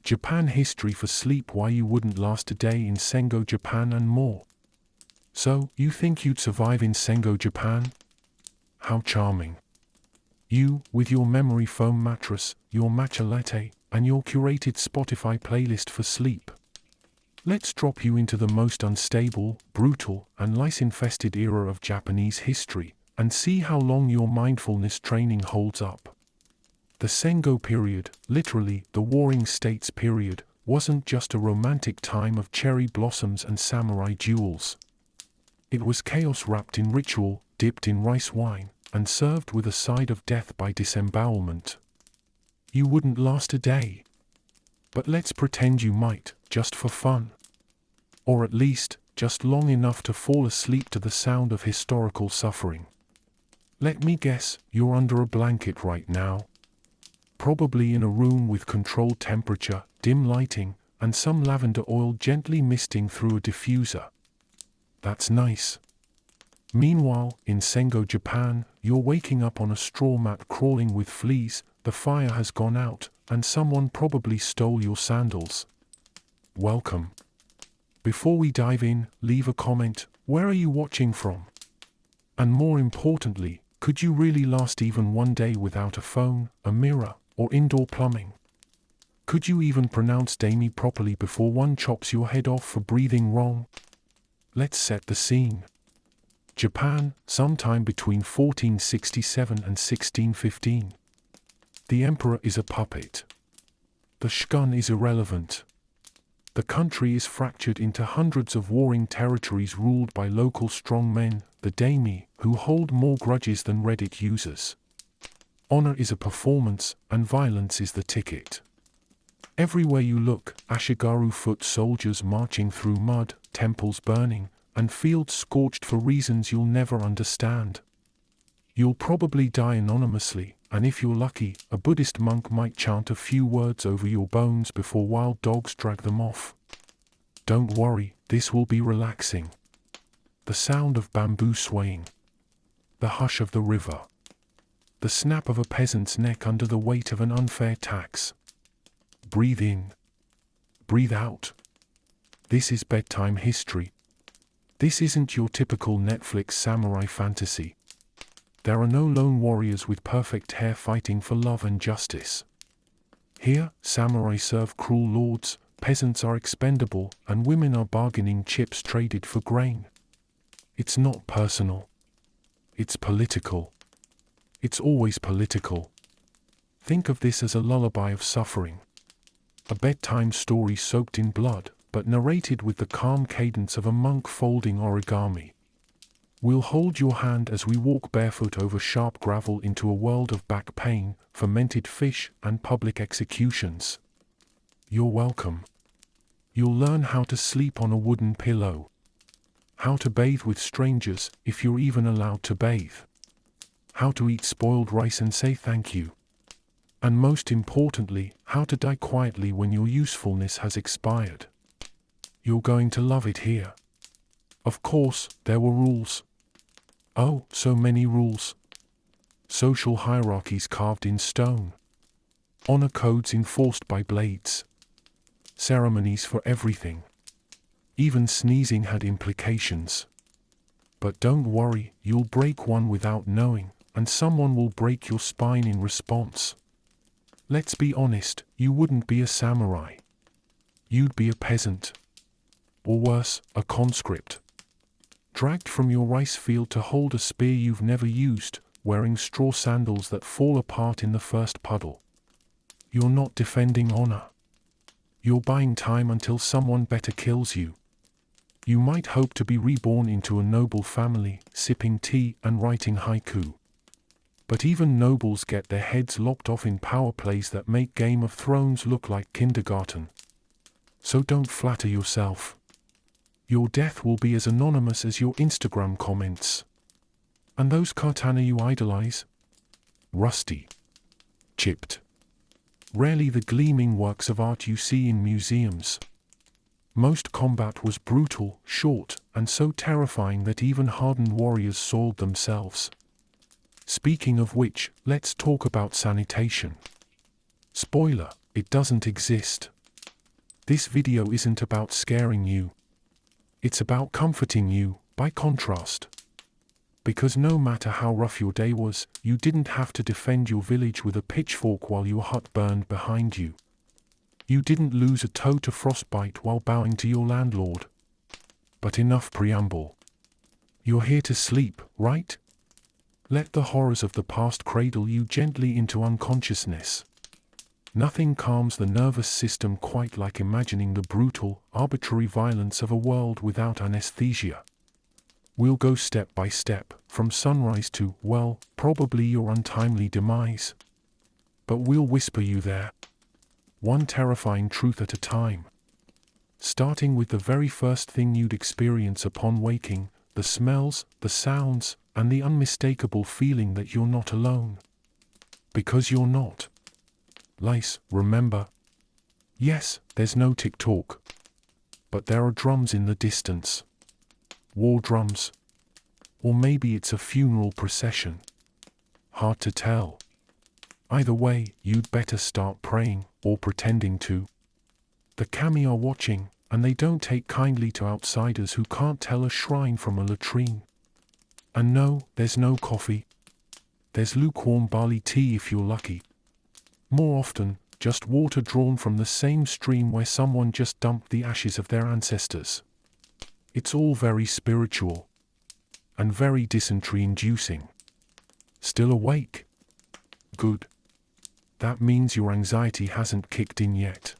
Japan history for sleep, why you wouldn't last a day in Sengoku, Japan, and more. So, you think you'd survive in Sengoku, Japan? How charming. You, with your memory foam mattress, your matcha latte, and your curated Spotify playlist for sleep. Let's drop you into the most unstable, brutal, and lice-infested era of Japanese history, and see how long your mindfulness training holds up. The Sengoku period, literally the Warring States period, wasn't just a romantic time of cherry blossoms and samurai duels. It was chaos wrapped in ritual, dipped in rice wine, and served with a side of death by disembowelment. You wouldn't last a day. But let's pretend you might, just for fun. Or at least, just long enough to fall asleep to the sound of historical suffering. Let me guess, you're under a blanket right now. Probably in a room with controlled temperature, dim lighting, and some lavender oil gently misting through a diffuser. That's nice. Meanwhile, in Sengoku, Japan, you're waking up on a straw mat crawling with fleas, the fire has gone out, and someone probably stole your sandals. Welcome. Before we dive in, leave a comment, where are you watching from? And more importantly, could you really last even one day without a phone, a mirror, or indoor plumbing? Could you even pronounce daimyō properly before one chops your head off for breathing wrong? Let's set the scene. Japan, sometime between 1467 and 1615. The emperor is a puppet. The shogun is irrelevant. The country is fractured into hundreds of warring territories ruled by local strongmen, the daimyō, who hold more grudges than Reddit users. Honor is a performance, and violence is the ticket. Everywhere you look, ashigaru foot soldiers marching through mud, temples burning, and fields scorched for reasons you'll never understand. You'll probably die anonymously, and if you're lucky, a Buddhist monk might chant a few words over your bones before wild dogs drag them off. Don't worry, this will be relaxing. The sound of bamboo swaying. The hush of the river. The snap of a peasant's neck under the weight of an unfair tax. Breathe in. Breathe out. This is bedtime history. This isn't your typical Netflix samurai fantasy. There are no lone warriors with perfect hair fighting for love and justice. Here, samurai serve cruel lords, peasants are expendable, and women are bargaining chips traded for grain. It's not personal. It's political. It's always political. Think of this as a lullaby of suffering. A bedtime story soaked in blood, but narrated with the calm cadence of a monk folding origami. We'll hold your hand as we walk barefoot over sharp gravel into a world of back pain, fermented fish, and public executions. You're welcome. You'll learn how to sleep on a wooden pillow. How to bathe with strangers, if you're even allowed to bathe. How to eat spoiled rice and say thank you. And most importantly, how to die quietly when your usefulness has expired. You're going to love it here. Of course, there were rules. Oh, so many rules. Social hierarchies carved in stone. Honor codes enforced by blades. Ceremonies for everything. Even sneezing had implications. But don't worry, you'll break one without knowing, and someone will break your spine in response. Let's be honest, you wouldn't be a samurai. You'd be a peasant. Or worse, a conscript. Dragged from your rice field to hold a spear you've never used, wearing straw sandals that fall apart in the first puddle. You're not defending honor. You're buying time until someone better kills you. You might hope to be reborn into a noble family, sipping tea and writing haiku. But even nobles get their heads lopped off in power plays that make Game of Thrones look like kindergarten. So don't flatter yourself. Your death will be as anonymous as your Instagram comments. And those katana you idolize? Rusty. Chipped. Rarely the gleaming works of art you see in museums. Most combat was brutal, short, and so terrifying that even hardened warriors soiled themselves. Speaking of which, let's talk about sanitation. Spoiler, it doesn't exist. This video isn't about scaring you. It's about comforting you, by contrast. Because no matter how rough your day was, you didn't have to defend your village with a pitchfork while your hut burned behind you. You didn't lose a toe to frostbite while bowing to your landlord. But enough preamble. You're here to sleep, right? Let the horrors of the past cradle you gently into unconsciousness. Nothing calms the nervous system quite like imagining the brutal, arbitrary violence of a world without anesthesia. We'll go step by step, from sunrise to, well, probably your untimely demise. But we'll whisper you there. One terrifying truth at a time. Starting with the very first thing you'd experience upon waking, the smells, the sounds, and the unmistakable feeling that you're not alone. Because you're not. Lice, remember? Yes, there's no tick-tock. But there are drums in the distance. War drums. Or maybe it's a funeral procession. Hard to tell. Either way, you'd better start praying, or pretending to. The kami are watching, and they don't take kindly to outsiders who can't tell a shrine from a latrine. And no, there's no coffee. There's lukewarm barley tea if you're lucky. More often, just water drawn from the same stream where someone just dumped the ashes of their ancestors. It's all very spiritual. And very dysentery-inducing. Still awake? Good. That means your anxiety hasn't kicked in yet.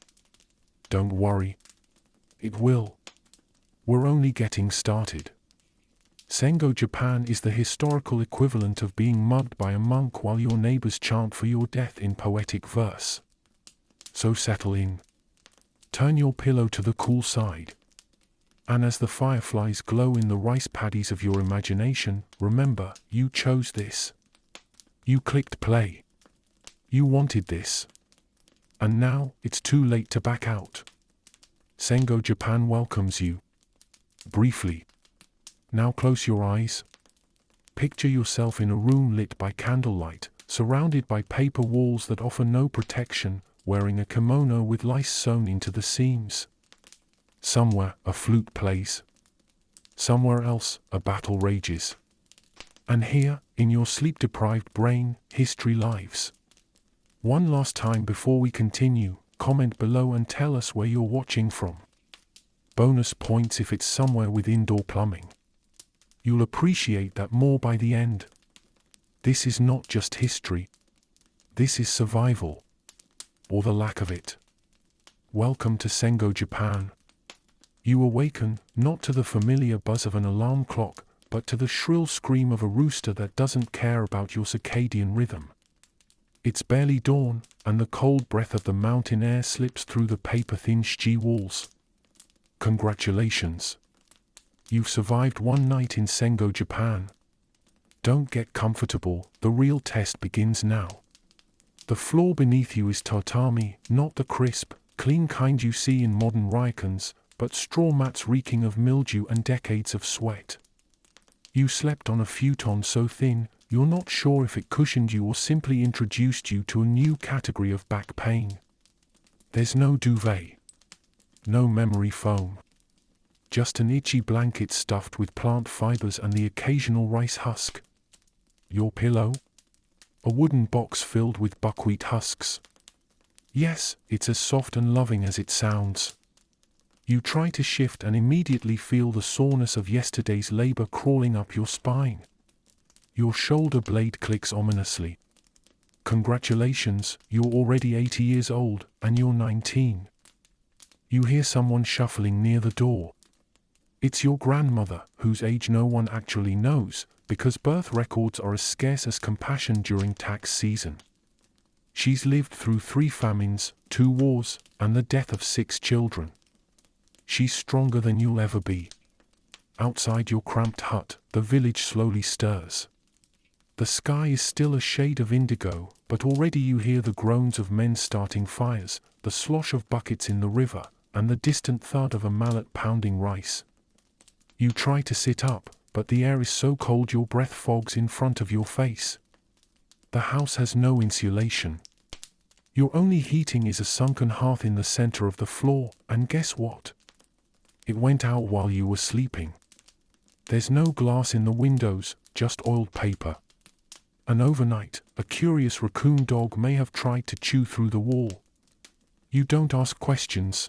Don't worry. It will. We're only getting started. Sengoku, Japan is the historical equivalent of being mugged by a monk while your neighbors chant for your death in poetic verse. So settle in. Turn your pillow to the cool side. And as the fireflies glow in the rice paddies of your imagination, remember, you chose this. You clicked play. You wanted this. And now, it's too late to back out. Sengoku, Japan welcomes you. Briefly. Now close your eyes. Picture yourself in a room lit by candlelight, surrounded by paper walls that offer no protection, wearing a kimono with lice sewn into the seams. Somewhere, a flute plays. Somewhere else, a battle rages. And here, in your sleep-deprived brain, history lives. One last time before we continue, comment below and tell us where you're watching from. Bonus points if it's somewhere with indoor plumbing. You'll appreciate that more by the end. This is not just history. This is survival. Or the lack of it. Welcome to Sengoku, Japan. You awaken, not to the familiar buzz of an alarm clock, but to the shrill scream of a rooster that doesn't care about your circadian rhythm. It's barely dawn, and the cold breath of the mountain air slips through the paper-thin shiji walls. Congratulations. You've survived one night in Sengoku, Japan. Don't get comfortable, the real test begins now. The floor beneath you is tatami, not the crisp, clean kind you see in modern ryokans, but straw mats reeking of mildew and decades of sweat. You slept on a futon so thin, you're not sure if it cushioned you or simply introduced you to a new category of back pain. There's no duvet. No memory foam. Just an itchy blanket stuffed with plant fibers and the occasional rice husk. Your pillow? A wooden box filled with buckwheat husks. Yes, it's as soft and loving as it sounds. You try to shift and immediately feel the soreness of yesterday's labor crawling up your spine. Your shoulder blade clicks ominously. Congratulations, you're already 80 years old, and you're 19. You hear someone shuffling near the door. It's your grandmother, whose age no one actually knows, because birth records are as scarce as compassion during tax season. She's lived through 3 famines, 2 wars, and the death of 6 children. She's stronger than you'll ever be. Outside your cramped hut, the village slowly stirs. The sky is still a shade of indigo, but already you hear the groans of men starting fires, the slosh of buckets in the river, and the distant thud of a mallet pounding rice. You try to sit up, but the air is so cold your breath fogs in front of your face. The house has no insulation. Your only heating is a sunken hearth in the center of the floor, and guess what? It went out while you were sleeping. There's no glass in the windows, just oiled paper. And overnight, a curious raccoon dog may have tried to chew through the wall. You don't ask questions.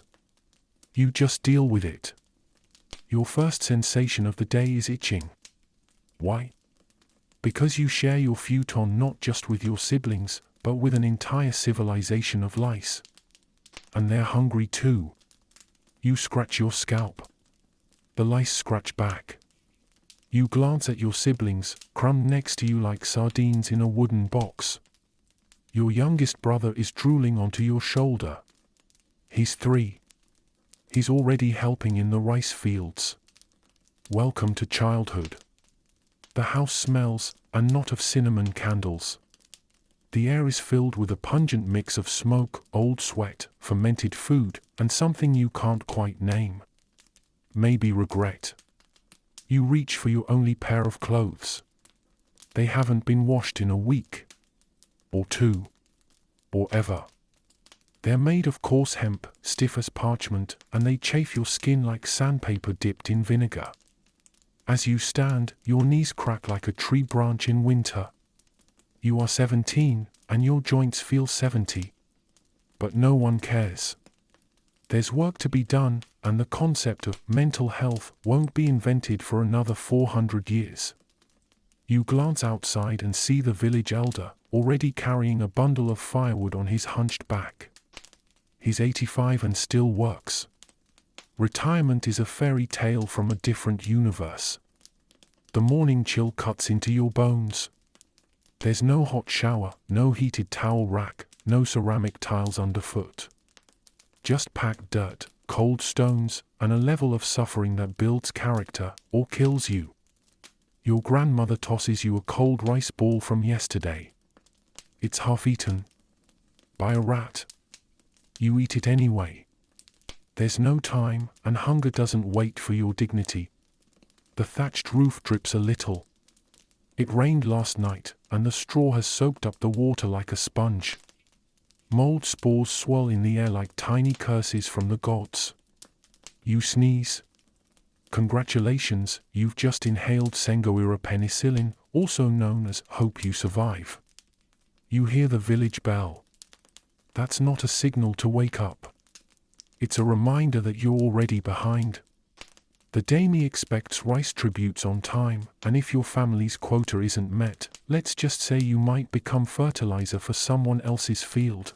You just deal with it. Your first sensation of the day is itching. Why? Because you share your futon not just with your siblings, but with an entire civilization of lice. And they're hungry too. You scratch your scalp. The lice scratch back. You glance at your siblings, crumbed next to you like sardines in a wooden box. Your youngest brother is drooling onto your shoulder. He's 3. He's already helping in the rice fields. Welcome to childhood. The house smells, and not of cinnamon candles. The air is filled with a pungent mix of smoke, old sweat, fermented food, and something you can't quite name. Maybe regret. You reach for your only pair of clothes. They haven't been washed in a week. Or 2. Or ever. They're made of coarse hemp, stiff as parchment, and they chafe your skin like sandpaper dipped in vinegar. As you stand, your knees crack like a tree branch in winter. You are 17, and your joints feel 70. But no one cares. There's work to be done, and the concept of mental health won't be invented for another 400 years. You glance outside and see the village elder, already carrying a bundle of firewood on his hunched back. He's 85 and still works. Retirement is a fairy tale from a different universe. The morning chill cuts into your bones. There's no hot shower, no heated towel rack, no ceramic tiles underfoot. Just packed dirt, cold stones, and a level of suffering that builds character, or kills you. Your grandmother tosses you a cold rice ball from yesterday. It's half-eaten. By a rat. You eat it anyway. There's no time, and hunger doesn't wait for your dignity. The thatched roof drips a little. It rained last night, and the straw has soaked up the water like a sponge. Mold spores swirl in the air like tiny curses from the gods. You sneeze. Congratulations, you've just inhaled Sengoku-era penicillin, also known as hope you survive. You hear the village bell. That's not a signal to wake up. It's a reminder that you're already behind. The daimyō expects rice tributes on time, and if your family's quota isn't met, let's just say you might become fertilizer for someone else's field.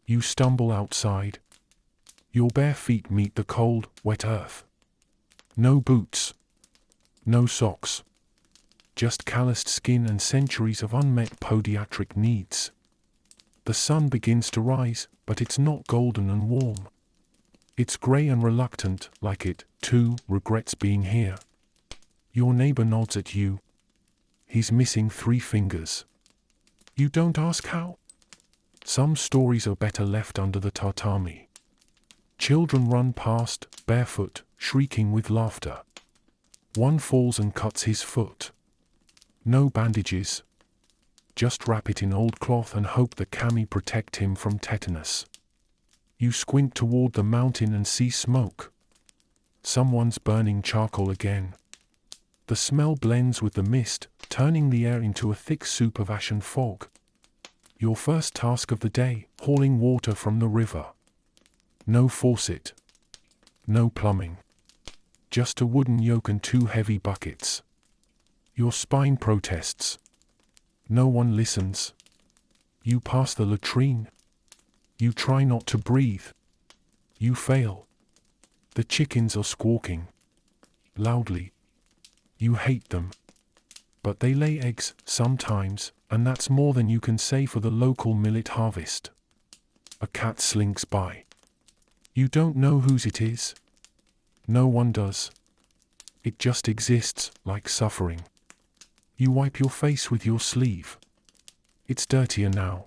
You stumble outside. Your bare feet meet the cold, wet earth. No boots. No socks. Just calloused skin and centuries of unmet podiatric needs. The sun begins to rise, but it's not golden and warm. It's grey and reluctant, like it, too, regrets being here. Your neighbor nods at you. He's missing 3 fingers. You don't ask how? Some stories are better left under the tatami. Children run past, barefoot, shrieking with laughter. One falls and cuts his foot. No bandages. Just wrap it in old cloth and hope the kami protect him from tetanus. You squint toward the mountain and see smoke. Someone's burning charcoal again. The smell blends with the mist, turning the air into a thick soup of ash and fog. Your first task of the day, hauling water from the river. No faucet. No plumbing. Just a wooden yoke and 2 heavy buckets. Your spine protests. No one listens. You pass the latrine. You try not to breathe. You fail. The chickens are squawking. Loudly. You hate them. But they lay eggs, sometimes, and that's more than you can say for the local millet harvest. A cat slinks by. You don't know whose it is. No one does. It just exists, like suffering. You wipe your face with your sleeve. It's dirtier now.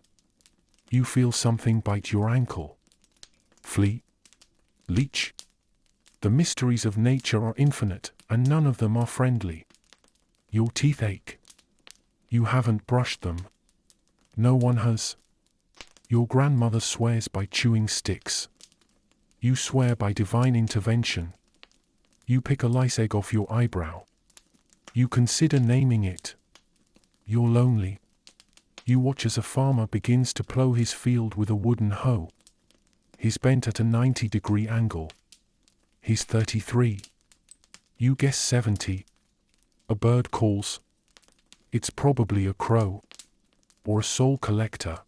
You feel something bite your ankle. Flea? Leech? The mysteries of nature are infinite, and none of them are friendly. Your teeth ache. You haven't brushed them. No one has. Your grandmother swears by chewing sticks. You swear by divine intervention. You pick a lice egg off your eyebrow. You consider naming it. You're lonely. You watch as a farmer begins to plough his field with a wooden hoe. He's bent at a 90-degree angle. He's 33. You guess 70. A bird calls. It's probably a crow. Or a soul collector.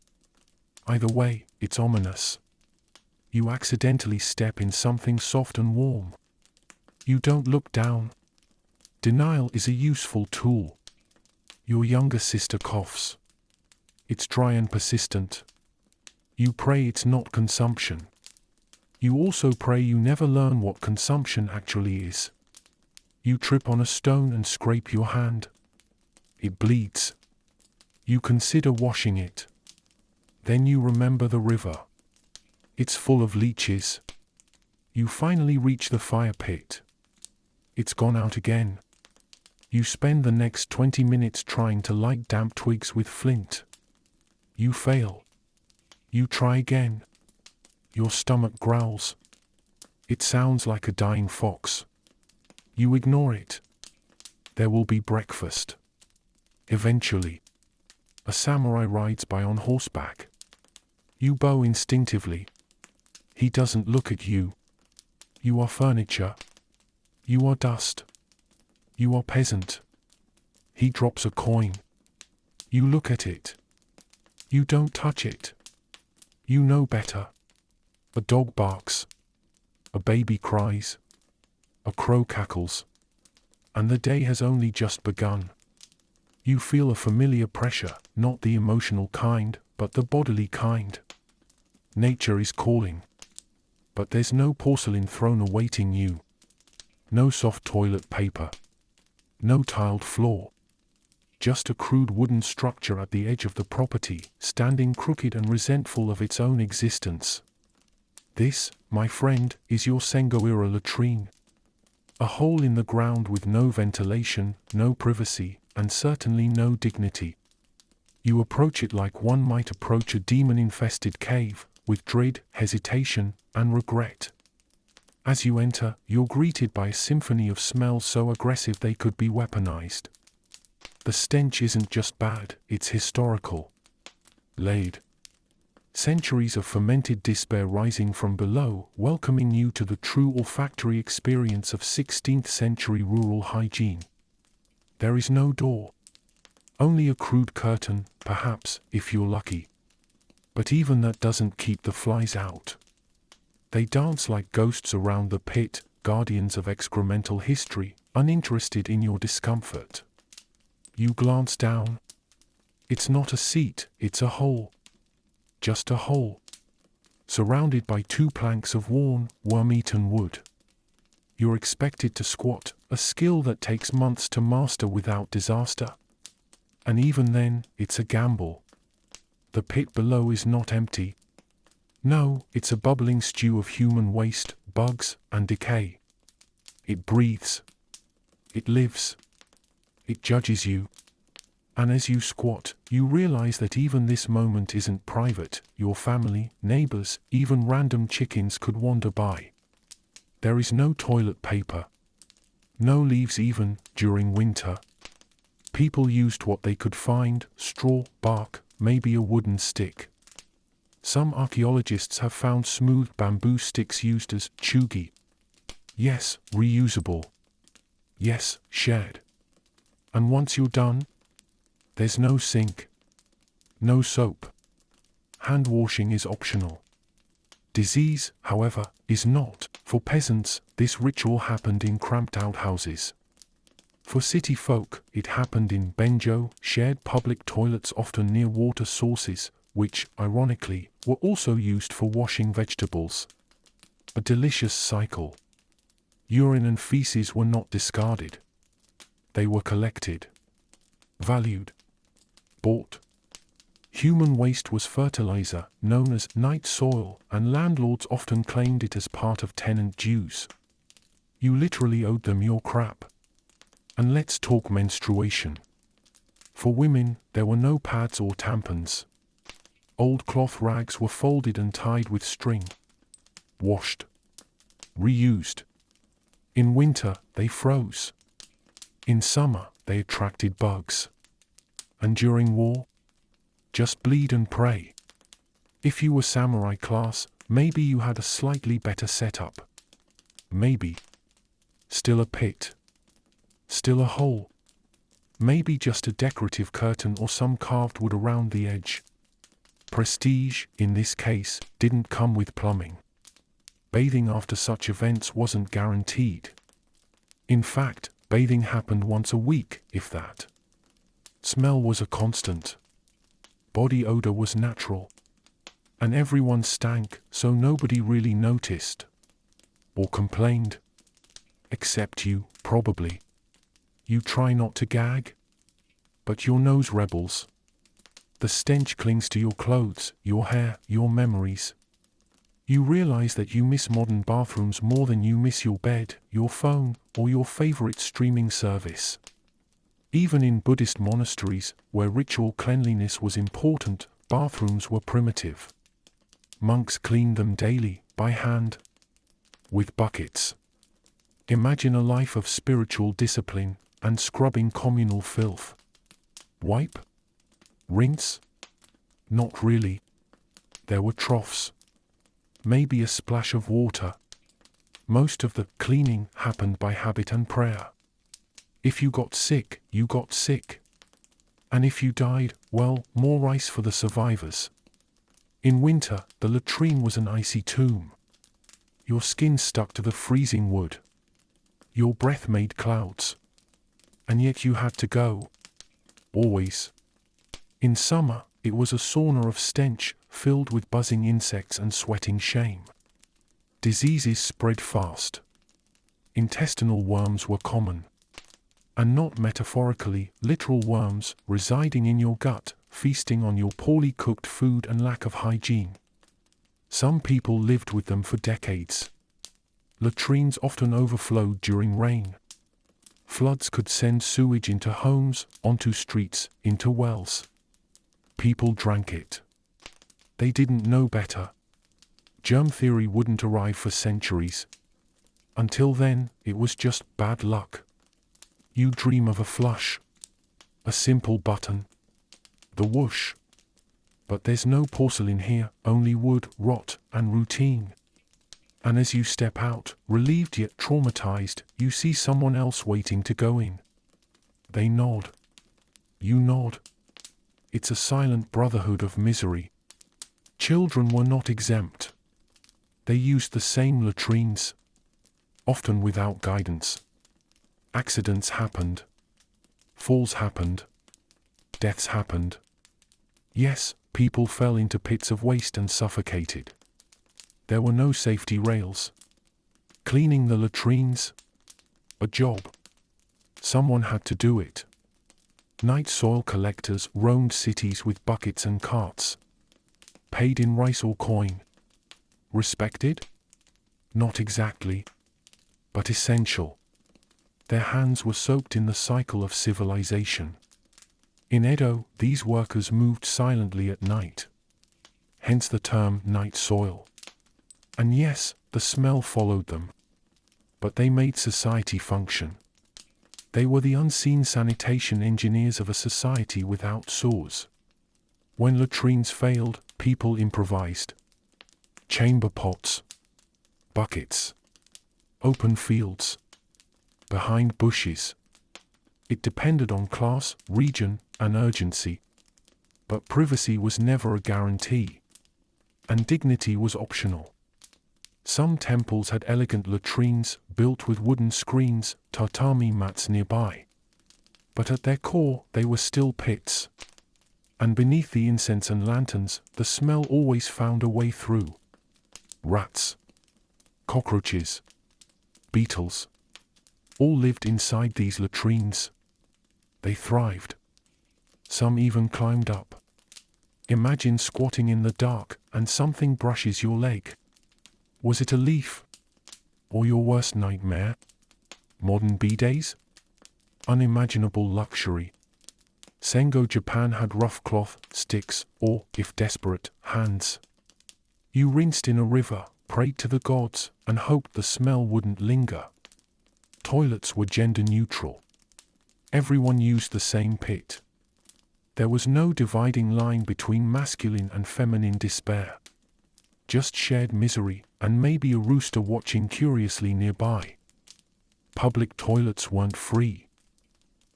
Either way, it's ominous. You accidentally step in something soft and warm. You don't look down. Denial is a useful tool. Your younger sister coughs. It's dry and persistent. You pray it's not consumption. You also pray you never learn what consumption actually is. You trip on a stone and scrape your hand. It bleeds. You consider washing it. Then you remember the river. It's full of leeches. You finally reach the fire pit. It's gone out again. You spend the next 20 minutes trying to light damp twigs with flint. You fail. You try again. Your stomach growls. It sounds like a dying fox. You ignore it. There will be breakfast. Eventually, a samurai rides by on horseback. You bow instinctively. He doesn't look at you. You are furniture. You are dust. You are peasant. He drops a coin. You look at it. You don't touch it. You know better. A dog barks. A baby cries. A crow cackles. And the day has only just begun. You feel a familiar pressure, not the emotional kind, but the bodily kind. Nature is calling. But there's no porcelain throne awaiting you. No soft toilet paper. No tiled floor. Just a crude wooden structure at the edge of the property, standing crooked and resentful of its own existence. This, my friend, is your Sengoku-era latrine. A hole in the ground with no ventilation, no privacy, and certainly no dignity. You approach it like one might approach a demon-infested cave, with dread, hesitation, and regret. As you enter, you're greeted by a symphony of smells so aggressive they could be weaponized. The stench isn't just bad, it's historical. Laid. Centuries of fermented despair rising from below, welcoming you to the true olfactory experience of 16th century rural hygiene. There is no door. Only a crude curtain, perhaps, if you're lucky. But even that doesn't keep the flies out. They dance like ghosts around the pit, guardians of excremental history, uninterested in your discomfort. You glance down. It's not a seat, it's a hole. Just a hole. Surrounded by 2 planks of worn, worm-eaten wood. You're expected to squat, a skill that takes months to master without disaster. And even then, it's a gamble. The pit below is not empty. No, it's a bubbling stew of human waste, bugs, and decay. It breathes. It lives. It judges you. And as you squat, you realize that even this moment isn't private. Your family, neighbors, even random chickens could wander by. There is no toilet paper. No leaves even, during winter. People used what they could find, straw, bark, maybe a wooden stick. Some archaeologists have found smooth bamboo sticks used as chugi. Yes, reusable. Yes, shared. And once you're done, there's no sink. No soap. Hand washing is optional. Disease, however, is not. For peasants, this ritual happened in cramped outhouses. For city folk, it happened in daimyō, shared public toilets often near water sources, which, ironically, were also used for washing vegetables. A delicious cycle. Urine and feces were not discarded. They were collected. Valued. Bought. Human waste was fertilizer, known as night soil, and landlords often claimed it as part of tenant dues. You literally owed them your crap. And let's talk menstruation. For women, there were no pads or tampons. Old cloth rags were folded and tied with string. Washed. Reused. In winter, they froze. In summer, they attracted bugs. And during war? Just bleed and pray. If you were samurai class, maybe you had a slightly better setup. Maybe. Still a pit. Still a hole. Maybe just a decorative curtain or some carved wood around the edge. Prestige, in this case, didn't come with plumbing. Bathing after such events wasn't guaranteed. In fact, bathing happened once a week, if that. Smell was a constant. Body odor was natural. And everyone stank, so nobody really noticed. Or complained. Except you, probably. You try not to gag. But your nose rebels. The stench clings to your clothes, your hair, your memories. You realize that you miss modern bathrooms more than you miss your bed, your phone, or your favorite streaming service. Even in Buddhist monasteries, where ritual cleanliness was important, bathrooms were primitive. Monks cleaned them daily, by hand. With buckets. Imagine a life of spiritual discipline, and scrubbing communal filth. Wipe? Rinse? Not really. There were troughs. Maybe a splash of water. Most of the cleaning happened by habit and prayer. If you got sick, you got sick. And if you died, well, more rice for the survivors. In winter, the latrine was an icy tomb. Your skin stuck to the freezing wood. Your breath made clouds. And yet you had to go. Always. In summer, it was a sauna of stench, filled with buzzing insects and sweating shame. Diseases spread fast. Intestinal worms were common. And not metaphorically, literal worms, residing in your gut, feasting on your poorly cooked food and lack of hygiene. Some people lived with them for decades. Latrines often overflowed during rain. Floods could send sewage into homes, onto streets, into wells. People drank it. They didn't know better. Germ theory wouldn't arrive for centuries. Until then, it was just bad luck. You dream of a flush. A simple button. The whoosh. But there's no porcelain here, only wood, rot, and routine. And as you step out, relieved yet traumatized, you see someone else waiting to go in. They nod. You nod. It's a silent brotherhood of misery. Children were not exempt. They used the same latrines. Often without guidance. Accidents happened. Falls happened. Deaths happened. Yes, people fell into pits of waste and suffocated. There were no safety rails. Cleaning the latrines? A job. Someone had to do it. Night soil collectors roamed cities with buckets and carts. Paid in rice or coin. Respected? Not exactly. But essential. Their hands were soaked in the cycle of civilization. In Edo, these workers moved silently at night. Hence the term night soil. And yes, the smell followed them. But they made society function. They were the unseen sanitation engineers of a society without saws. When latrines failed, people improvised. Chamber pots. Buckets. Open fields. Behind bushes. It depended on class, region, and urgency. But privacy was never a guarantee. And dignity was optional. Some temples had elegant latrines, built with wooden screens, tatami mats nearby. But at their core, they were still pits. And beneath the incense and lanterns, the smell always found a way through. Rats. Cockroaches. Beetles. All lived inside these latrines. They thrived. Some even climbed up. Imagine squatting in the dark, and something brushes your leg. Was it a leaf? Or your worst nightmare? Modern bidets? Unimaginable luxury. Sengo Japan had rough cloth, sticks, or, if desperate, hands. You rinsed in a river, prayed to the gods, and hoped the smell wouldn't linger. Toilets were gender neutral. Everyone used the same pit. There was no dividing line between masculine and feminine despair. Just shared misery, and maybe a rooster watching curiously nearby. Public toilets weren't free.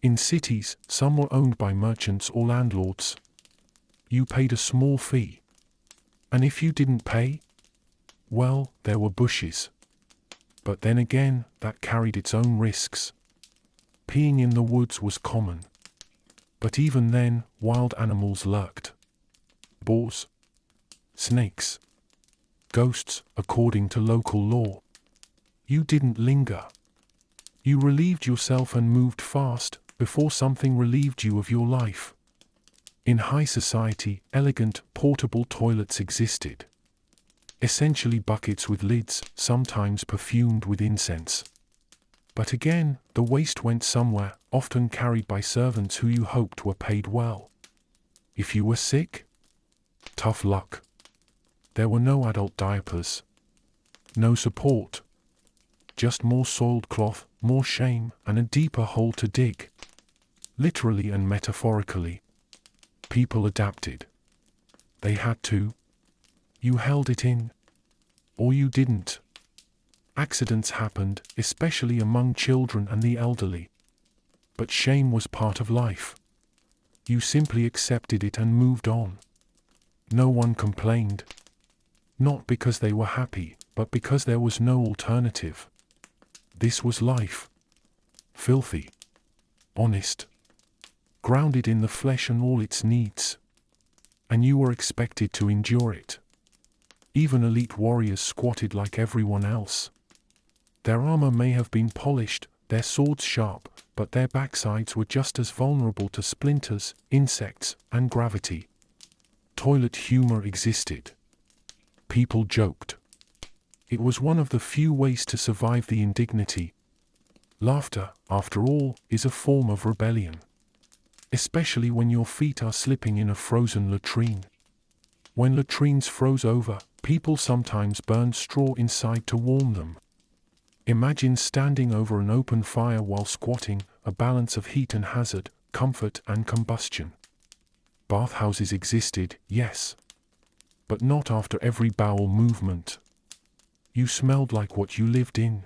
In cities, some were owned by merchants or landlords. You paid a small fee. And if you didn't pay, well, there were bushes. But then again, that carried its own risks. Peeing in the woods was common. But even then, wild animals lurked. Boars, snakes, ghosts, according to local law. You didn't linger. You relieved yourself and moved fast, before something relieved you of your life. In high society, elegant, portable toilets existed. Essentially buckets with lids, sometimes perfumed with incense. But again, the waste went somewhere, often carried by servants who you hoped were paid well. If you were sick? Tough luck. There were no adult diapers. No support. Just more soiled cloth, more shame, and a deeper hole to dig. Literally and metaphorically. People adapted. They had to. You held it in. Or you didn't. Accidents happened, especially among children and the elderly. But shame was part of life. You simply accepted it and moved on. No one complained. Not because they were happy, but because there was no alternative. This was life. Filthy. Honest. Grounded in the flesh and all its needs. And you were expected to endure it. Even elite warriors squatted like everyone else. Their armor may have been polished, their swords sharp, but their backsides were just as vulnerable to splinters, insects, and gravity. Toilet humor existed. People joked. It was one of the few ways to survive the indignity. Laughter, after all, is a form of rebellion. Especially when your feet are slipping in a frozen latrine. When latrines froze over, people sometimes burned straw inside to warm them. Imagine standing over an open fire while squatting, a balance of heat and hazard, comfort and combustion. Bathhouses existed, yes. But not after every bowel movement. You smelled like what you lived in.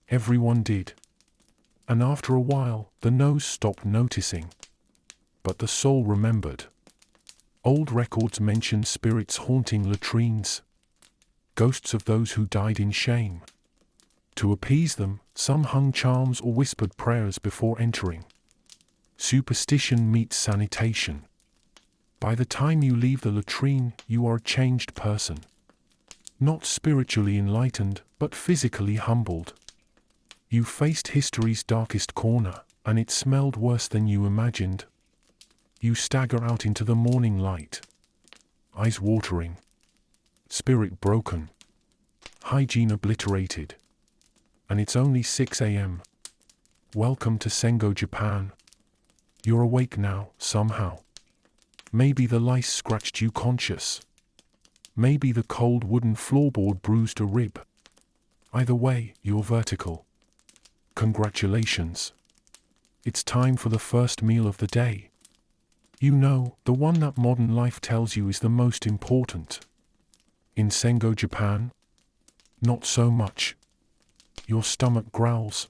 Everyone did. And after a while, the nose stopped noticing. But the soul remembered. Old records mention spirits haunting latrines. Ghosts of those who died in shame. To appease them, some hung charms or whispered prayers before entering. Superstition meets sanitation. By the time you leave the latrine, you are a changed person. Not spiritually enlightened, but physically humbled. You faced history's darkest corner, and it smelled worse than you imagined. You stagger out into the morning light. Eyes watering. Spirit broken. Hygiene obliterated. And it's only 6 a.m. Welcome to Sengo Japan. You're awake now, somehow. Maybe the lice scratched you conscious. Maybe the cold wooden floorboard bruised a rib. Either way, you're vertical. Congratulations. It's time for the first meal of the day. You know, the one that modern life tells you is the most important. In Sengo Japan? Not so much. Your stomach growls.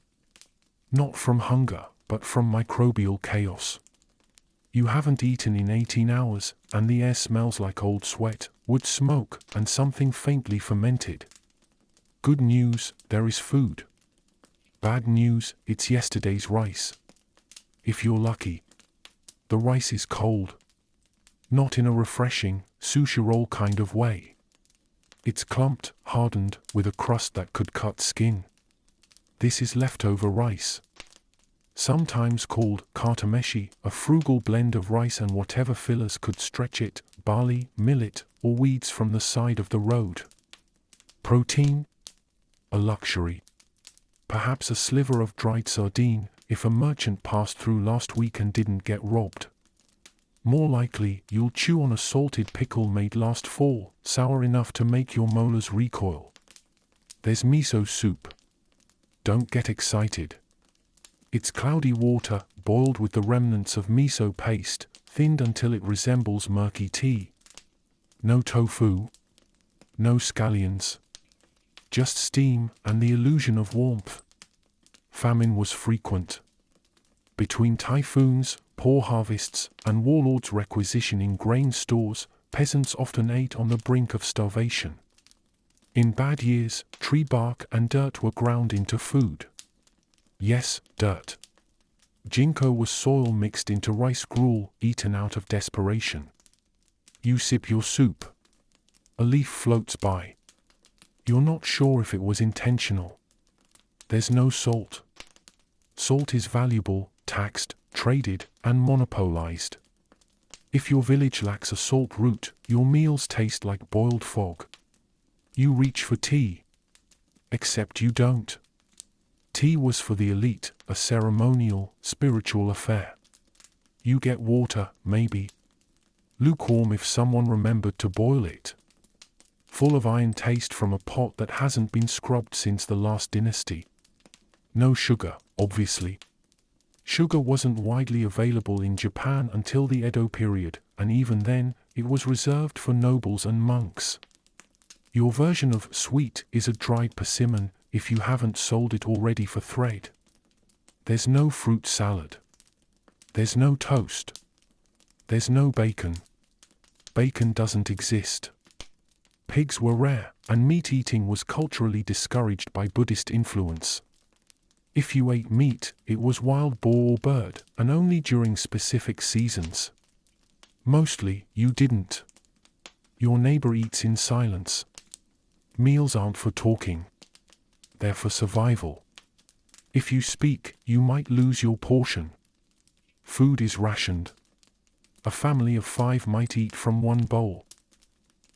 Not from hunger, but from microbial chaos. You haven't eaten in 18 hours, and the air smells like old sweat, wood smoke, and something faintly fermented. Good news, there is food. Bad news, it's yesterday's rice. If you're lucky. The rice is cold. Not in a refreshing, sushi roll kind of way. It's clumped, hardened, with a crust that could cut skin. This is leftover rice. Sometimes called katameshi, a frugal blend of rice and whatever fillers could stretch it, barley, millet, or weeds from the side of the road. Protein? A luxury. Perhaps a sliver of dried sardine, if a merchant passed through last week and didn't get robbed. More likely, you'll chew on a salted pickle made last fall, sour enough to make your molars recoil. There's miso soup. Don't get excited. It's cloudy water, boiled with the remnants of miso paste, thinned until it resembles murky tea. No tofu. No scallions. Just steam and the illusion of warmth. Famine was frequent. Between typhoons, poor harvests, and warlords requisitioning grain stores, peasants often ate on the brink of starvation. In bad years, tree bark and dirt were ground into food. Yes, dirt. Jinko was soil mixed into rice gruel, eaten out of desperation. You sip your soup. A leaf floats by. You're not sure if it was intentional. There's no salt. Salt is valuable, taxed, traded, and monopolized. If your village lacks a salt root, your meals taste like boiled fog. You reach for tea. Except you don't. Tea was for the elite, a ceremonial, spiritual affair. You get water, maybe. Lukewarm if someone remembered to boil it. Full of iron taste from a pot that hasn't been scrubbed since the last dynasty. No sugar, obviously. Sugar wasn't widely available in Japan until the Edo period, and even then, it was reserved for nobles and monks. Your version of sweet is a dried persimmon, if you haven't sold it already for thread. There's no fruit salad. There's no toast. There's no bacon. Bacon doesn't exist. Pigs were rare, and meat eating was culturally discouraged by Buddhist influence. If you ate meat, it was wild boar or bird, and only during specific seasons. Mostly, you didn't. Your neighbor eats in silence. Meals aren't for talking. They're for survival. If you speak, you might lose your portion. Food is rationed. A family of 5 might eat from one bowl.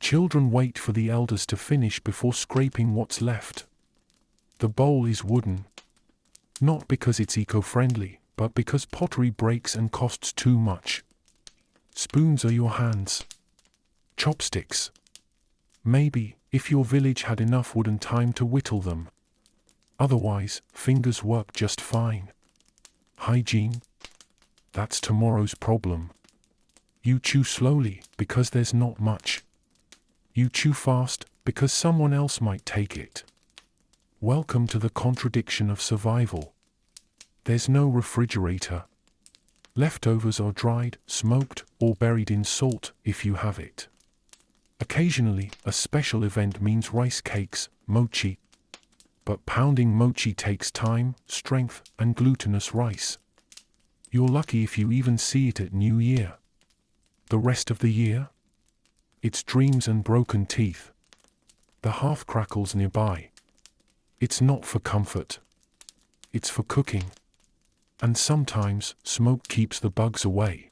Children wait for the elders to finish before scraping what's left. The bowl is wooden. Not because it's eco-friendly, but because pottery breaks and costs too much. Spoons are your hands. Chopsticks. Maybe, if your village had enough wooden time to whittle them. Otherwise, fingers work just fine. Hygiene? That's tomorrow's problem. You chew slowly, because there's not much. You chew fast, because someone else might take it. Welcome to the contradiction of survival. There's no refrigerator. Leftovers are dried, smoked, or buried in salt, if you have it. Occasionally, a special event means rice cakes, mochi. But pounding mochi takes time, strength, and glutinous rice. You're lucky if you even see it at New Year. The rest of the year? It's dreams and broken teeth. The hearth crackles nearby. It's not for comfort. It's for cooking. And sometimes, smoke keeps the bugs away.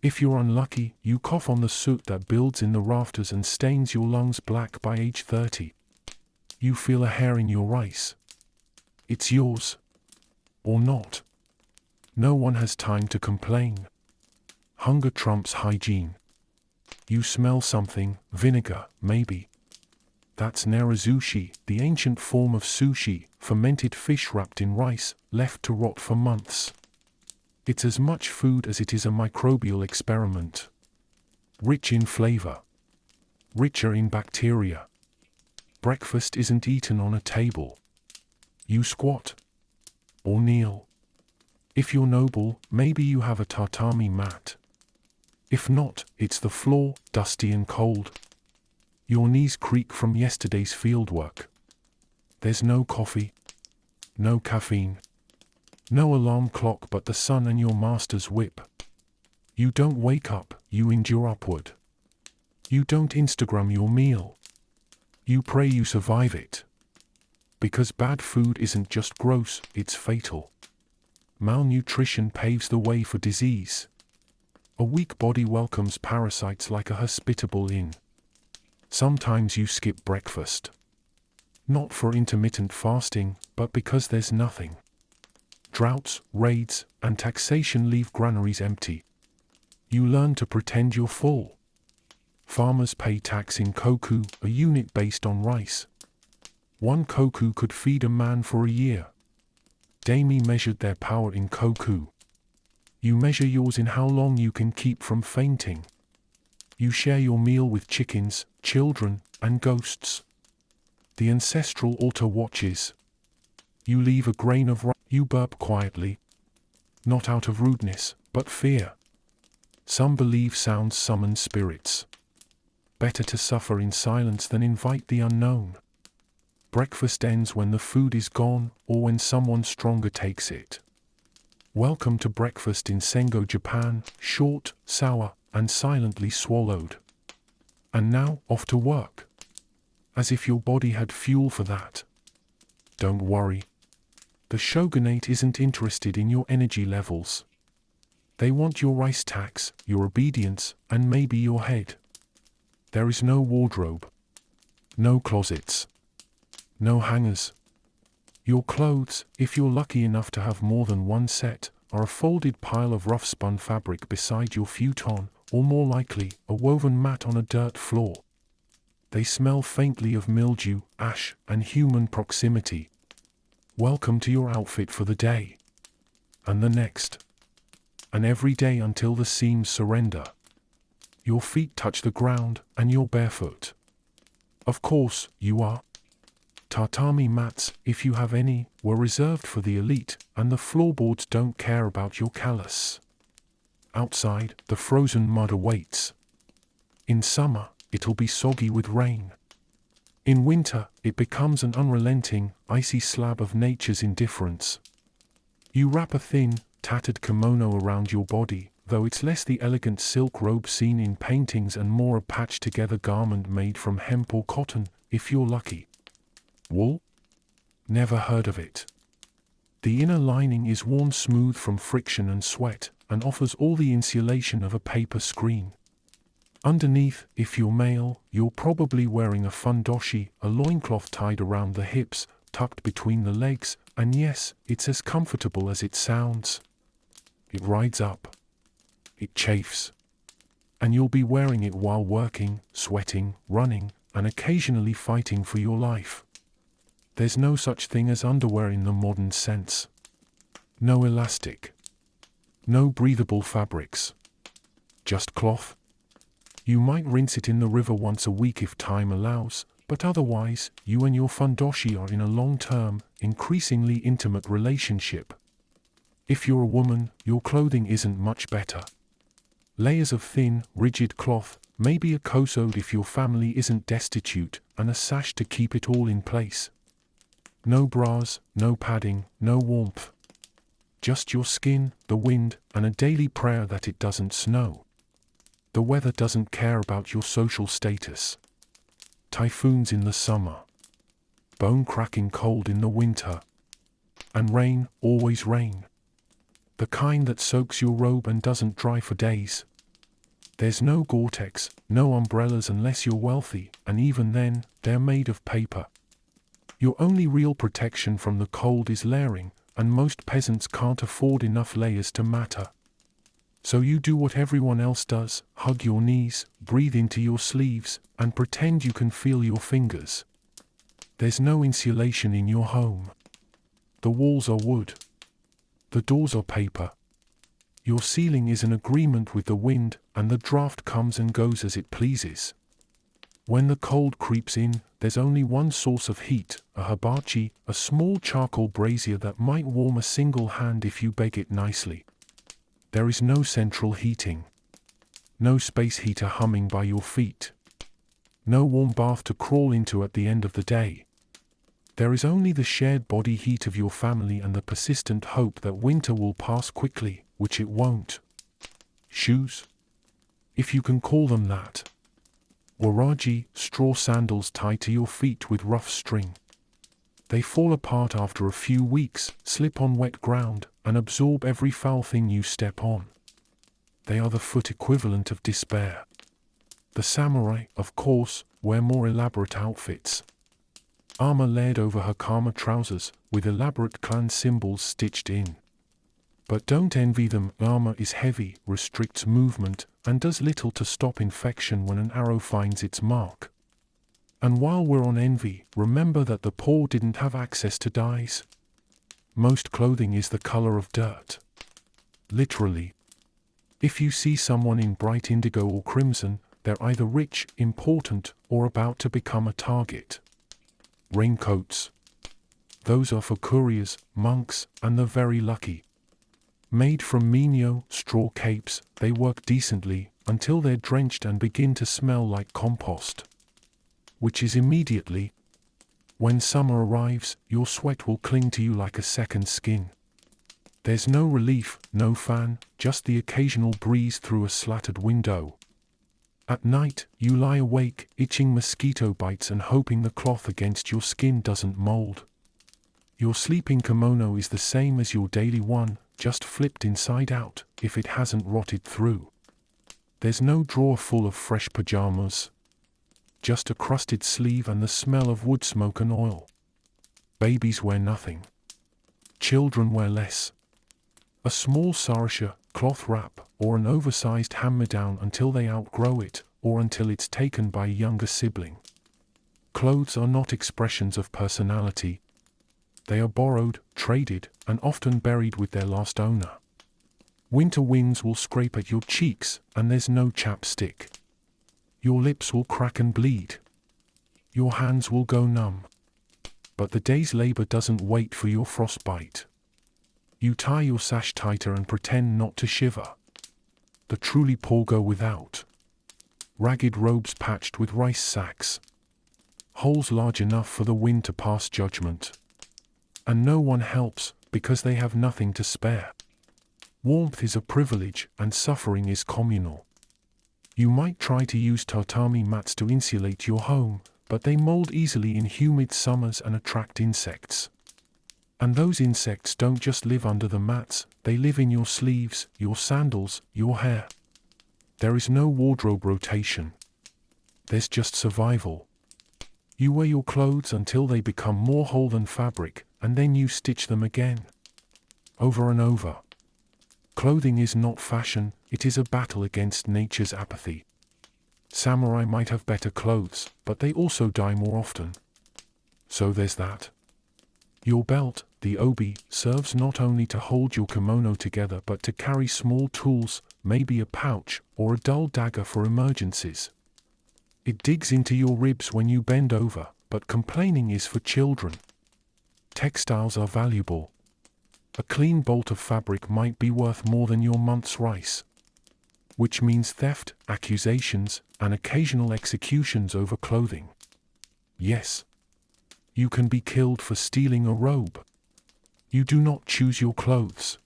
If you're unlucky, you cough on the soot that builds in the rafters and stains your lungs black by age 30. You feel a hair in your rice. It's yours. Or not. No one has time to complain. Hunger trumps hygiene. You smell something, vinegar, maybe. That's narazushi, the ancient form of sushi, fermented fish wrapped in rice, left to rot for months. It's as much food as it is a microbial experiment. Rich in flavor. Richer in bacteria. Breakfast isn't eaten on a table. You squat. Or kneel. If you're noble, maybe you have a tatami mat. If not, it's the floor, dusty and cold. Your knees creak from yesterday's fieldwork. There's no coffee. No caffeine. No alarm clock but the sun and your master's whip. You don't wake up, you endure upward. You don't Instagram your meal. You pray you survive it. Because bad food isn't just gross, it's fatal. Malnutrition paves the way for disease. A weak body welcomes parasites like a hospitable inn. Sometimes you skip breakfast. Not for intermittent fasting, but because there's nothing. Droughts, raids, and taxation leave granaries empty. You learn to pretend you're full. Farmers pay tax in koku, a unit based on rice. 1 koku could feed a man for a year. Daimyō measured their power in koku. You measure yours in how long you can keep from fainting. You share your meal with chickens, children, and ghosts. The ancestral altar watches. You leave a grain of rice. You burp quietly. Not out of rudeness, but fear. Some believe sounds summon spirits. Better to suffer in silence than invite the unknown. Breakfast ends when the food is gone, or when someone stronger takes it. Welcome to breakfast in Sengoku, Japan, short, sour, and silently swallowed. And now, off to work. As if your body had fuel for that. Don't worry. The shogunate isn't interested in your energy levels. They want your rice tax, your obedience, and maybe your head. There is no wardrobe. No closets. No hangers. Your clothes, if you're lucky enough to have more than one set, are a folded pile of rough spun fabric beside your futon, or more likely, a woven mat on a dirt floor. They smell faintly of mildew, ash, and human proximity. Welcome to your outfit for the day. And the next. And every day until the seams surrender. Your feet touch the ground, and you're barefoot. Of course, you are. Tatami mats, if you have any, were reserved for the elite, and the floorboards don't care about your callus. Outside, the frozen mud awaits. In summer, it'll be soggy with rain. In winter, it becomes an unrelenting, icy slab of nature's indifference. You wrap a thin, tattered kimono around your body, though it's less the elegant silk robe seen in paintings and more a patched-together garment made from hemp or cotton, if you're lucky. Wool? Never heard of it. The inner lining is worn smooth from friction and sweat, and offers all the insulation of a paper screen. Underneath, if you're male, you're probably wearing a fundoshi, a loincloth tied around the hips, tucked between the legs, and yes, it's as comfortable as it sounds. It rides up. It chafes. And you'll be wearing it while working, sweating, running, and occasionally fighting for your life. There's no such thing as underwear in the modern sense. No elastic. No breathable fabrics. Just cloth. You might rinse it in the river once a week if time allows, but otherwise, you and your fundoshi are in a long-term, increasingly intimate relationship. If you're a woman, your clothing isn't much better. Layers of thin, rigid cloth, maybe a kosode if your family isn't destitute, and a sash to keep it all in place. No bras, no padding, no warmth. Just your skin, the wind, and a daily prayer that it doesn't snow. The weather doesn't care about your social status. Typhoons in the summer. Bone-cracking cold in the winter. And rain, always rain. The kind that soaks your robe and doesn't dry for days. There's no Gore-Tex, no umbrellas unless you're wealthy, and even then, they're made of paper. Your only real protection from the cold is layering, and most peasants can't afford enough layers to matter. So you do what everyone else does, hug your knees, breathe into your sleeves, and pretend you can feel your fingers. There's no insulation in your home. The walls are wood. The doors are paper. Your ceiling is an agreement with the wind, and the draft comes and goes as it pleases. When the cold creeps in, there's only one source of heat, a hibachi, a small charcoal brazier that might warm a single hand if you bake it nicely. There is no central heating. No space heater humming by your feet. No warm bath to crawl into at the end of the day. There is only the shared body heat of your family and the persistent hope that winter will pass quickly, which it won't. Shoes? If you can call them that. Waraji, straw sandals tied to your feet with rough string. They fall apart after a few weeks, slip on wet ground, and absorb every foul thing you step on. They are the foot equivalent of despair. The samurai, of course, wear more elaborate outfits. Armor layered over hakama trousers, with elaborate clan symbols stitched in. But don't envy them. Armor is heavy, restricts movement, and does little to stop infection when an arrow finds its mark. And while we're on envy, remember that the poor didn't have access to dyes. Most clothing is the color of dirt. Literally. If you see someone in bright indigo or crimson, they're either rich, important, or about to become a target. Raincoats. Those are for couriers, monks, and the very lucky. Made from daimyō, straw capes, they work decently, until they're drenched and begin to smell like compost. Which is immediately. When summer arrives, your sweat will cling to you like a second skin. There's no relief, no fan, just the occasional breeze through a slatted window. At night, you lie awake, itching mosquito bites and hoping the cloth against your skin doesn't mold. Your sleeping kimono is the same as your daily one, just flipped inside out, if it hasn't rotted through. There's no drawer full of fresh pajamas. Just a crusted sleeve and the smell of wood smoke and oil. Babies wear nothing. Children wear less. A small sarasha, cloth wrap, or an oversized hand-me-down until they outgrow it, or until it's taken by a younger sibling. Clothes are not expressions of personality. They are borrowed, traded, and often buried with their last owner. Winter winds will scrape at your cheeks, and there's no chapstick. Your lips will crack and bleed. Your hands will go numb. But the day's labor doesn't wait for your frostbite. You tie your sash tighter and pretend not to shiver. The truly poor go without. Ragged robes patched with rice sacks. Holes large enough for the wind to pass judgment. And no one helps, because they have nothing to spare. Warmth is a privilege, and suffering is communal. You might try to use tatami mats to insulate your home, but they mold easily in humid summers and attract insects. And those insects don't just live under the mats, they live in your sleeves, your sandals, your hair. There is no wardrobe rotation. There's just survival. You wear your clothes until they become more whole than fabric, and then you stitch them again. Over and over. Clothing is not fashion, it is a battle against nature's apathy. Samurai might have better clothes, but they also die more often. So there's that. Your belt, the obi, serves not only to hold your kimono together but to carry small tools, maybe a pouch, or a dull dagger for emergencies. It digs into your ribs when you bend over, but complaining is for children. Textiles are valuable. A clean bolt of fabric might be worth more than your month's rice. Which means theft, accusations, and occasional executions over clothing. Yes. You can be killed for stealing a robe. You do not choose your clothes.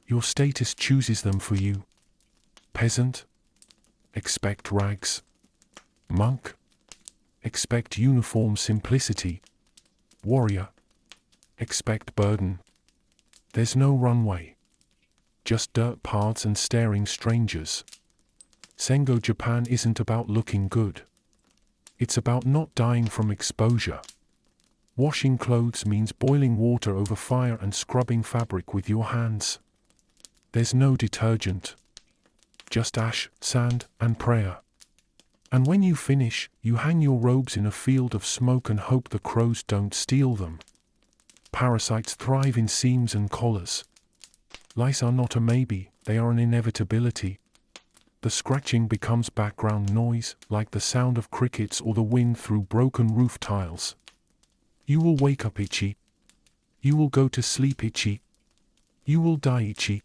Your status chooses them for you. Peasant? Expect rags. Monk? Expect uniform simplicity. Warrior? Expect burden. There's no runway. Just dirt paths and staring strangers. Sengoku Japan isn't about looking good. It's about not dying from exposure. Washing clothes means boiling water over fire and scrubbing fabric with your hands. There's no detergent. Just ash, sand, and prayer. And when you finish, you hang your robes in a field of smoke and hope the crows don't steal them. Parasites thrive in seams and collars. Lice are not a maybe, they are an inevitability. The scratching becomes background noise, like the sound of crickets or the wind through broken roof tiles. You will wake up itchy. You will go to sleep itchy. You will die itchy.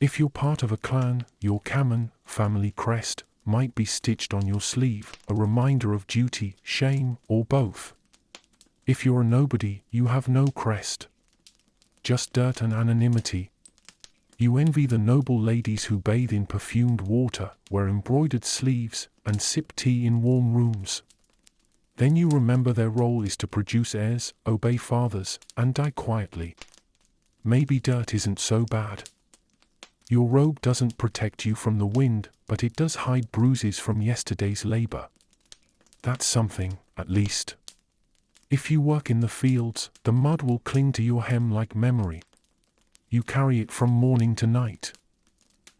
If you're part of a clan, your kamen, family crest, might be stitched on your sleeve, a reminder of duty, shame, or both. If you're a nobody, you have no crest. Just dirt and anonymity. You envy the noble ladies who bathe in perfumed water, wear embroidered sleeves, and sip tea in warm rooms. Then you remember their role is to produce heirs, obey fathers, and die quietly. Maybe dirt isn't so bad. Your robe doesn't protect you from the wind, but it does hide bruises from yesterday's labor. That's something, at least. If you work in the fields, the mud will cling to your hem like memory. You carry it from morning to night.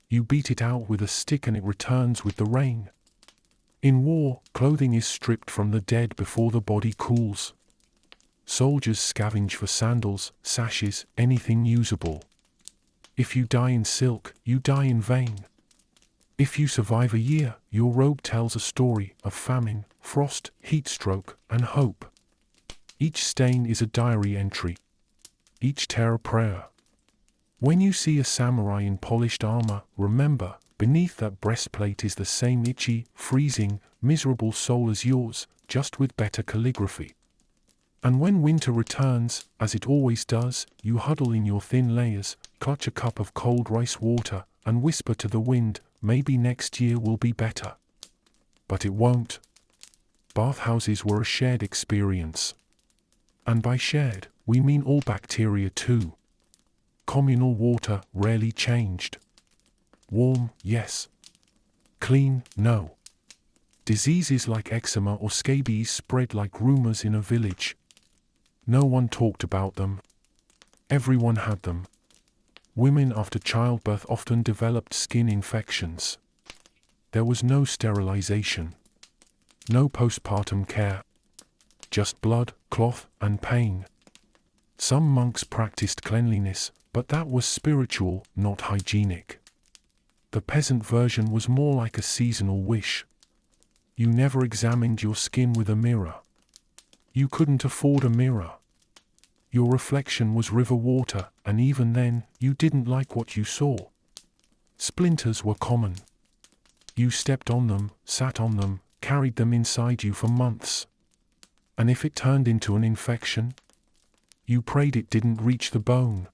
You beat it out with a stick and it returns with the rain. In war, clothing is stripped from the dead before the body cools. Soldiers scavenge for sandals, sashes, anything usable. If you die in silk, you die in vain. If you survive a year, your robe tells a story of famine, frost, heat stroke, and hope. Each stain is a diary entry. Each tear a prayer. When you see a samurai in polished armor, remember, beneath that breastplate is the same itchy, freezing, miserable soul as yours, just with better calligraphy. And when winter returns, as it always does, you huddle in your thin layers, clutch a cup of cold rice water, and whisper to the wind, maybe next year will be better. But it won't. Bathhouses were a shared experience. And by shared, we mean all bacteria too. Communal water rarely changed. Warm, yes. Clean, no. Diseases like eczema or scabies spread like rumors in a village. No one talked about them. Everyone had them. Women after childbirth often developed skin infections. There was no sterilization. No postpartum care. Just blood, cloth, and pain. Some monks practiced cleanliness, but that was spiritual, not hygienic. The peasant version was more like a seasonal wish. You never examined your skin with a mirror. You couldn't afford a mirror. Your reflection was river water, and even then, you didn't like what you saw. Splinters were common. You stepped on them, sat on them, carried them inside you for months. And if it turned into an infection, you prayed it didn't reach the bone.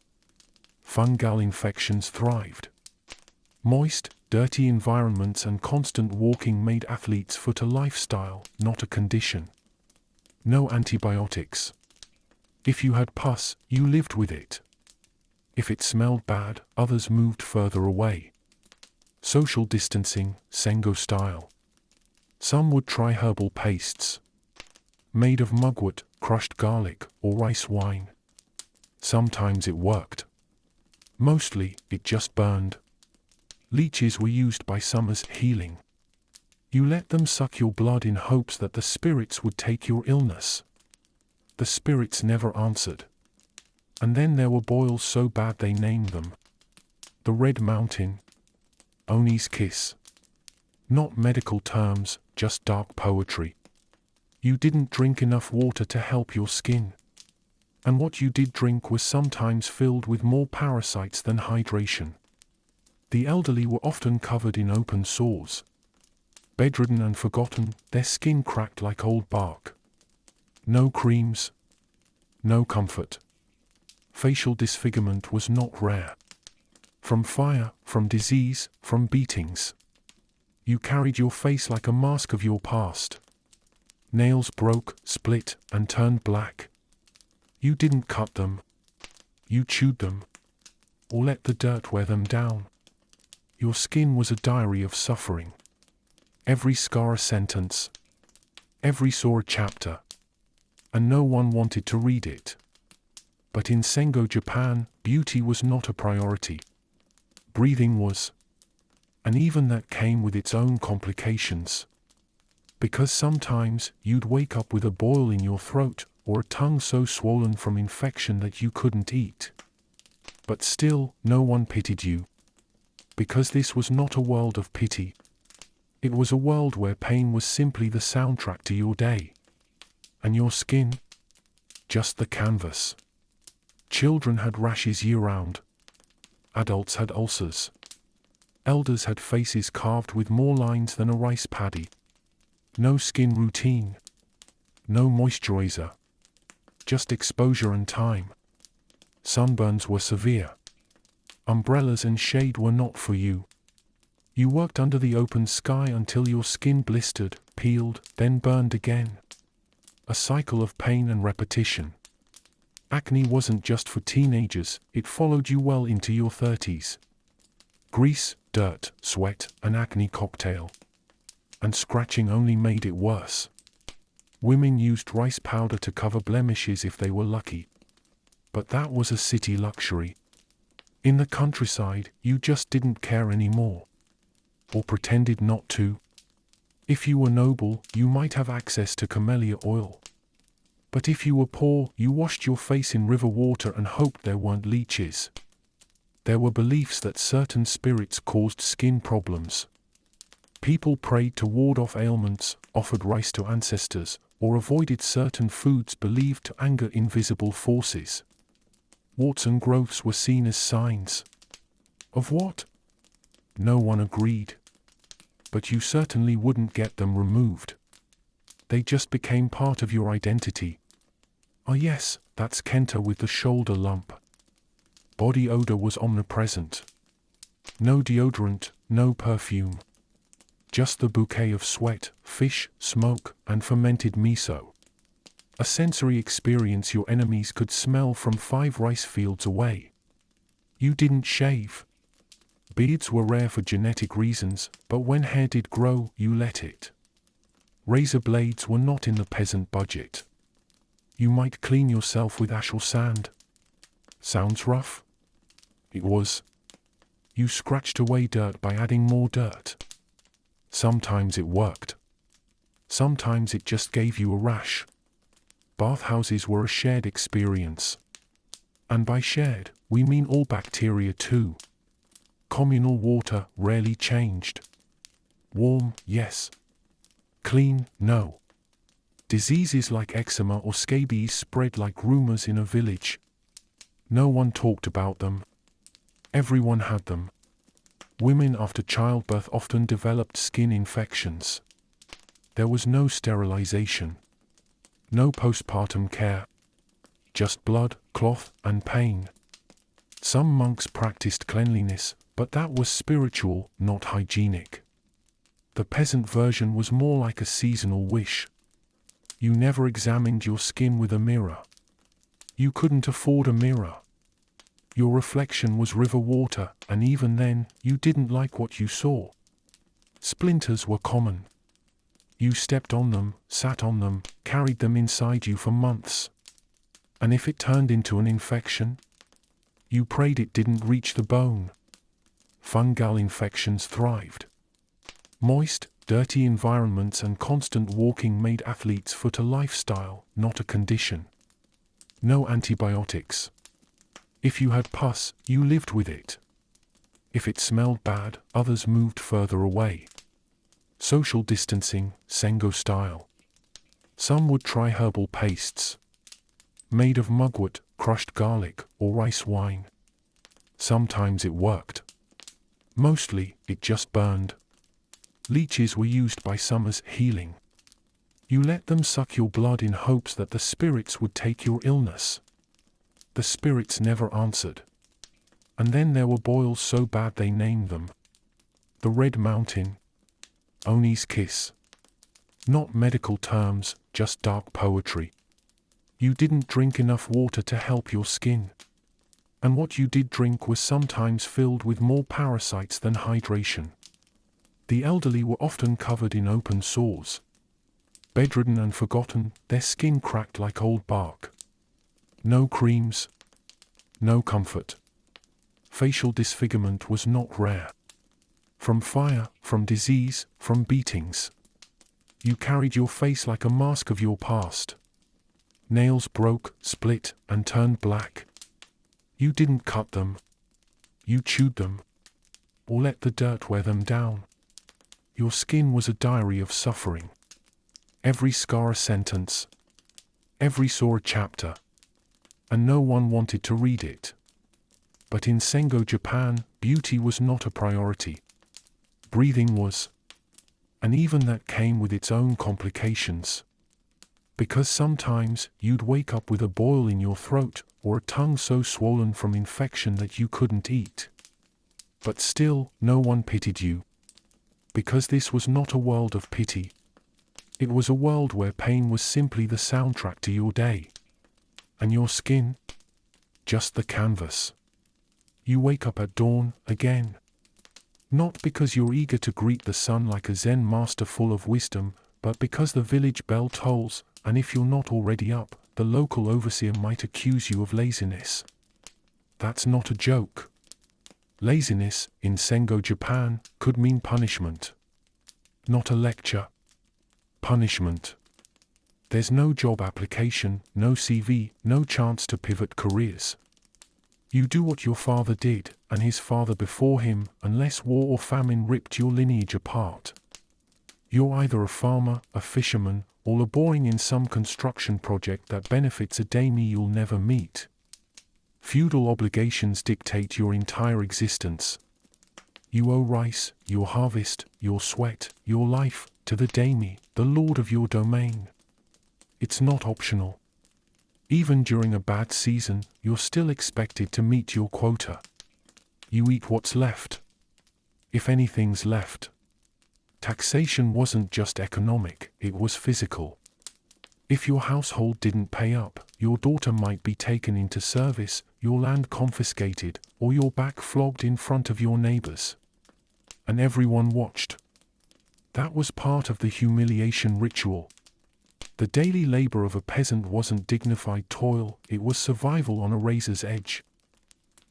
Fungal infections thrived. Moist, dirty environments and constant walking made athletes' foot a lifestyle, not a condition. No antibiotics. If you had pus, you lived with it. If it smelled bad, others moved further away. Social distancing, Sengo style. Some would try herbal pastes. Made of mugwort, crushed garlic, or rice wine. Sometimes it worked. Mostly, it just burned. Leeches were used by some as healing. You let them suck your blood in hopes that the spirits would take your illness. The spirits never answered. And then there were boils so bad they named them. The Red Mountain. Oni's Kiss. Not medical terms, just dark poetry. You didn't drink enough water to help your skin. And what you did drink was sometimes filled with more parasites than hydration. The elderly were often covered in open sores. Bedridden and forgotten, their skin cracked like old bark. No creams. No comfort. Facial disfigurement was not rare. From fire, from disease, from beatings. You carried your face like a mask of your past. Nails broke, split, and turned black. You didn't cut them. You chewed them. Or let the dirt wear them down. Your skin was a diary of suffering. Every scar a sentence. Every sore a chapter. And no one wanted to read it. But in Sengo Japan, beauty was not a priority. Breathing was. And even that came with its own complications. Because sometimes you'd wake up with a boil in your throat, or a tongue so swollen from infection that you couldn't eat. But still, no one pitied you. Because this was not a world of pity. It was a world where pain was simply the soundtrack to your day. And your skin? Just the canvas. Children had rashes year-round. Adults had ulcers. Elders had faces carved with more lines than a rice paddy. No skin routine. No moisturizer. Just exposure and time. Sunburns were severe. Umbrellas and shade were not for you. You worked under the open sky until your skin blistered, peeled, then burned again. A cycle of pain and repetition. Acne wasn't just for teenagers, it followed you well into your 30s. Grease, dirt, sweat, an acne cocktail. And scratching only made it worse. Women used rice powder to cover blemishes if they were lucky. But that was a city luxury. In the countryside, you just didn't care anymore. Or pretended not to. If you were noble, you might have access to camellia oil. But if you were poor, you washed your face in river water and hoped there weren't leeches. There were beliefs that certain spirits caused skin problems. People prayed to ward off ailments, offered rice to ancestors, or avoided certain foods believed to anger invisible forces. Warts and growths were seen as signs. Of what? No one agreed. But you certainly wouldn't get them removed. They just became part of your identity. Ah yes, that's Kenta with the shoulder lump. Body odor was omnipresent. No deodorant, no perfume. Just the bouquet of sweat, fish, smoke, and fermented miso. A sensory experience your enemies could smell from 5 rice fields away. You didn't shave. Beards were rare for genetic reasons, but when hair did grow, you let it. Razor blades were not in the peasant budget. You might clean yourself with ash or sand. Sounds rough? It was. You scratched away dirt by adding more dirt. Sometimes it worked. Sometimes it just gave you a rash. Bathhouses were a shared experience. And by shared, we mean all bacteria too. Communal water rarely changed. Warm, yes. Clean, no. Diseases like eczema or scabies spread like rumors in a village. No one talked about them. Everyone had them. Women after childbirth often developed skin infections. There was no sterilization. No postpartum care. Just blood, cloth, and pain. Some monks practiced cleanliness, but that was spiritual, not hygienic. The peasant version was more like a seasonal wish. You never examined your skin with a mirror. You couldn't afford a mirror. Your reflection was river water, and even then, you didn't like what you saw. Splinters were common. You stepped on them, sat on them, carried them inside you for months. And if it turned into an infection, you prayed it didn't reach the bone. Fungal infections thrived. Moist, dirty environments and constant walking made athletes foot a lifestyle, not a condition. No antibiotics. If you had pus, you lived with it. If it smelled bad, others moved further away. Social distancing, Sengo style. Some would try herbal pastes. Made of mugwort, crushed garlic, or rice wine. Sometimes it worked. Mostly, it just burned. Leeches were used by some as healing. You let them suck your blood in hopes that the spirits would take your illness. The spirits never answered. And then there were boils so bad they named them. The Red Mountain. Oni's Kiss. Not medical terms, just dark poetry. You didn't drink enough water to help your skin. And what you did drink was sometimes filled with more parasites than hydration. The elderly were often covered in open sores. Bedridden and forgotten, their skin cracked like old bark. No creams. No comfort. Facial disfigurement was not rare. From fire, from disease, from beatings. You carried your face like a mask of your past. Nails broke, split, and turned black. You didn't cut them. You chewed them. Or let the dirt wear them down. Your skin was a diary of suffering. Every scar a sentence. Every sore a chapter. And no one wanted to read it. But in Sengo Japan, beauty was not a priority. Breathing was. And even that came with its own complications. Because sometimes you'd wake up with a boil in your throat, or a tongue so swollen from infection that you couldn't eat. But still, no one pitied you. Because this was not a world of pity. It was a world where pain was simply the soundtrack to your day. And your skin? Just the canvas. You wake up at dawn, again. Not because you're eager to greet the sun like a Zen master full of wisdom, but because the village bell tolls, and if you're not already up, the local overseer might accuse you of laziness. That's not a joke. Laziness, in Sengo Japan, could mean punishment. Not a lecture. Punishment. There's no job application, no CV, no chance to pivot careers. You do what your father did, and his father before him, unless war or famine ripped your lineage apart. You're either a farmer, a fisherman, or laboring in some construction project that benefits a daimyo you'll never meet. Feudal obligations dictate your entire existence. You owe rice, your harvest, your sweat, your life, to the daimyo, the lord of your domain. It's not optional. Even during a bad season, you're still expected to meet your quota. You eat what's left. If anything's left. Taxation wasn't just economic, it was physical. If your household didn't pay up, your daughter might be taken into service, your land confiscated, or your back flogged in front of your neighbors. And everyone watched. That was part of the humiliation ritual. The daily labor of a peasant wasn't dignified toil, it was survival on a razor's edge.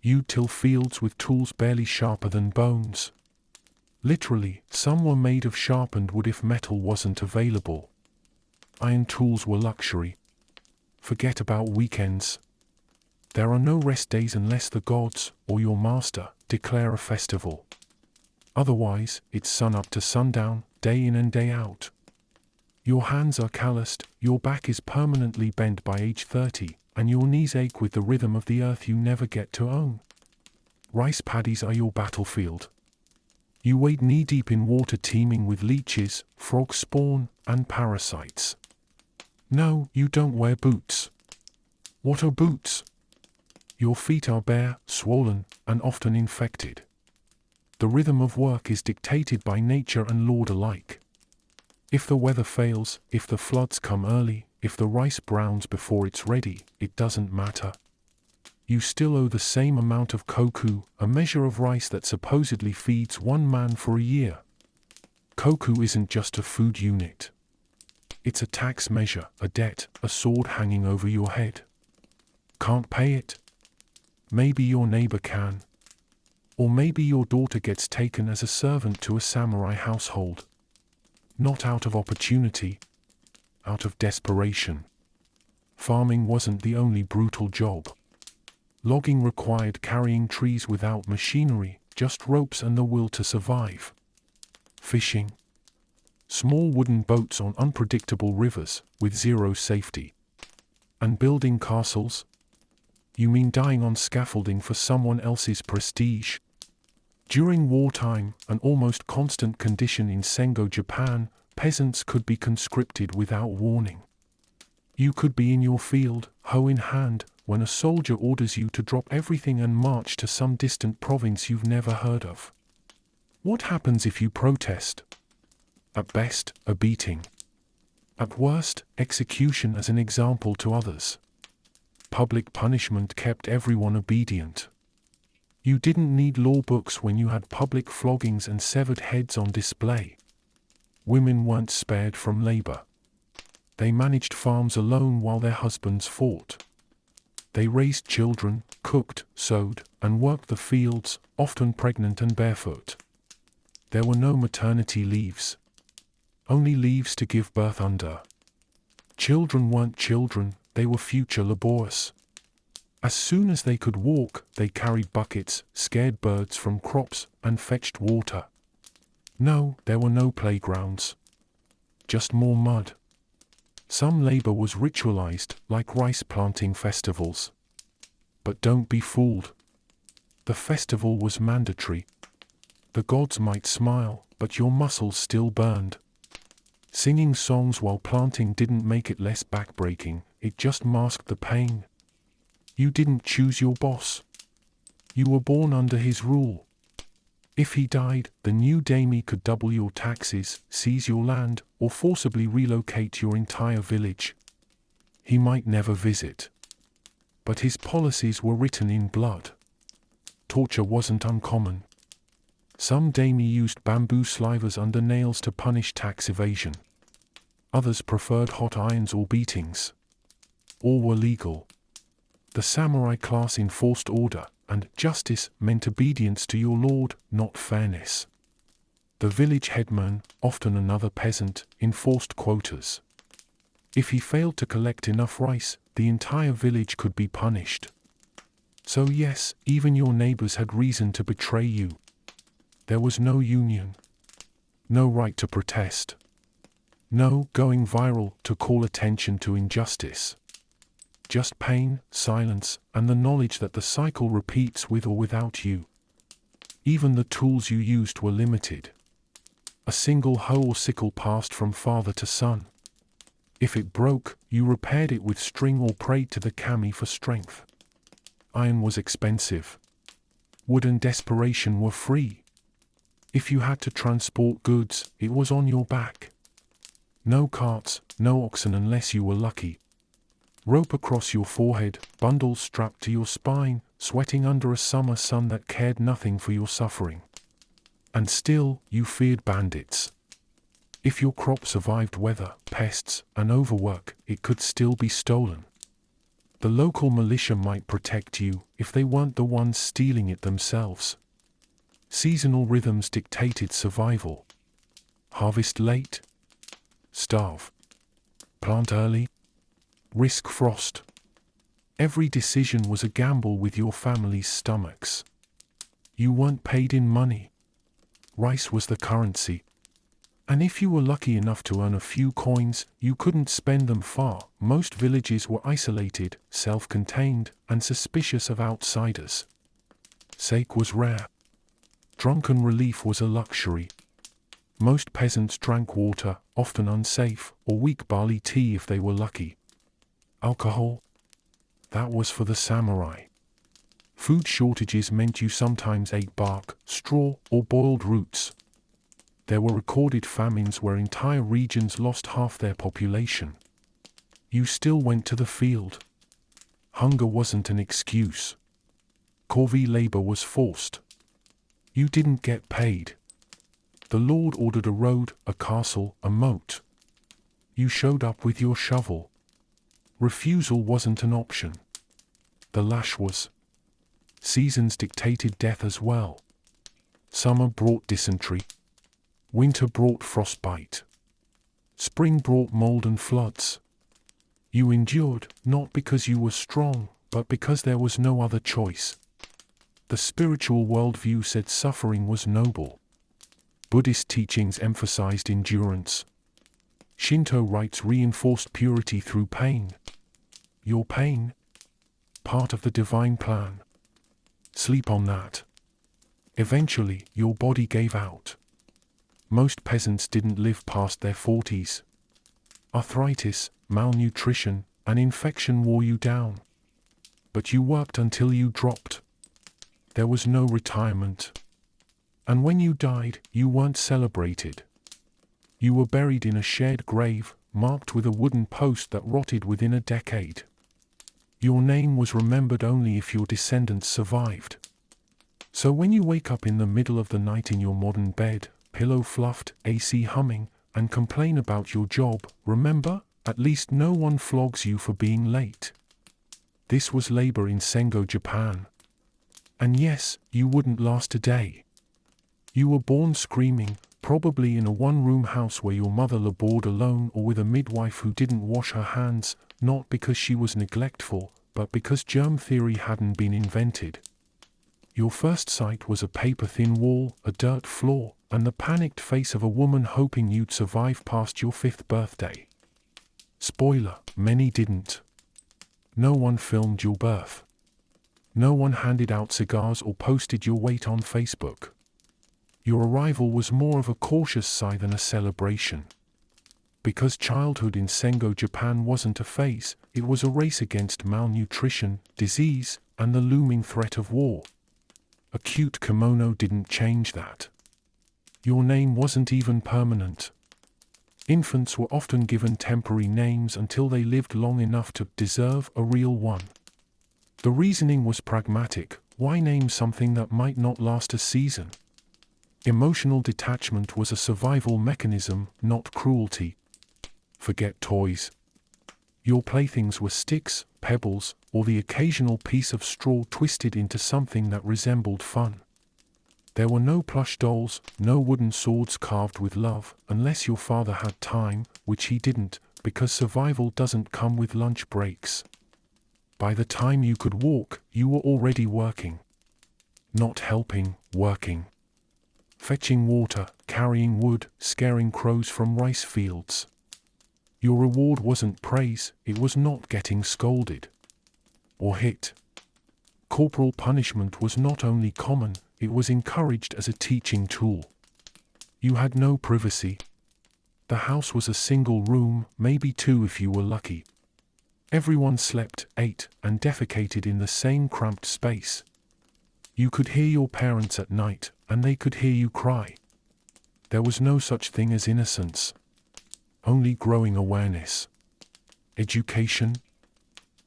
You'd till fields with tools barely sharper than bones. Literally, some were made of sharpened wood if metal wasn't available. Iron tools were luxury. Forget about weekends. There are no rest days unless the gods, or your master, declare a festival. Otherwise, it's sun up to sundown, day in and day out. Your hands are calloused, your back is permanently bent by age 30, and your knees ache with the rhythm of the earth you never get to own. Rice paddies are your battlefield. You wade knee-deep in water teeming with leeches, frog spawn, and parasites. No, you don't wear boots. What are boots? Your feet are bare, swollen, and often infected. The rhythm of work is dictated by nature and lord alike. If the weather fails, if the floods come early, if the rice browns before it's ready, it doesn't matter. You still owe the same amount of koku, a measure of rice that supposedly feeds one man for a year. Koku isn't just a food unit. It's a tax measure, a debt, a sword hanging over your head. Can't pay it? Maybe your neighbor can. Or maybe your daughter gets taken as a servant to a samurai household. Not out of opportunity, out of desperation. Farming wasn't the only brutal job. Logging required carrying trees without machinery, just ropes and the will to survive. Fishing. Small wooden boats on unpredictable rivers, with zero safety. And building castles? You mean dying on scaffolding for someone else's prestige? During wartime, an almost constant condition in Sengo Japan, peasants could be conscripted without warning. You could be in your field, hoe in hand, when a soldier orders you to drop everything and march to some distant province you've never heard of. What happens if you protest? At best, a beating. At worst, execution as an example to others. Public punishment kept everyone obedient. You didn't need law books when you had public floggings and severed heads on display. Women weren't spared from labor. They managed farms alone while their husbands fought. They raised children, cooked, sewed, and worked the fields, often pregnant and barefoot. There were no maternity leaves. Only leaves to give birth under. Children weren't children, they were future laborers. As soon as they could walk, they carried buckets, scared birds from crops, and fetched water. No, there were no playgrounds. Just more mud. Some labor was ritualized, like rice planting festivals. But don't be fooled. The festival was mandatory. The gods might smile, but your muscles still burned. Singing songs while planting didn't make it less backbreaking, it just masked the pain. You didn't choose your boss. You were born under his rule. If he died, the new daimyo could double your taxes, seize your land, or forcibly relocate your entire village. He might never visit. But his policies were written in blood. Torture wasn't uncommon. Some daimyo used bamboo slivers under nails to punish tax evasion. Others preferred hot irons or beatings. All were legal. The samurai class enforced order, and justice meant obedience to your lord, not fairness. The village headman, often another peasant, enforced quotas. If he failed to collect enough rice, the entire village could be punished. So yes, even your neighbors had reason to betray you. There was no union. No right to protest. No going viral to call attention to injustice. Just pain, silence, and the knowledge that the cycle repeats with or without you. Even the tools you used were limited. A single hoe or sickle passed from father to son. If it broke, you repaired it with string or prayed to the kami for strength. Iron was expensive. Wood and desperation were free. If you had to transport goods, it was on your back. No carts, no oxen unless you were lucky. Rope across your forehead, bundles strapped to your spine, sweating under a summer sun that cared nothing for your suffering. And still, you feared bandits. If your crop survived weather, pests, and overwork, it could still be stolen. The local militia might protect you if they weren't the ones stealing it themselves. Seasonal rhythms dictated survival. Harvest late. Starve. Plant early. Risk frost. Every decision was a gamble with your family's stomachs. You weren't paid in money. Rice was the currency. And if you were lucky enough to earn a few coins, you couldn't spend them far. Most villages were isolated, self-contained, and suspicious of outsiders. Sake was rare. Drunken relief was a luxury. Most peasants drank water, often unsafe, or weak barley tea if they were lucky. Alcohol? That was for the samurai. Food shortages meant you sometimes ate bark, straw, or boiled roots. There were recorded famines where entire regions lost half their population. You still went to the field. Hunger wasn't an excuse. Corvée labor was forced. You didn't get paid. The Lord ordered a road, a castle, a moat. You showed up with your shovel. Refusal wasn't an option. The lash was. Seasons dictated death as well. Summer brought dysentery. Winter brought frostbite. Spring brought mold and floods. You endured, not because you were strong, but because there was no other choice. The spiritual worldview said suffering was noble. Buddhist teachings emphasized endurance. Shinto rites reinforced purity through pain. Your pain? Part of the divine plan. Sleep on that. Eventually, your body gave out. Most peasants didn't live past their 40s. Arthritis, malnutrition, and infection wore you down. But you worked until you dropped. There was no retirement. And when you died, you weren't celebrated. You were buried in a shared grave, marked with a wooden post that rotted within a decade. Your name was remembered only if your descendants survived. So when you wake up in the middle of the night in your modern bed, pillow fluffed, AC humming, and complain about your job, remember, at least no one flogs you for being late. This was labor in Sengoku, Japan. And yes, you wouldn't last a day. You were born screaming, probably in a one-room house where your mother labored alone or with a midwife who didn't wash her hands, not because she was neglectful, but because germ theory hadn't been invented. Your first sight was a paper-thin wall, a dirt floor, and the panicked face of a woman hoping you'd survive past your 5th birthday. Spoiler, many didn't. No one filmed your birth. No one handed out cigars or posted your weight on Facebook. Your arrival was more of a cautious sigh than a celebration. Because childhood in Sengoku, Japan wasn't a phase, it was a race against malnutrition, disease, and the looming threat of war. A cute kimono didn't change that. Your name wasn't even permanent. Infants were often given temporary names until they lived long enough to deserve a real one. The reasoning was pragmatic. Why name something that might not last a season? Emotional detachment was a survival mechanism, not cruelty. Forget toys. Your playthings were sticks, pebbles, or the occasional piece of straw twisted into something that resembled fun. There were no plush dolls, no wooden swords carved with love, unless your father had time, which he didn't, because survival doesn't come with lunch breaks. By the time you could walk, you were already working. Not helping, working. Fetching water, carrying wood, scaring crows from rice fields. Your reward wasn't praise, it was not getting scolded. Or hit. Corporal punishment was not only common, it was encouraged as a teaching tool. You had no privacy. The house was a single room, maybe two if you were lucky. Everyone slept, ate, and defecated in the same cramped space. You could hear your parents at night, and they could hear you cry. There was no such thing as innocence. Only growing awareness. Education?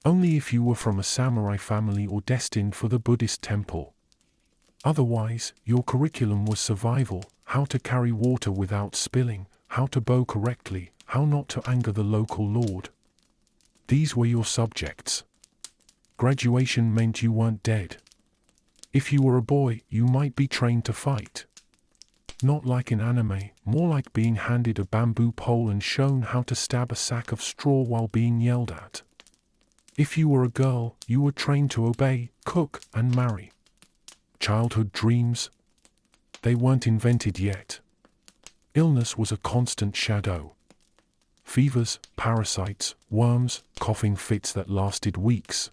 Only if you were from a samurai family or destined for the Buddhist temple. Otherwise, your curriculum was survival, how to carry water without spilling, how to bow correctly, how not to anger the local lord. These were your subjects. Graduation meant you weren't dead. If you were a boy, you might be trained to fight. Not like in anime, more like being handed a bamboo pole and shown how to stab a sack of straw while being yelled at. If you were a girl, you were trained to obey, cook, and marry. Childhood dreams? They weren't invented yet. Illness was a constant shadow. Fevers, parasites, worms, coughing fits that lasted weeks.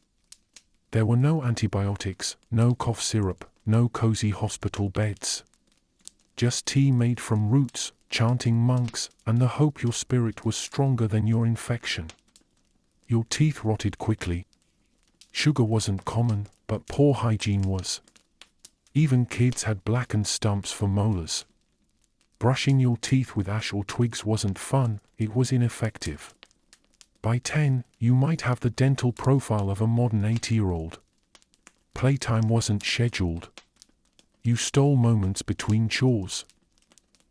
There were no antibiotics, no cough syrup, no cozy hospital beds. Just tea made from roots, chanting monks, and the hope your spirit was stronger than your infection. Your teeth rotted quickly. Sugar wasn't common, but poor hygiene was. Even kids had blackened stumps for molars. Brushing your teeth with ash or twigs wasn't fun, it was ineffective. By 10, you might have the dental profile of a modern 80-year-old. Playtime wasn't scheduled. You stole moments between chores.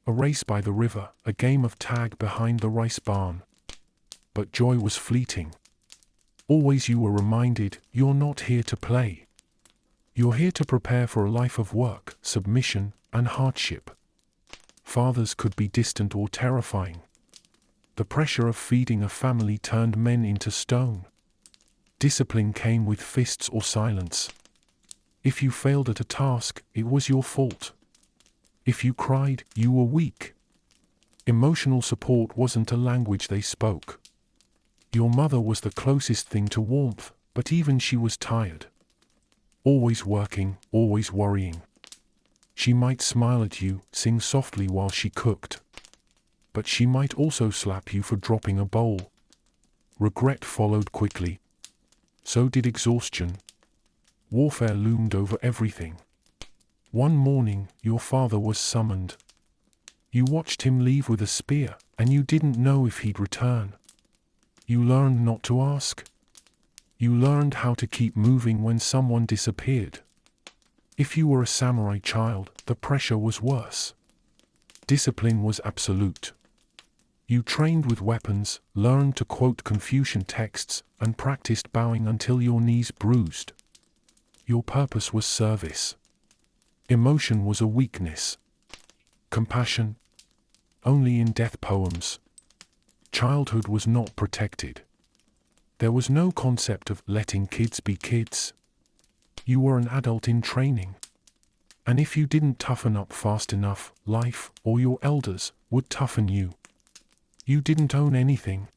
A race by the river, a game of tag behind the rice barn. But joy was fleeting. Always you were reminded, you're not here to play. You're here to prepare for a life of work, submission, and hardship. Fathers could be distant or terrifying. The pressure of feeding a family turned men into stone. Discipline came with fists or silence. If you failed at a task, it was your fault. If you cried, you were weak. Emotional support wasn't a language they spoke. Your mother was the closest thing to warmth, but even she was tired. Always working, always worrying. She might smile at you, sing softly while she cooked. But she might also slap you for dropping a bowl. Regret followed quickly. So did exhaustion. Warfare loomed over everything. One morning, your father was summoned. You watched him leave with a spear, and you didn't know if he'd return. You learned not to ask. You learned how to keep moving when someone disappeared. If you were a samurai child, the pressure was worse. Discipline was absolute. You trained with weapons, learned to quote Confucian texts, and practiced bowing until your knees bruised. Your purpose was service. Emotion was a weakness. Compassion? Only in death poems. Childhood was not protected. There was no concept of letting kids be kids. You were an adult in training. And if you didn't toughen up fast enough, life, or your elders, would toughen you. You didn't own anything.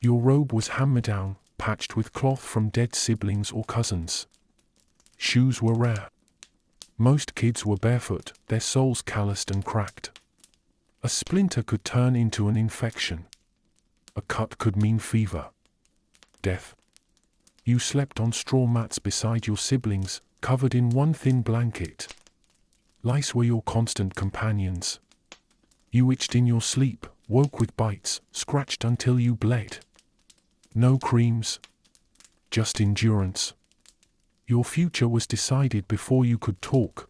Your robe was hand-me-down, patched with cloth from dead siblings or cousins. Shoes were rare. Most kids were barefoot, their soles calloused and cracked. A splinter could turn into an infection. A cut could mean fever. Death. You slept on straw mats beside your siblings, covered in one thin blanket. Lice were your constant companions. You itched in your sleep, woke with bites, scratched until you bled. No creams. Just endurance. Your future was decided before you could talk.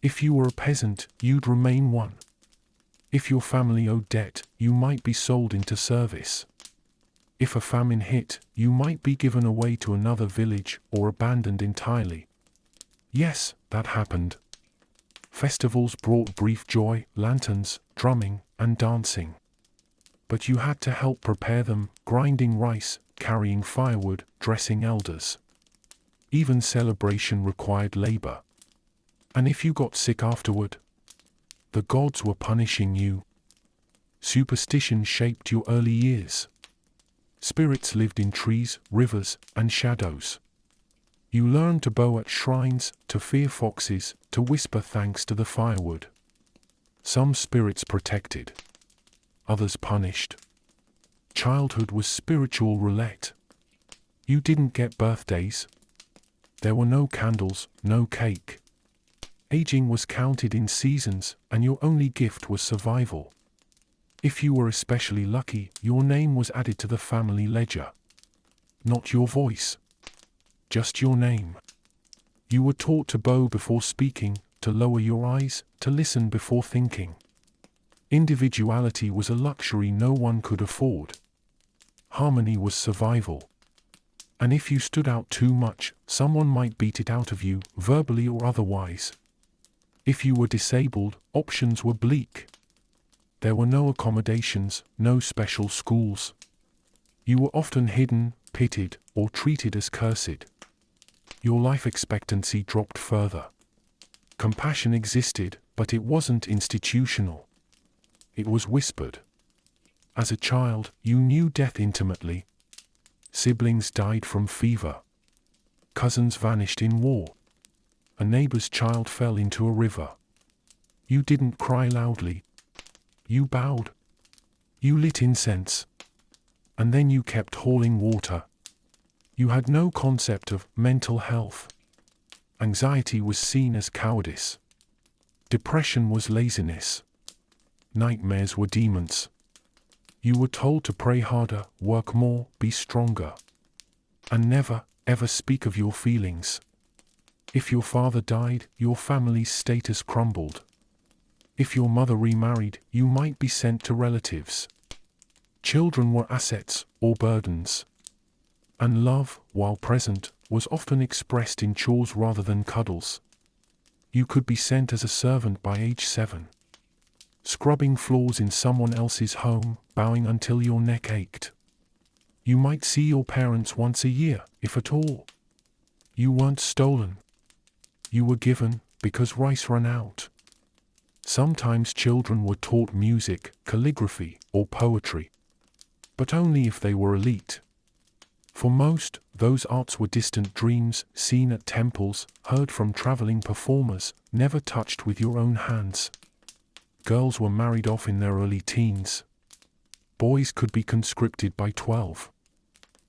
If you were a peasant, you'd remain one. If your family owed debt, you might be sold into service. If a famine hit, you might be given away to another village or abandoned entirely. Yes, that happened. Festivals brought brief joy, lanterns, drumming, and dancing. But you had to help prepare them, grinding rice, carrying firewood, dressing elders. Even celebration required labor. And if you got sick afterward, the gods were punishing you. Superstition shaped your early years. Spirits lived in trees, rivers, and shadows. You learned to bow at shrines, to fear foxes, to whisper thanks to the firewood. Some spirits protected, others punished. Childhood was spiritual roulette. You didn't get birthdays. There were no candles, no cake. Aging was counted in seasons, and your only gift was survival. If you were especially lucky, your name was added to the family ledger. Not your voice, just your name. You were taught to bow before speaking, to lower your eyes, to listen before thinking. Individuality was a luxury no one could afford. Harmony was survival. And if you stood out too much, someone might beat it out of you, verbally or otherwise. If you were disabled, options were bleak. There were no accommodations, no special schools. You were often hidden, pitied, or treated as cursed. Your life expectancy dropped further. Compassion existed, but it wasn't institutional. It was whispered. As a child, you knew death intimately. Siblings died from fever. Cousins vanished in war. A neighbor's child fell into a river. You didn't cry loudly. You bowed. You lit incense. And then you kept hauling water. You had no concept of mental health. Anxiety was seen as cowardice. Depression was laziness. Nightmares were demons. You were told to pray harder, work more, be stronger. And never, ever speak of your feelings. If your father died, your family's status crumbled. If your mother remarried, you might be sent to relatives. Children were assets or burdens. And love, while present, was often expressed in chores rather than cuddles. You could be sent as a servant by age 7. Scrubbing floors in someone else's home, bowing until your neck ached. You might see your parents once a year, if at all. You weren't stolen. You were given, because rice ran out. Sometimes children were taught music, calligraphy, or poetry. But only if they were elite. For most, those arts were distant dreams, seen at temples, heard from traveling performers, never touched with your own hands. Girls were married off in their early teens. Boys could be conscripted by 12.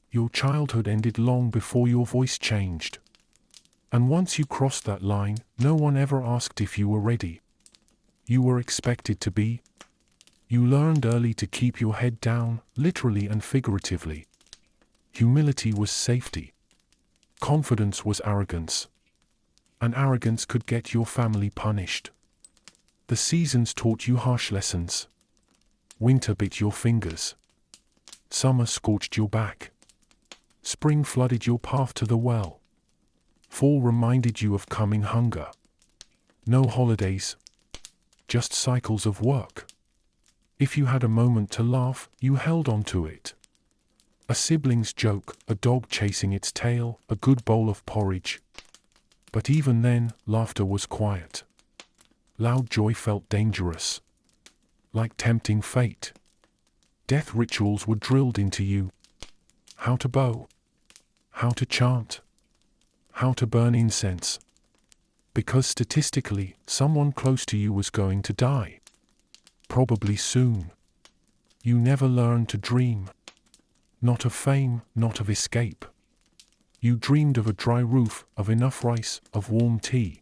Your childhood ended long before your voice changed. And once you crossed that line, no one ever asked if you were ready. You were expected to be. You learned early to keep your head down, literally and figuratively. Humility was safety. Confidence was arrogance. And arrogance could get your family punished. The seasons taught you harsh lessons. Winter bit your fingers. Summer scorched your back. Spring flooded your path to the well. Fall reminded you of coming hunger. No holidays. Just cycles of work. If you had a moment to laugh, you held on to it. A sibling's joke, a dog chasing its tail, a good bowl of porridge. But even then, laughter was quiet. Loud joy felt dangerous. Like tempting fate. Death rituals were drilled into you. How to bow. How to chant. How to burn incense. Because statistically, someone close to you was going to die. Probably soon. You never learned to dream. Not of fame, not of escape. You dreamed of a dry roof, of enough rice, of warm tea.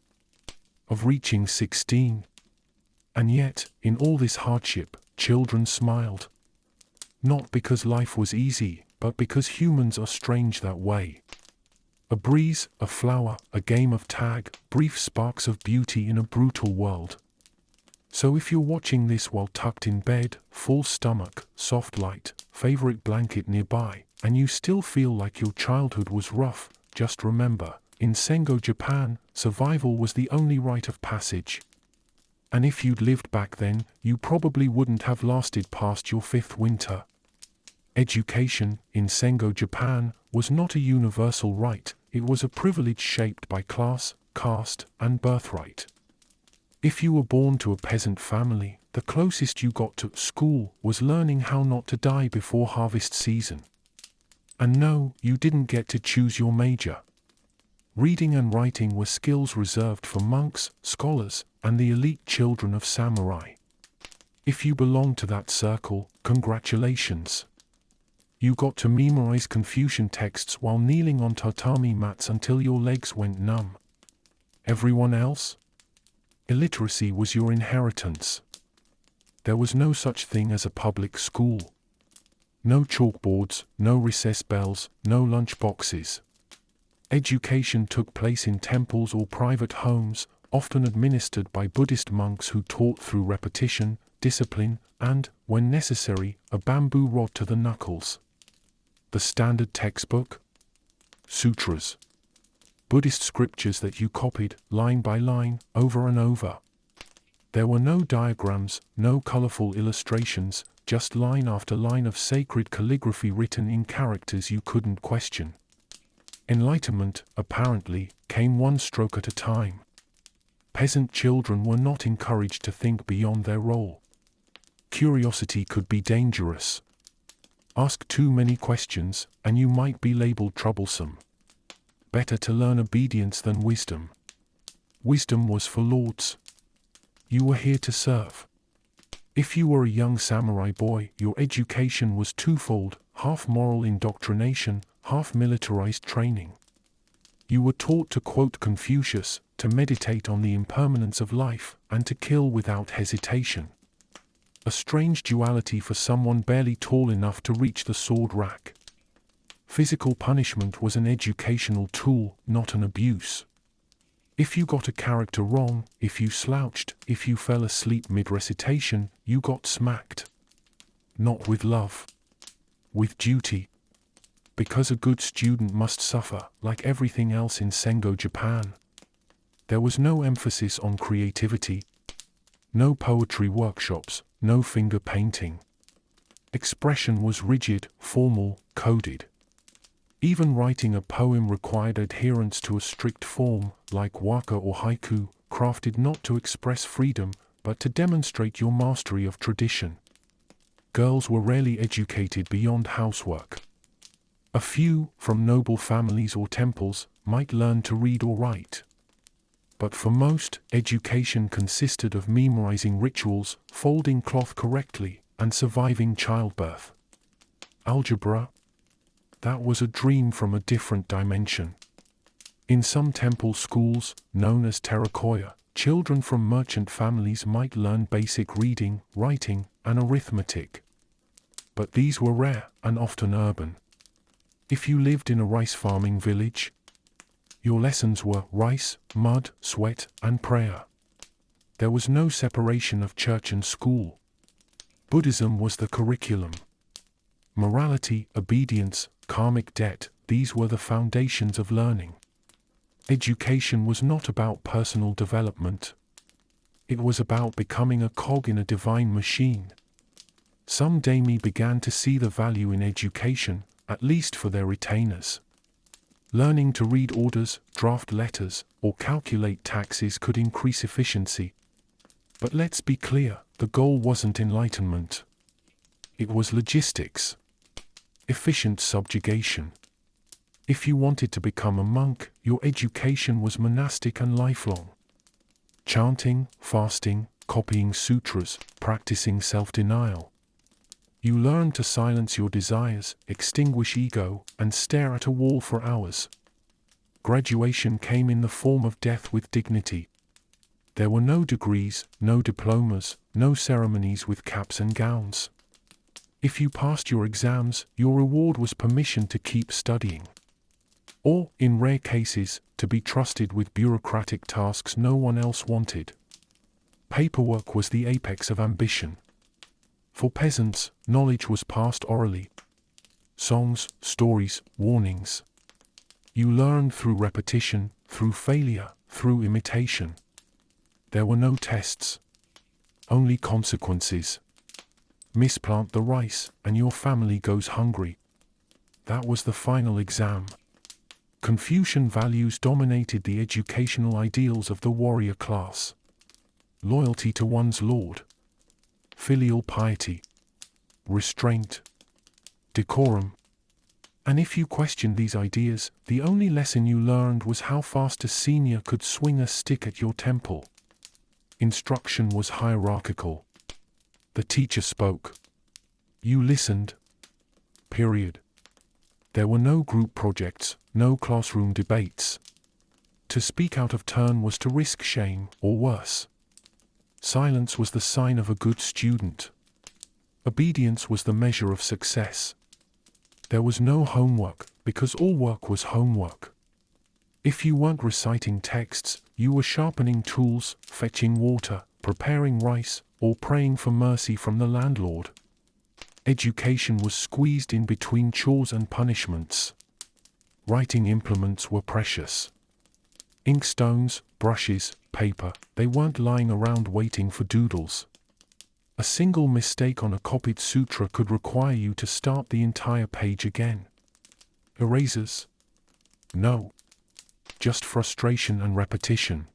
Of reaching 16. And yet, in all this hardship, children smiled. Not because life was easy, but because humans are strange that way. A breeze, a flower, a game of tag, brief sparks of beauty in a brutal world. So if you're watching this while tucked in bed, full stomach, soft light, favorite blanket nearby, and you still feel like your childhood was rough, just remember, in Sengo Japan, survival was the only rite of passage. And if you'd lived back then, you probably wouldn't have lasted past your 5th winter. Education, in Sengo Japan, was not a universal right, it was a privilege shaped by class, caste, and birthright. If you were born to a peasant family, the closest you got to school was learning how not to die before harvest season. And no, you didn't get to choose your major. Reading and writing were skills reserved for monks, scholars, and the elite children of samurai. If you belonged to that circle, congratulations. You got to memorize Confucian texts while kneeling on tatami mats until your legs went numb. Everyone else? Illiteracy was your inheritance. There was no such thing as a public school. No chalkboards, no recess bells, no lunch boxes. Education took place in temples or private homes, often administered by Buddhist monks who taught through repetition, discipline, and, when necessary, a bamboo rod to the knuckles. The standard textbook? Sutras. Buddhist scriptures that you copied, line by line, over and over. There were no diagrams, no colorful illustrations, just line after line of sacred calligraphy written in characters you couldn't question. Enlightenment, apparently, came one stroke at a time. Peasant children were not encouraged to think beyond their role. Curiosity could be dangerous. Ask too many questions, and you might be labeled troublesome. Better to learn obedience than wisdom. Wisdom was for lords. You were here to serve. If you were a young samurai boy, your education was twofold, half moral indoctrination, half militarized training. You were taught to quote Confucius, to meditate on the impermanence of life, and to kill without hesitation. A strange duality for someone barely tall enough to reach the sword rack. Physical punishment was an educational tool, not an abuse. If you got a character wrong, if you slouched, if you fell asleep mid-recitation, you got smacked. Not with love. With duty. Because a good student must suffer, like everything else in Sengo Japan. There was no emphasis on creativity. No poetry workshops, no finger painting. Expression was rigid, formal, coded. Even writing a poem required adherence to a strict form, like waka or haiku, crafted not to express freedom, but to demonstrate your mastery of tradition. Girls were rarely educated beyond housework. A few, from noble families or temples, might learn to read or write. But for most, education consisted of memorizing rituals, folding cloth correctly, and surviving childbirth. Algebra? That was a dream from a different dimension. In some temple schools, known as terrakoya, children from merchant families might learn basic reading, writing, and arithmetic. But these were rare, and often urban. If you lived in a rice farming village, your lessons were rice, mud, sweat, and prayer. There was no separation of church and school. Buddhism was the curriculum. Morality, obedience, karmic debt, these were the foundations of learning. Education was not about personal development. It was about becoming a cog in a divine machine. Some daimyō began to see the value in education, at least for their retainers. Learning to read orders, draft letters, or calculate taxes could increase efficiency. But let's be clear, the goal wasn't enlightenment. It was logistics. Efficient subjugation. If you wanted to become a monk, your education was monastic and lifelong. Chanting, fasting, copying sutras, practicing self-denial. You learned to silence your desires, extinguish ego, and stare at a wall for hours. Graduation came in the form of death with dignity. There were no degrees, no diplomas, no ceremonies with caps and gowns. If you passed your exams, your reward was permission to keep studying. Or, in rare cases, to be trusted with bureaucratic tasks no one else wanted. Paperwork was the apex of ambition. For peasants, knowledge was passed orally. Songs, stories, warnings. You learned through repetition, through failure, through imitation. There were no tests. Only consequences. Misplant the rice, and your family goes hungry. That was the final exam. Confucian values dominated the educational ideals of the warrior class. Loyalty to one's lord. Filial piety. Restraint. Decorum. And if you questioned these ideas, the only lesson you learned was how fast a senior could swing a stick at your temple. Instruction was hierarchical. The teacher spoke. You listened. Period. There were no group projects, no classroom debates. To speak out of turn was to risk shame, or worse. Silence was the sign of a good student. Obedience was the measure of success. There was no homework, because all work was homework. If you weren't reciting texts, you were sharpening tools, fetching water, preparing rice, or praying for mercy from the landlord. Education was squeezed in between chores and punishments. Writing implements were precious. Inkstones, brushes, paper, they weren't lying around waiting for doodles. A single mistake on a copied sutra could require you to start the entire page again. Erasers? No. Just frustration and repetition.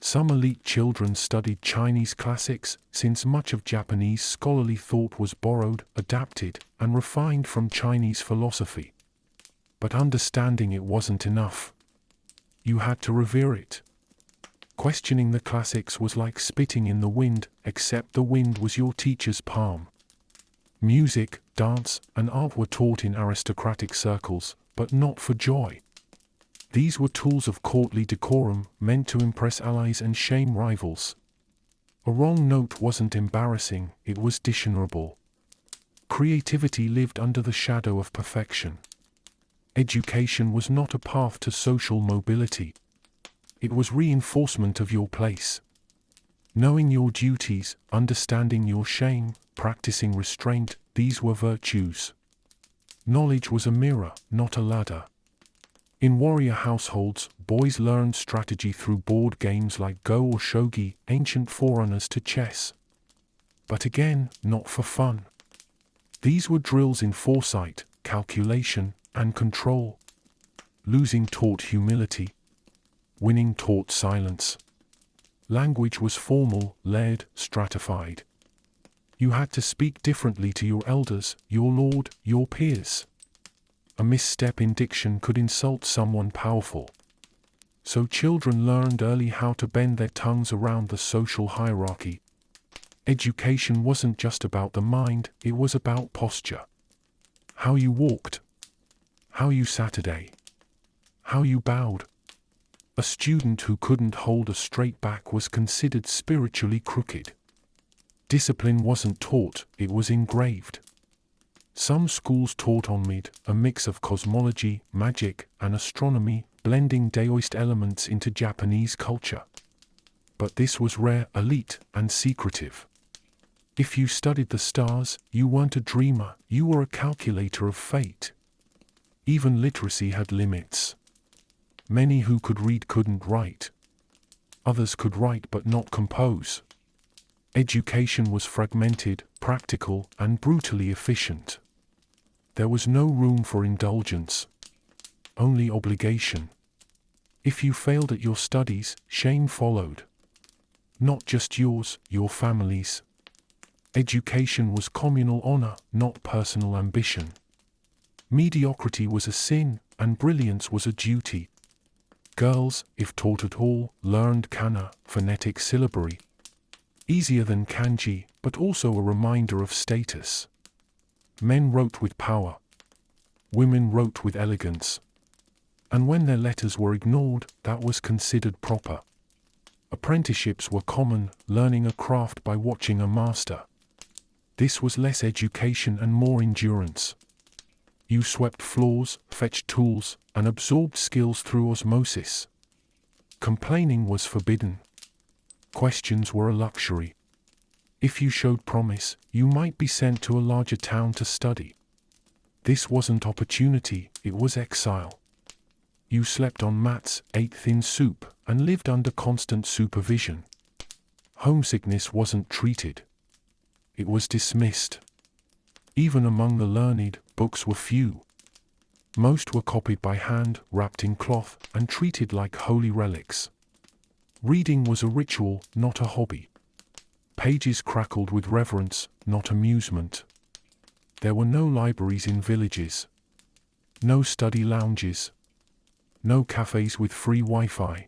Some elite children studied Chinese classics, since much of Japanese scholarly thought was borrowed, adapted, and refined from Chinese philosophy. But understanding it wasn't enough. You had to revere it. Questioning the classics was like spitting in the wind, except the wind was your teacher's palm. Music, dance, and art were taught in aristocratic circles, but not for joy. These were tools of courtly decorum, meant to impress allies and shame rivals. A wrong note wasn't embarrassing, it was dishonorable. Creativity lived under the shadow of perfection. Education was not a path to social mobility. It was reinforcement of your place. Knowing your duties, understanding your shame, practicing restraint, these were virtues. Knowledge was a mirror, not a ladder. In warrior households, boys learned strategy through board games like Go or Shogi, ancient forerunners to chess. But again, not for fun. These were drills in foresight, calculation, and control. Losing taught humility. Winning taught silence. Language was formal, layered, stratified. You had to speak differently to your elders, your lord, your peers. A misstep in diction could insult someone powerful. So children learned early how to bend their tongues around the social hierarchy. Education wasn't just about the mind, it was about posture. How you walked. How you sat a day. How you bowed. A student who couldn't hold a straight back was considered spiritually crooked. Discipline wasn't taught, it was engraved. Some schools taught onmid, a mix of cosmology, magic, and astronomy, blending Daoist elements into Japanese culture. But this was rare, elite, and secretive. If you studied the stars, you weren't a dreamer, you were a calculator of fate. Even literacy had limits. Many who could read couldn't write. Others could write but not compose. Education was fragmented, practical, and brutally efficient. There was no room for indulgence. Only obligation. If you failed at your studies, shame followed. Not just yours, your family's. Education was communal honor, not personal ambition. Mediocrity was a sin, and brilliance was a duty. Girls, if taught at all, learned kana, phonetic syllabary. Easier than kanji, but also a reminder of status. Men wrote with power. Women wrote with elegance. And when their letters were ignored, that was considered proper. Apprenticeships were common, learning a craft by watching a master. This was less education and more endurance. You swept floors, fetched tools, and absorbed skills through osmosis. Complaining was forbidden. Questions were a luxury. If you showed promise, you might be sent to a larger town to study. This wasn't opportunity, it was exile. You slept on mats, ate thin soup, and lived under constant supervision. Homesickness wasn't treated. It was dismissed. Even among the learned, books were few. Most were copied by hand, wrapped in cloth, and treated like holy relics. Reading was a ritual, not a hobby. Pages crackled with reverence, not amusement. There were no libraries in villages. No study lounges. No cafes with free Wi-Fi.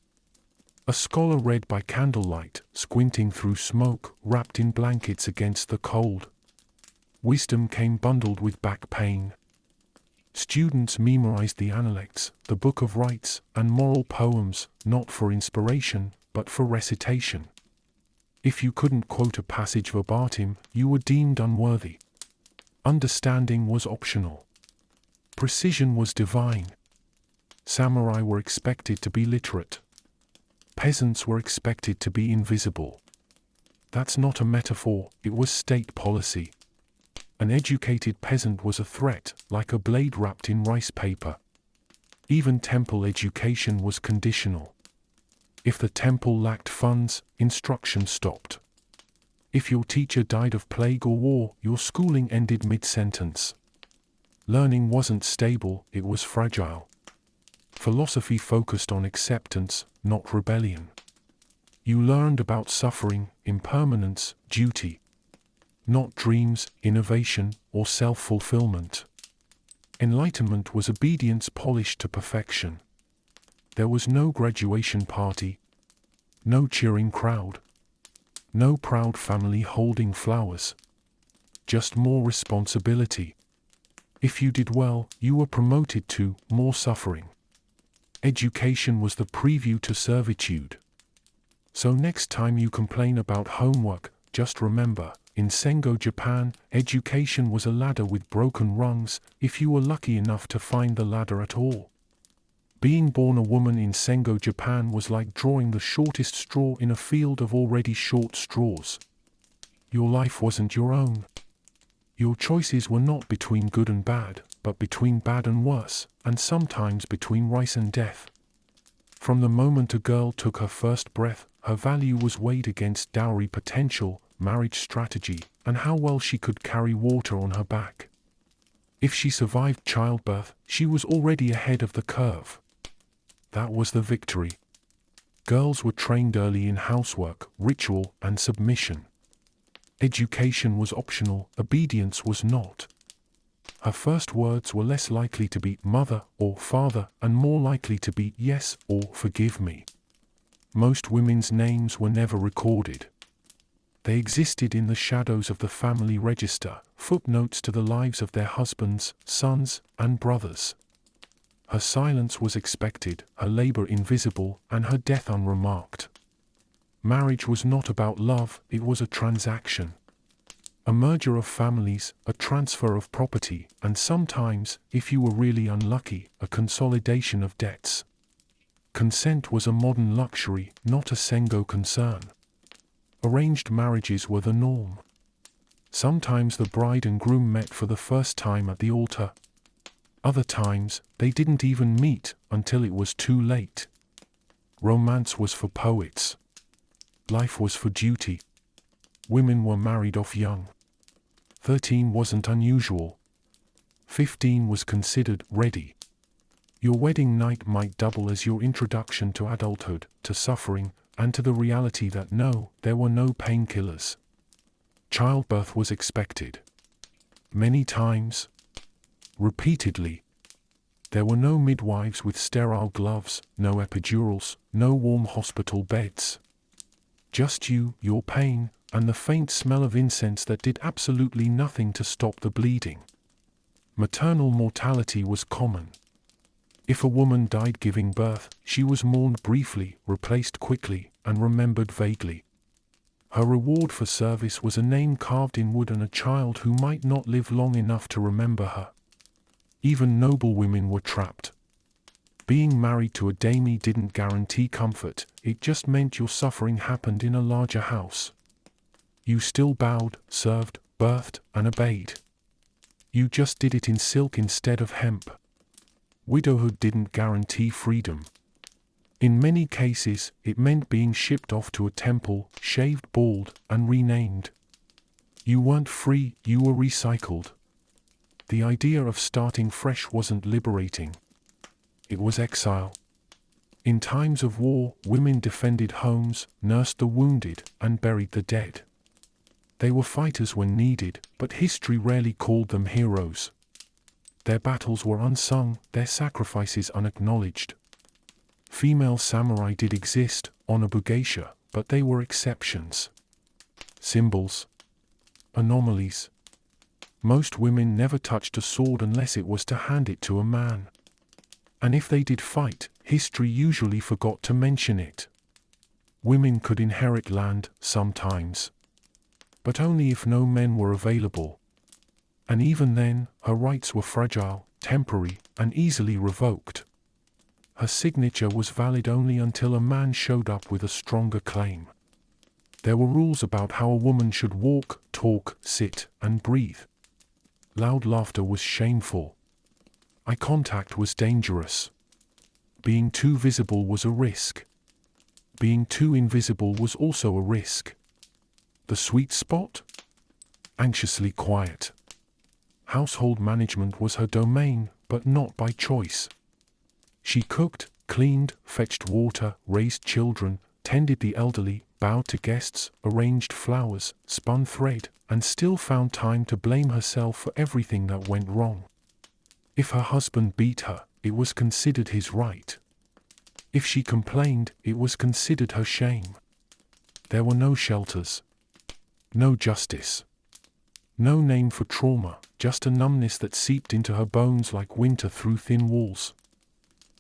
A scholar read by candlelight, squinting through smoke, wrapped in blankets against the cold. Wisdom came bundled with back pain. Students memorized the Analects, the Book of Rites, and moral poems, not for inspiration, but for recitation. If you couldn't quote a passage verbatim, you were deemed unworthy. Understanding was optional. Precision was divine. Samurai were expected to be literate. Peasants were expected to be invisible. That's not a metaphor, it was state policy. An educated peasant was a threat, like a blade wrapped in rice paper. Even temple education was conditional. If the temple lacked funds, instruction stopped. If your teacher died of plague or war, your schooling ended mid-sentence. Learning wasn't stable, it was fragile. Philosophy focused on acceptance, not rebellion. You learned about suffering, impermanence, duty. Not dreams, innovation, or self-fulfillment. Enlightenment was obedience polished to perfection. There was no graduation party. No cheering crowd. No proud family holding flowers. Just more responsibility. If you did well, you were promoted to more suffering. Education was the preview to servitude. So next time you complain about homework, just remember, in Sengoku, Japan, education was a ladder with broken rungs, if you were lucky enough to find the ladder at all. Being born a woman in Sengoku, Japan was like drawing the shortest straw in a field of already short straws. Your life wasn't your own. Your choices were not between good and bad, but between bad and worse, and sometimes between rice and death. From the moment a girl took her first breath, her value was weighed against dowry potential, marriage strategy, and how well she could carry water on her back. If she survived childbirth, she was already ahead of the curve. That was the victory. Girls were trained early in housework, ritual, and submission. Education was optional, obedience was not. Her first words were less likely to be mother or father and more likely to be yes or forgive me. Most women's names were never recorded. They existed in the shadows of the family register, footnotes to the lives of their husbands, sons, and brothers. Her silence was expected, her labor invisible, and her death unremarked. Marriage was not about love, it was a transaction. A merger of families, a transfer of property, and sometimes, if you were really unlucky, a consolidation of debts. Consent was a modern luxury, not a Sengoku concern. Arranged marriages were the norm. Sometimes the bride and groom met for the first time at the altar. Other times, they didn't even meet until it was too late. Romance was for poets. Life was for duty. Women were married off young. 13 wasn't unusual. 15 was considered ready. Your wedding night might double as your introduction to adulthood, to suffering, and to the reality that no, there were no painkillers. Childbirth was expected. Many times. Repeatedly. There were no midwives with sterile gloves, no epidurals, no warm hospital beds. Just you, your pain, and the faint smell of incense that did absolutely nothing to stop the bleeding. Maternal mortality was common. If a woman died giving birth, she was mourned briefly, replaced quickly, and remembered vaguely. Her reward for service was a name carved in wood and a child who might not live long enough to remember her. Even noble women were trapped. Being married to a daimyō didn't guarantee comfort, it just meant your suffering happened in a larger house. You still bowed, served, birthed, and obeyed. You just did it in silk instead of hemp. Widowhood didn't guarantee freedom. In many cases, it meant being shipped off to a temple, shaved bald, and renamed. You weren't free, you were recycled. The idea of starting fresh wasn't liberating. It was exile. In times of war, women defended homes, nursed the wounded, and buried the dead. They were fighters when needed, but history rarely called them heroes. Their battles were unsung, their sacrifices unacknowledged. Female samurai did exist, on a bugeisha, but they were exceptions. Symbols. Anomalies. Most women never touched a sword unless it was to hand it to a man. And if they did fight, history usually forgot to mention it. Women could inherit land, sometimes. But only if no men were available. And even then, her rights were fragile, temporary, and easily revoked. Her signature was valid only until a man showed up with a stronger claim. There were rules about how a woman should walk, talk, sit, and breathe. Loud laughter was shameful. Eye contact was dangerous. Being too visible was a risk. Being too invisible was also a risk. The sweet spot? Anxiously quiet. Household management was her domain, but not by choice. She cooked, cleaned, fetched water, raised children, tended the elderly, bowed to guests, arranged flowers, spun thread, and still found time to blame herself for everything that went wrong. If her husband beat her, it was considered his right. If she complained, it was considered her shame. There were no shelters. No justice. No name for trauma, just a numbness that seeped into her bones like winter through thin walls.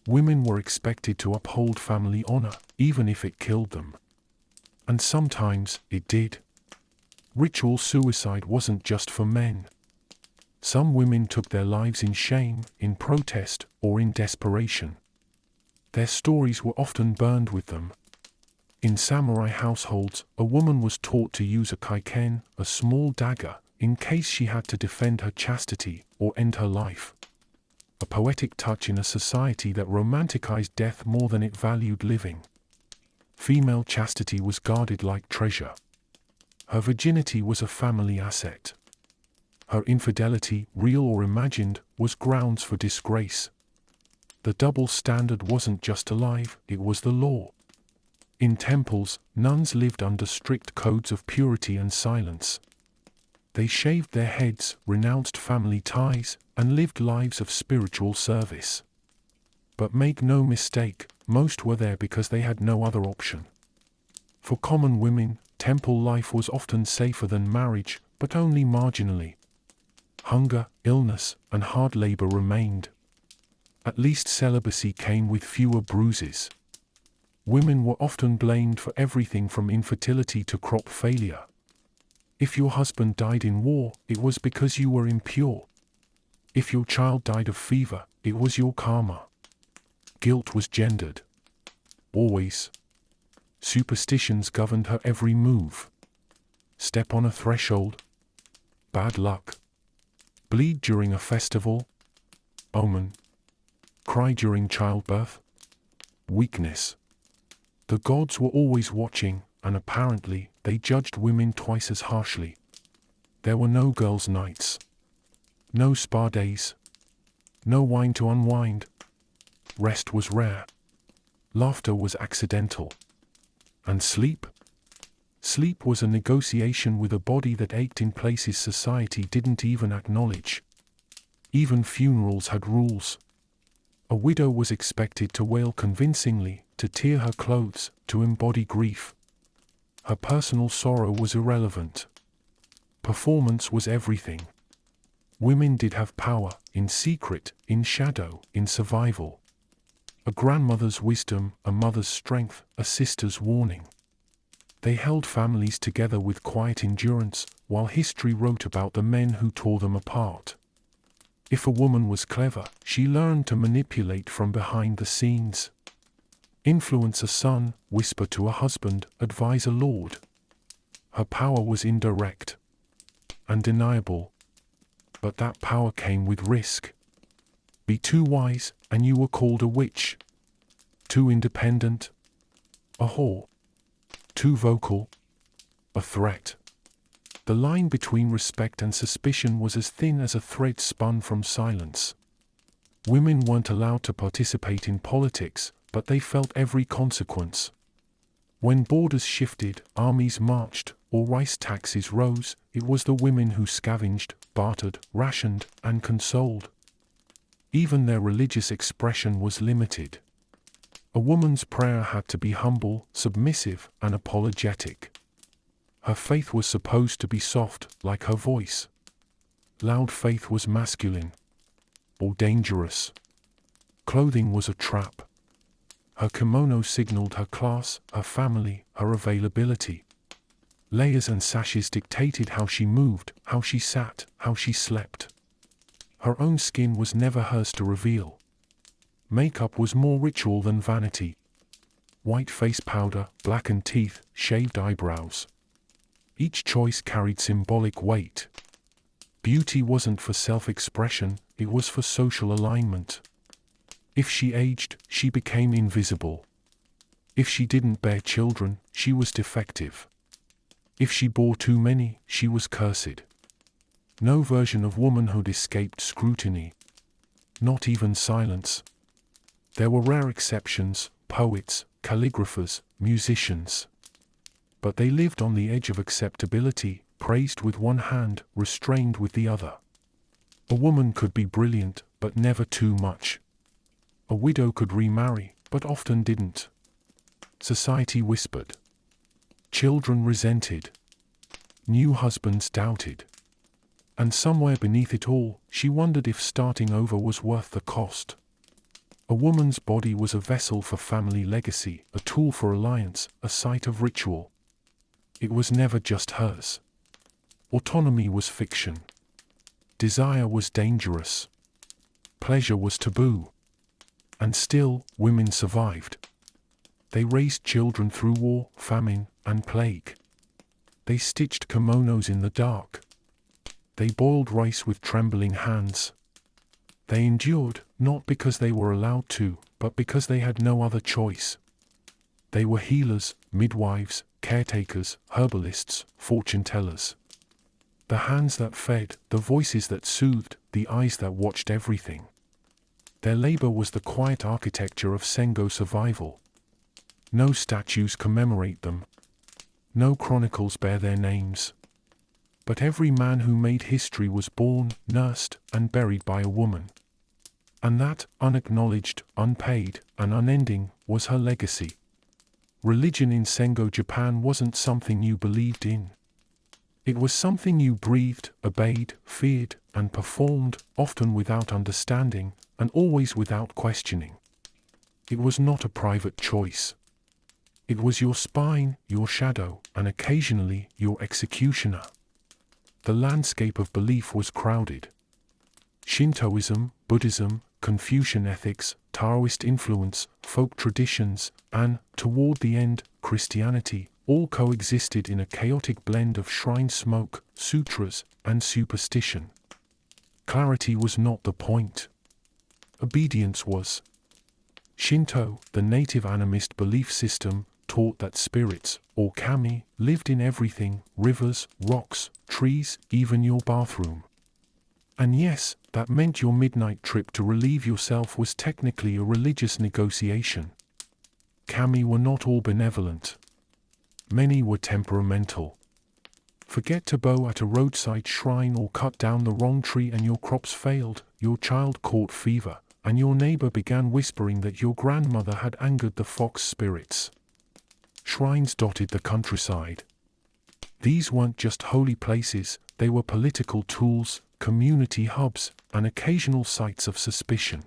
Women were expected to uphold family honor, even if it killed them. And sometimes, it did. Ritual suicide wasn't just for men. Some women took their lives in shame, in protest, or in desperation. Their stories were often burned with them. In samurai households, a woman was taught to use a kaiken, a small dagger, in case she had to defend her chastity or end her life. A poetic touch in a society that romanticized death more than it valued living. Female chastity was guarded like treasure. Her virginity was a family asset. Her infidelity, real or imagined, was grounds for disgrace. The double standard wasn't just alive, it was the law. In temples, nuns lived under strict codes of purity and silence. They shaved their heads, renounced family ties, and lived lives of spiritual service. But make no mistake, most were there because they had no other option. For common women, temple life was often safer than marriage, but only marginally. Hunger, illness, and hard labor remained. At least celibacy came with fewer bruises. Women were often blamed for everything from infertility to crop failure. If your husband died in war, it was because you were impure. If your child died of fever, it was your karma. Guilt was gendered. Always. Superstitions governed her every move. Step on a threshold. Bad luck. Bleed during a festival. Omen. Cry during childbirth. Weakness. The gods were always watching, and apparently, they judged women twice as harshly. There were no girls' nights. No spa days. No wine to unwind. Rest was rare. Laughter was accidental. And sleep? Sleep was a negotiation with a body that ached in places society didn't even acknowledge. Even funerals had rules. A widow was expected to wail convincingly, to tear her clothes, to embody grief. Her personal sorrow was irrelevant. Performance was everything. Women did have power, in secret, in shadow, in survival. A grandmother's wisdom, a mother's strength, a sister's warning. They held families together with quiet endurance, while history wrote about the men who tore them apart. If a woman was clever, she learned to manipulate from behind the scenes. Influence a son, whisper to a husband, advise a lord. Her power was indirect, undeniable, but that power came with risk. Be too wise, and you were called a witch. Too independent, a whore. Too vocal, a threat. The line between respect and suspicion was as thin as a thread spun from silence. Women weren't allowed to participate in politics, but they felt every consequence. When borders shifted, armies marched, or rice taxes rose, it was the women who scavenged, bartered, rationed, and consoled. Even their religious expression was limited. A woman's prayer had to be humble, submissive, and apologetic. Her faith was supposed to be soft, like her voice. Loud faith was masculine, or dangerous. Clothing was a trap. Her kimono signaled her class, her family, her availability. Layers and sashes dictated how she moved, how she sat, how she slept. Her own skin was never hers to reveal. Makeup was more ritual than vanity. White face powder, blackened teeth, shaved eyebrows. Each choice carried symbolic weight. Beauty wasn't for self-expression, it was for social alignment. If she aged, she became invisible. If she didn't bear children, she was defective. If she bore too many, she was cursed. No version of womanhood escaped scrutiny. Not even silence. There were rare exceptions, poets, calligraphers, musicians. But they lived on the edge of acceptability, praised with one hand, restrained with the other. A woman could be brilliant, but never too much. A widow could remarry, but often didn't. Society whispered. Children resented. New husbands doubted. And somewhere beneath it all, she wondered if starting over was worth the cost. A woman's body was a vessel for family legacy, a tool for alliance, a site of ritual. It was never just hers. Autonomy was fiction. Desire was dangerous. Pleasure was taboo. And still, women survived. They raised children through war, famine, and plague. They stitched kimonos in the dark. They boiled rice with trembling hands. They endured, not because they were allowed to, but because they had no other choice. They were healers, midwives, caretakers, herbalists, fortune-tellers. The hands that fed, the voices that soothed, the eyes that watched everything. Their labor was the quiet architecture of Sengo survival. No statues commemorate them. No chronicles bear their names. But every man who made history was born, nursed, and buried by a woman. And that, unacknowledged, unpaid, and unending, was her legacy. Religion in Sengo Japan wasn't something you believed in. It was something you breathed, obeyed, feared, and performed, often without understanding, and always without questioning. It was not a private choice. It was your spine, your shadow, and occasionally your executioner. The landscape of belief was crowded. Shintoism, Buddhism, Confucian ethics, Taoist influence, folk traditions, and, toward the end, Christianity, all coexisted in a chaotic blend of shrine smoke, sutras, and superstition. Clarity was not the point. Obedience was. Shinto, the native animist belief system, taught that spirits, or kami, lived in everything, rivers, rocks, trees, even your bathroom. And yes, that meant your midnight trip to relieve yourself was technically a religious negotiation. Kami were not all benevolent. Many were temperamental. Forget to bow at a roadside shrine or cut down the wrong tree and your crops failed, your child caught fever, and your neighbor began whispering that your grandmother had angered the fox spirits. Shrines dotted the countryside. These weren't just holy places, they were political tools, community hubs, and occasional sites of suspicion.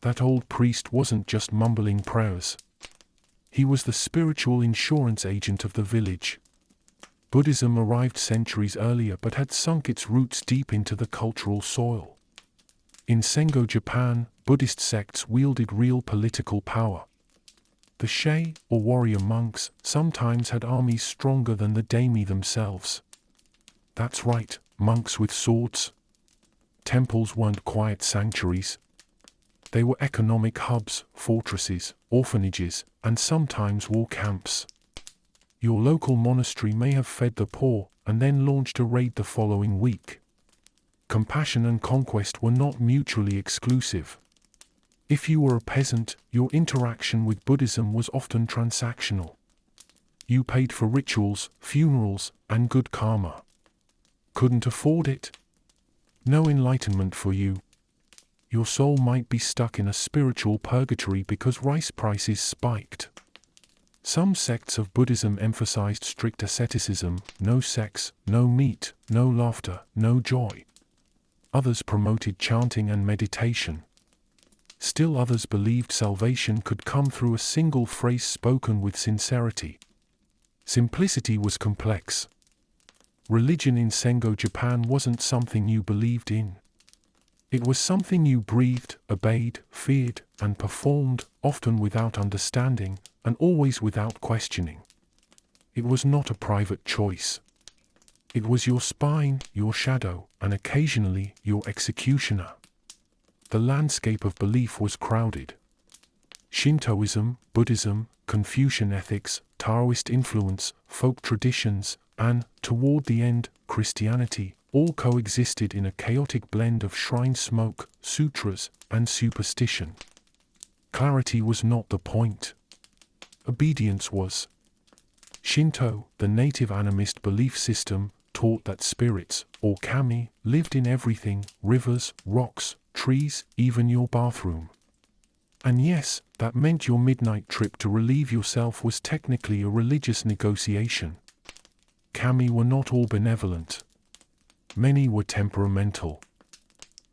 That old priest wasn't just mumbling prayers. He was the spiritual insurance agent of the village. Buddhism arrived centuries earlier but had sunk its roots deep into the cultural soil. In Sengo Japan, Buddhist sects wielded real political power. The Shei, or warrior monks, sometimes had armies stronger than the daimyō themselves. That's right, monks with swords. Temples weren't quiet sanctuaries. They were economic hubs, fortresses, orphanages, and sometimes war camps. Your local monastery may have fed the poor, and then launched a raid the following week. Compassion and conquest were not mutually exclusive. If you were a peasant, your interaction with Buddhism was often transactional. You paid for rituals, funerals, and good karma. Couldn't afford it? No enlightenment for you. Your soul might be stuck in a spiritual purgatory because rice prices spiked. Some sects of Buddhism emphasized strict asceticism, no sex, no meat, no laughter, no joy. Others promoted chanting and meditation. Still others believed salvation could come through a single phrase spoken with sincerity. Simplicity was complex. Religion in Sengoku Japan wasn't something you believed in. It was something you breathed, obeyed, feared, and performed, often without understanding, and always without questioning. It was not a private choice. It was your spine, your shadow, and occasionally your executioner. The landscape of belief was crowded. Shintoism, Buddhism, Confucian ethics, Taoist influence, folk traditions, and, toward the end, Christianity, all coexisted in a chaotic blend of shrine smoke, sutras, and superstition. Clarity was not the point. Obedience was. Shinto, the native animist belief system, taught that spirits, or kami, lived in everything: rivers, rocks, trees, even your bathroom. And yes, that meant your midnight trip to relieve yourself was technically a religious negotiation. Kami were not all benevolent. Many were temperamental.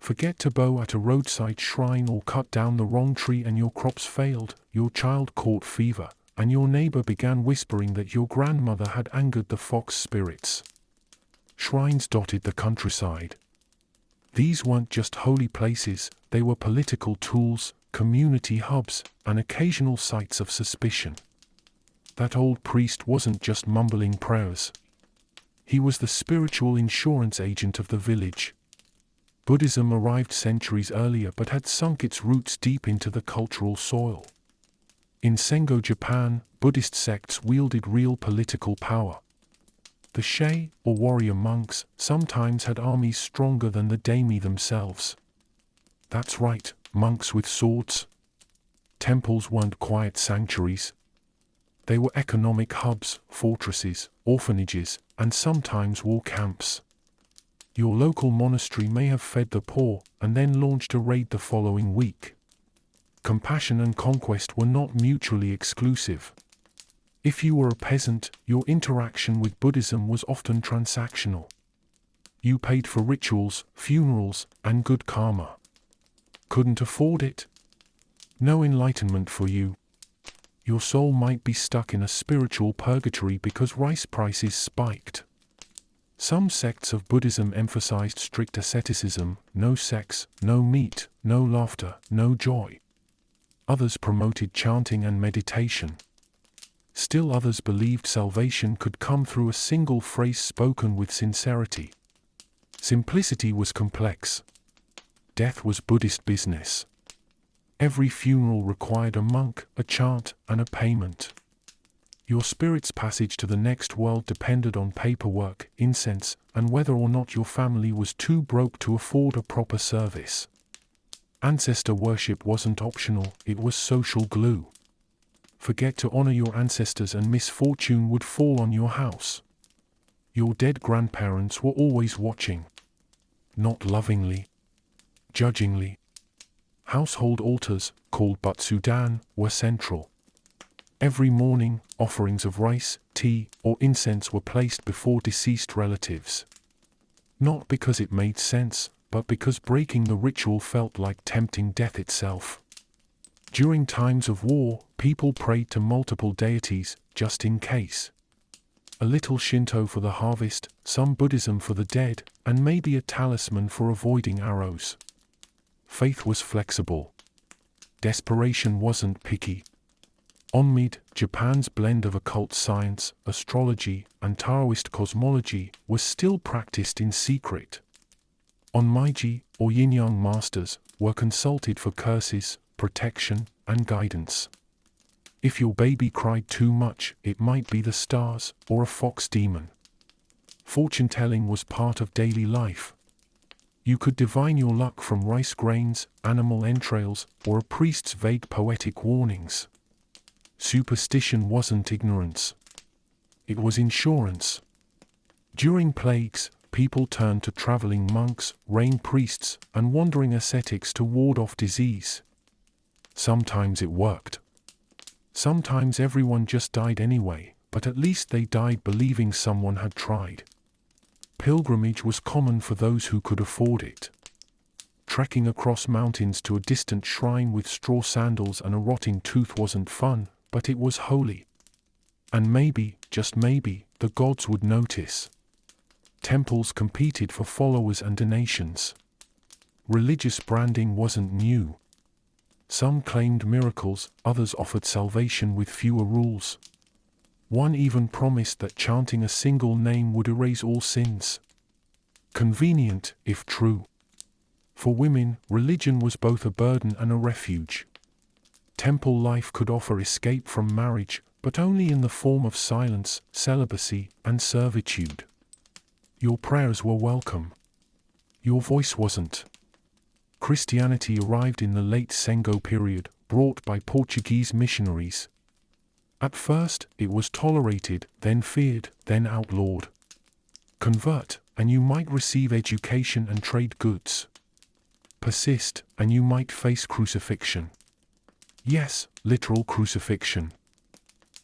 Forget to bow at a roadside shrine or cut down the wrong tree and your crops failed, your child caught fever, and your neighbor began whispering that your grandmother had angered the fox spirits. Shrines dotted the countryside. These weren't just holy places, they were political tools, community hubs, and occasional sites of suspicion. That old priest wasn't just mumbling prayers. He was the spiritual insurance agent of the village. Buddhism arrived centuries earlier but had sunk its roots deep into the cultural soil. In Sengoku Japan, Buddhist sects wielded real political power. The Shei, or warrior monks, sometimes had armies stronger than the daimyō themselves. That's right, monks with swords. Temples weren't quiet sanctuaries. They were economic hubs, fortresses, orphanages, and sometimes war camps. Your local monastery may have fed the poor, and then launched a raid the following week. Compassion and conquest were not mutually exclusive. If you were a peasant, your interaction with Buddhism was often transactional. You paid for rituals, funerals, and good karma. Couldn't afford it? No enlightenment for you. Your soul might be stuck in a spiritual purgatory because rice prices spiked. Some sects of Buddhism emphasized strict asceticism, no sex, no meat, no laughter, no joy. Others promoted chanting and meditation. Still others believed salvation could come through a single phrase spoken with sincerity. Simplicity was complex. Death was Buddhist business. Every funeral required a monk, a chant, and a payment. Your spirit's passage to the next world depended on paperwork, incense, and whether or not your family was too broke to afford a proper service. Ancestor worship wasn't optional, it was social glue. Forget to honor your ancestors and misfortune would fall on your house. Your dead grandparents were always watching. Not lovingly, judgingly. Household altars, called butsudan, were central. Every morning, offerings of rice, tea, or incense were placed before deceased relatives. Not because it made sense, but because breaking the ritual felt like tempting death itself. During times of war, people prayed to multiple deities, just in case. A little Shinto for the harvest, some Buddhism for the dead, and maybe a talisman for avoiding arrows. Faith was flexible. Desperation wasn't picky. Onmid, Japan's blend of occult science, astrology, and Taoist cosmology, was still practiced in secret. Onmeiji, or yin-yang masters, were consulted for curses, protection, and guidance. If your baby cried too much, it might be the stars, or a fox demon. Fortune-telling was part of daily life. You could divine your luck from rice grains, animal entrails, or a priest's vague poetic warnings. Superstition wasn't ignorance. It was insurance. During plagues, people turned to traveling monks, rain priests, and wandering ascetics to ward off disease. Sometimes it worked. Sometimes everyone just died anyway, but at least they died believing someone had tried. Pilgrimage was common for those who could afford it. Trekking across mountains to a distant shrine with straw sandals and a rotting tooth wasn't fun, but it was holy. And maybe, just maybe, the gods would notice. Temples competed for followers and donations. Religious branding wasn't new. Some claimed miracles, others offered salvation with fewer rules. One even promised that chanting a single name would erase all sins. Convenient, if true. For women, religion was both a burden and a refuge. Temple life could offer escape from marriage, but only in the form of silence, celibacy, and servitude. Your prayers were welcome. Your voice wasn't. Christianity arrived in the late Sengoku period, brought by Portuguese missionaries. At first, it was tolerated, then feared, then outlawed. Convert, and you might receive education and trade goods. Persist, and you might face crucifixion. Yes, literal crucifixion.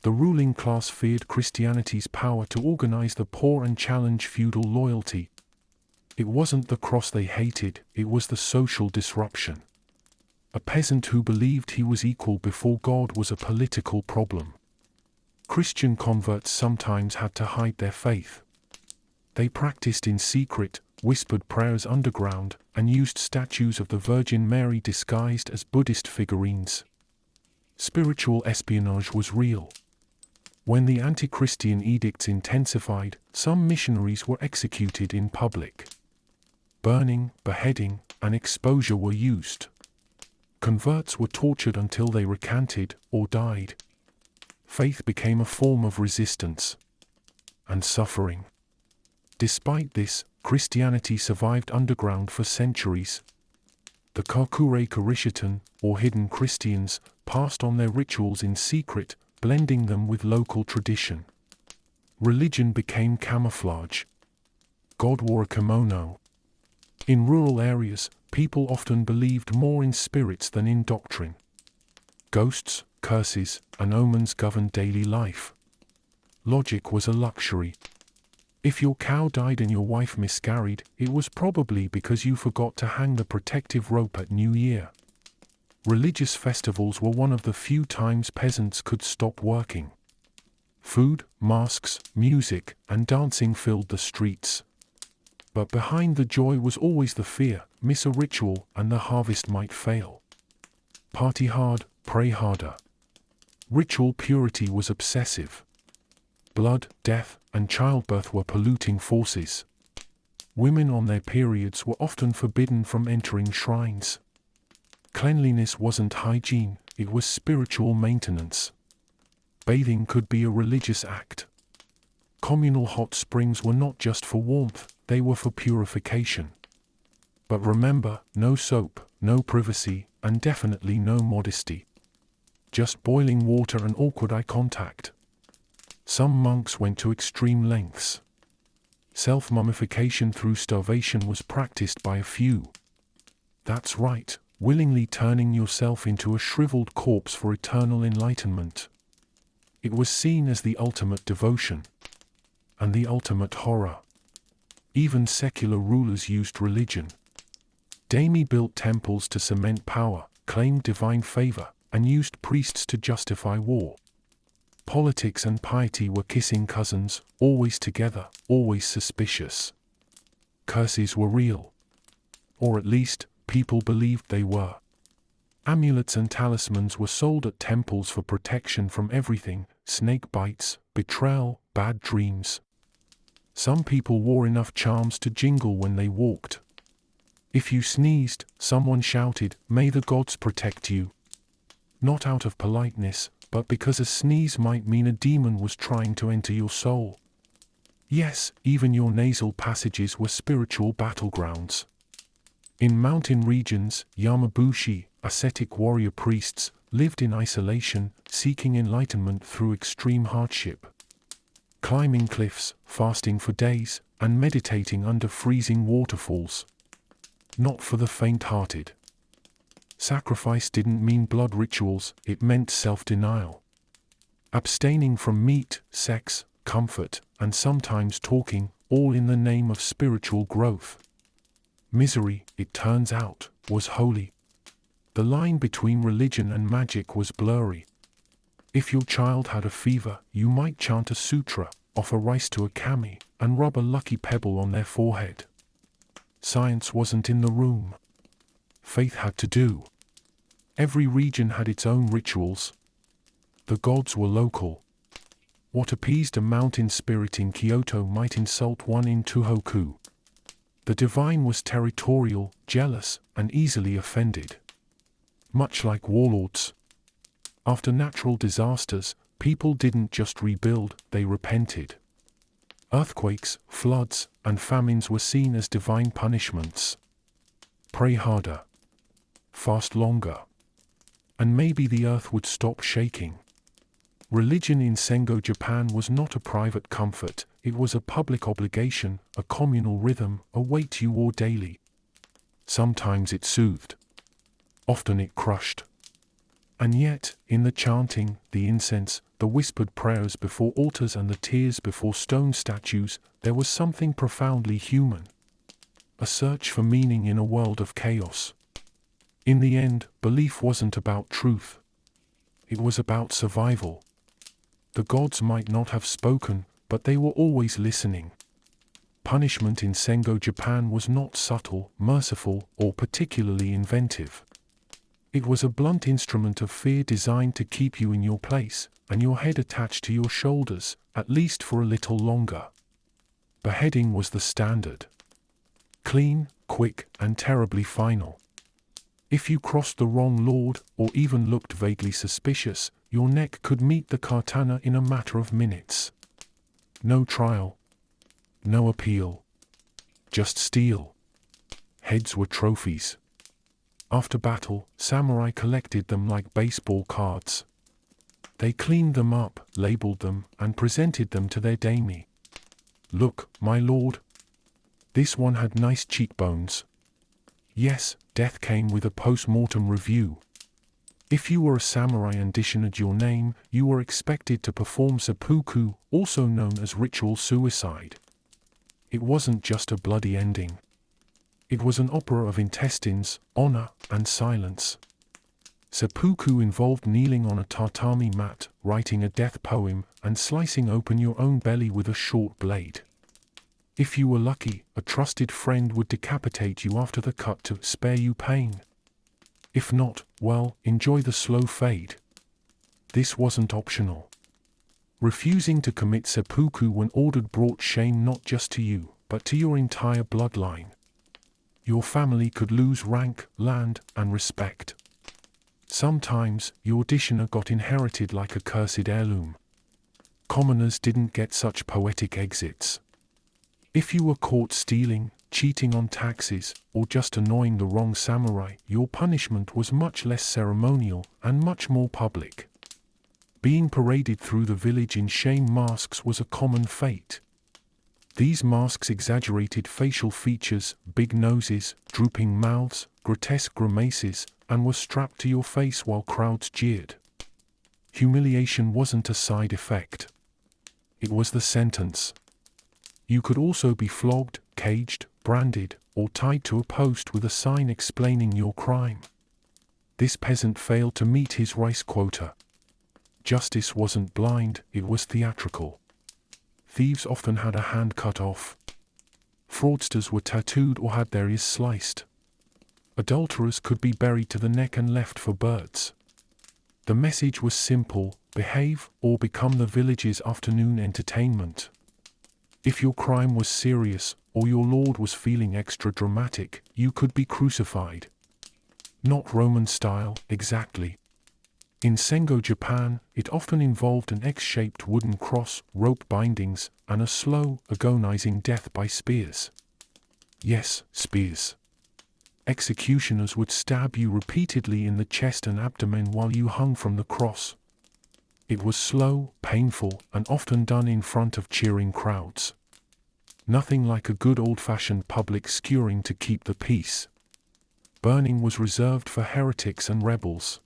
The ruling class feared Christianity's power to organize the poor and challenge feudal loyalty. It wasn't the cross they hated, it was the social disruption. A peasant who believed he was equal before God was a political problem. Christian converts sometimes had to hide their faith. They practiced in secret, whispered prayers underground, and used statues of the Virgin Mary disguised as Buddhist figurines. Spiritual espionage was real. When the anti-Christian edicts intensified, some missionaries were executed in public. Burning, beheading, and exposure were used. Converts were tortured until they recanted or died. Faith became a form of resistance and suffering. Despite this, Christianity survived underground for centuries. The Kakure-Karishitan, or hidden Christians, passed on their rituals in secret, blending them with local tradition. Religion became camouflage. God wore a kimono. In rural areas, people often believed more in spirits than in doctrine. Ghosts, curses, and omens governed daily life. Logic was a luxury. If your cow died and your wife miscarried, it was probably because you forgot to hang the protective rope at New Year. Religious festivals were one of the few times peasants could stop working. Food, masks, music, and dancing filled the streets. But behind the joy was always the fear: miss a ritual and the harvest might fail. Party hard, pray harder. Ritual purity was obsessive. Blood, death, and childbirth were polluting forces. Women on their periods were often forbidden from entering shrines. Cleanliness wasn't hygiene, it was spiritual maintenance. Bathing could be a religious act. Communal hot springs were not just for warmth, they were for purification. But remember, no soap, no privacy, and definitely no modesty. Just boiling water and awkward eye contact. Some monks went to extreme lengths. Self-mummification through starvation was practiced by a few. That's right, willingly turning yourself into a shriveled corpse for eternal enlightenment. It was seen as the ultimate devotion. And the ultimate horror. Even secular rulers used religion. Daimyō built temples to cement power, claimed divine favor, and used priests to justify war. Politics and piety were kissing cousins, always together, always suspicious. Curses were real. Or at least, people believed they were. Amulets and talismans were sold at temples for protection from everything: snake bites, betrayal, bad dreams. Some people wore enough charms to jingle when they walked. If you sneezed, someone shouted, "May the gods protect you." Not out of politeness, but because a sneeze might mean a demon was trying to enter your soul. Yes, even your nasal passages were spiritual battlegrounds. In mountain regions, Yamabushi, ascetic warrior priests, lived in isolation, seeking enlightenment through extreme hardship. Climbing cliffs, fasting for days, and meditating under freezing waterfalls. Not for the faint-hearted. Sacrifice didn't mean blood rituals, it meant self-denial. Abstaining from meat, sex, comfort, and sometimes talking, all in the name of spiritual growth. Misery, it turns out, was holy. The line between religion and magic was blurry. If your child had a fever, you might chant a sutra, offer rice to a kami, and rub a lucky pebble on their forehead. Science wasn't in the room. Faith had to do. Every region had its own rituals. The gods were local. What appeased a mountain spirit in Kyoto might insult one in Tohoku. The divine was territorial, jealous, and easily offended. Much like warlords. After natural disasters, people didn't just rebuild, they repented. Earthquakes, floods, and famines were seen as divine punishments. Pray harder. Fast longer. And maybe the earth would stop shaking. Religion in Sengoku Japan was not a private comfort, it was a public obligation, a communal rhythm, a weight you wore daily. Sometimes it soothed. Often it crushed. And yet, in the chanting, the incense, the whispered prayers before altars and the tears before stone statues, there was something profoundly human. A search for meaning in a world of chaos. In the end, belief wasn't about truth. It was about survival. The gods might not have spoken, but they were always listening. Punishment in Sengoku Japan was not subtle, merciful, or particularly inventive. It was a blunt instrument of fear designed to keep you in your place, and your head attached to your shoulders, at least for a little longer. Beheading was the standard. Clean, quick, and terribly final. If you crossed the wrong lord, or even looked vaguely suspicious, your neck could meet the katana in a matter of minutes. No trial. No appeal. Just steel. Heads were trophies. After battle, samurai collected them like baseball cards. They cleaned them up, labeled them, and presented them to their daimyō. "Look, my lord. This one had nice cheekbones." Yes, death came with a post-mortem review. If you were a samurai and dishonored your name, you were expected to perform seppuku, also known as ritual suicide. It wasn't just a bloody ending. It was an opera of intestines, honor, and silence. Seppuku involved kneeling on a tatami mat, writing a death poem, and slicing open your own belly with a short blade. If you were lucky, a trusted friend would decapitate you after the cut to spare you pain. If not, well, enjoy the slow fade. This wasn't optional. Refusing to commit seppuku when ordered brought shame not just to you, but to your entire bloodline. Your family could lose rank, land, and respect. Sometimes, your dishonor got inherited like a cursed heirloom. Commoners didn't get such poetic exits. If you were caught stealing, cheating on taxes, or just annoying the wrong samurai, your punishment was much less ceremonial and much more public. Being paraded through the village in shame masks was a common fate. These masks exaggerated facial features, big noses, drooping mouths, grotesque grimaces, and were strapped to your face while crowds jeered. Humiliation wasn't a side effect. It was the sentence. You could also be flogged, caged, branded, or tied to a post with a sign explaining your crime. This peasant failed to meet his rice quota. Justice wasn't blind, it was theatrical. Thieves often had a hand cut off. Fraudsters were tattooed or had their ears sliced. Adulterers could be buried to the neck and left for birds. The message was simple: behave or become the village's afternoon entertainment. If your crime was serious, or your lord was feeling extra dramatic, you could be crucified. Not Roman style, exactly. In Sengo Japan, it often involved an X-shaped wooden cross, rope bindings, and a slow, agonizing death by spears. Yes, spears. Executioners would stab you repeatedly in the chest and abdomen while you hung from the cross. It was slow, painful, and often done in front of cheering crowds. Nothing like a good old-fashioned public skewering to keep the peace. Burning was reserved for heretics and rebels.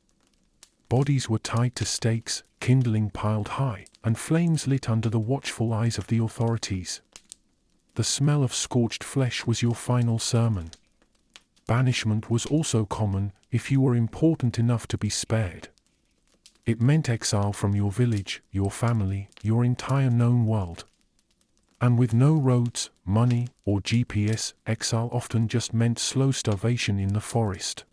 Bodies were tied to stakes, kindling piled high, and flames lit under the watchful eyes of the authorities. The smell of scorched flesh was your final sermon. Banishment was also common if you were important enough to be spared. It meant exile from your village, your family, your entire known world. And with no roads, money, or GPS, exile often just meant slow starvation in the forest.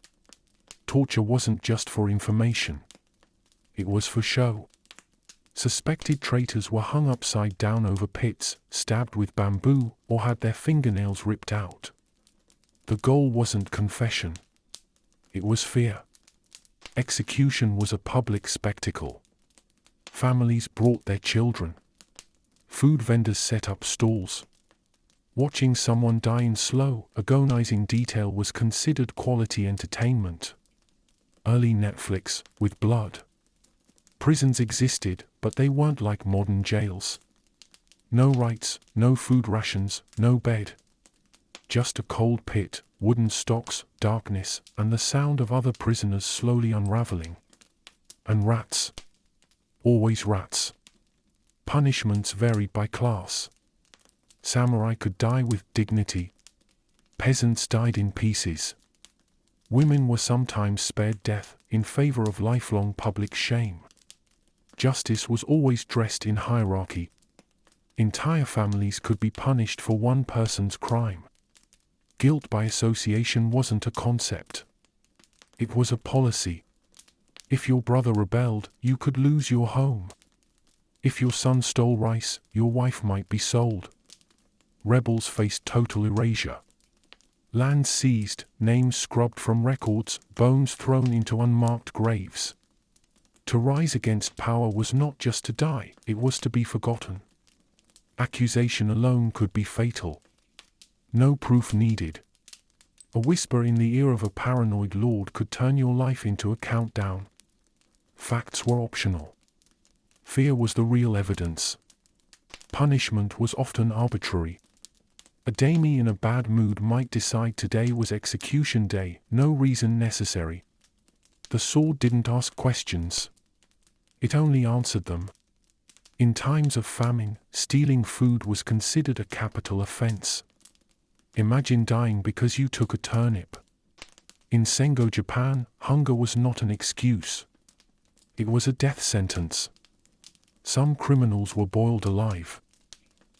Torture wasn't just for information. It was for show. Suspected traitors were hung upside down over pits, stabbed with bamboo, or had their fingernails ripped out. The goal wasn't confession. It was fear. Execution was a public spectacle. Families brought their children. Food vendors set up stalls. Watching someone die in slow, agonizing detail was considered quality entertainment. Early Netflix, with blood. Prisons existed, but they weren't like modern jails. No rights, no food rations, no bed. Just a cold pit, wooden stocks, darkness, and the sound of other prisoners slowly unraveling. And rats. Always rats. Punishments varied by class. Samurai could die with dignity. Peasants died in pieces. Women were sometimes spared death in favor of lifelong public shame. Justice was always dressed in hierarchy. Entire families could be punished for one person's crime. Guilt by association wasn't a concept. It was a policy. If your brother rebelled, you could lose your home. If your son stole rice, your wife might be sold. Rebels faced total erasure. Land seized, names scrubbed from records, bones thrown into unmarked graves. To rise against power was not just to die, it was to be forgotten. Accusation alone could be fatal. No proof needed. A whisper in the ear of a paranoid lord could turn your life into a countdown. Facts were optional. Fear was the real evidence. Punishment was often arbitrary. A daimyō in a bad mood might decide today was execution day, no reason necessary. The sword didn't ask questions. It only answered them. In times of famine, stealing food was considered a capital offense. Imagine dying because you took a turnip. In Sengo Japan, hunger was not an excuse. It was a death sentence. Some criminals were boiled alive.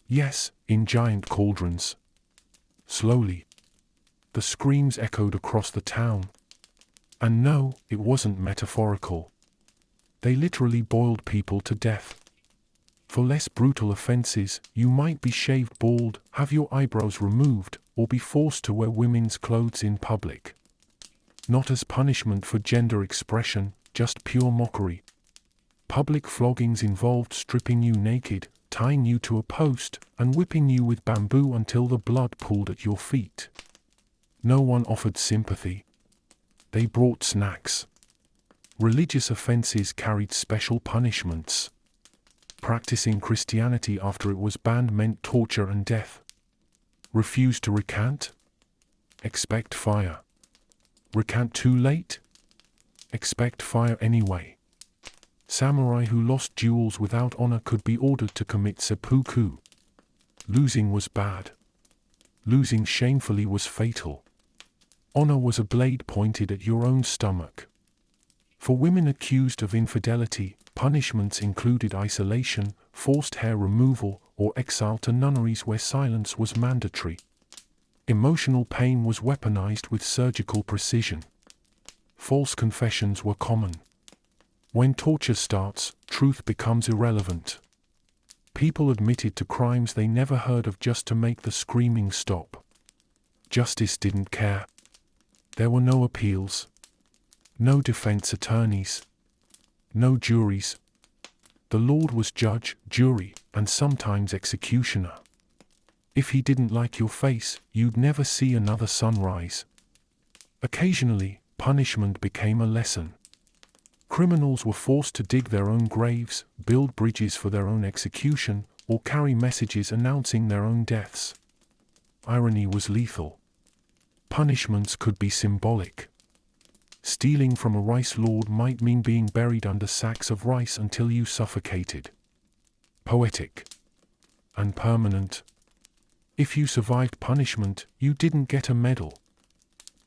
Yes, in giant cauldrons. Slowly. The screams echoed across the town. And no, it wasn't metaphorical. They literally boiled people to death. For less brutal offenses, you might be shaved bald, have your eyebrows removed, or be forced to wear women's clothes in public. Not as punishment for gender expression, just pure mockery. Public floggings involved stripping you naked, tying you to a post, and whipping you with bamboo until the blood pooled at your feet. No one offered sympathy. They brought snacks. Religious offenses carried special punishments. Practicing Christianity after it was banned meant torture and death. Refuse to recant? Expect fire. Recant too late? Expect fire anyway. Samurai who lost duels without honor could be ordered to commit seppuku. Losing was bad. Losing shamefully was fatal. Honor was a blade pointed at your own stomach. For women accused of infidelity, punishments included isolation, forced hair removal, or exile to nunneries where silence was mandatory. Emotional pain was weaponized with surgical precision. False confessions were common. When torture starts, truth becomes irrelevant. People admitted to crimes they never heard of just to make the screaming stop. Justice didn't care. There were no appeals. No defense attorneys. No juries. The Lord was judge, jury, and sometimes executioner. If he didn't like your face, you'd never see another sunrise. Occasionally, punishment became a lesson. Criminals were forced to dig their own graves, build bridges for their own execution, or carry messages announcing their own deaths. Irony was lethal. Punishments could be symbolic. Stealing from a rice lord might mean being buried under sacks of rice until you suffocated. Poetic. And permanent. If you survived punishment, you didn't get a medal.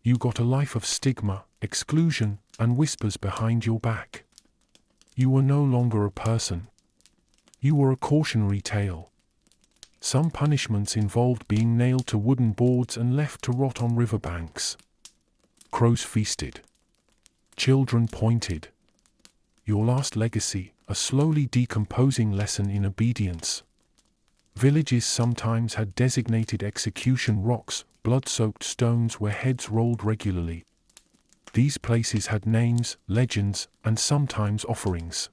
You got a life of stigma, exclusion, and whispers behind your back. You were no longer a person. You were a cautionary tale. Some punishments involved being nailed to wooden boards and left to rot on riverbanks. Crows feasted. Children pointed. Your last legacy, a slowly decomposing lesson in obedience. Villages sometimes had designated execution rocks, blood-soaked stones where heads rolled regularly. These places had names, legends, and sometimes offerings.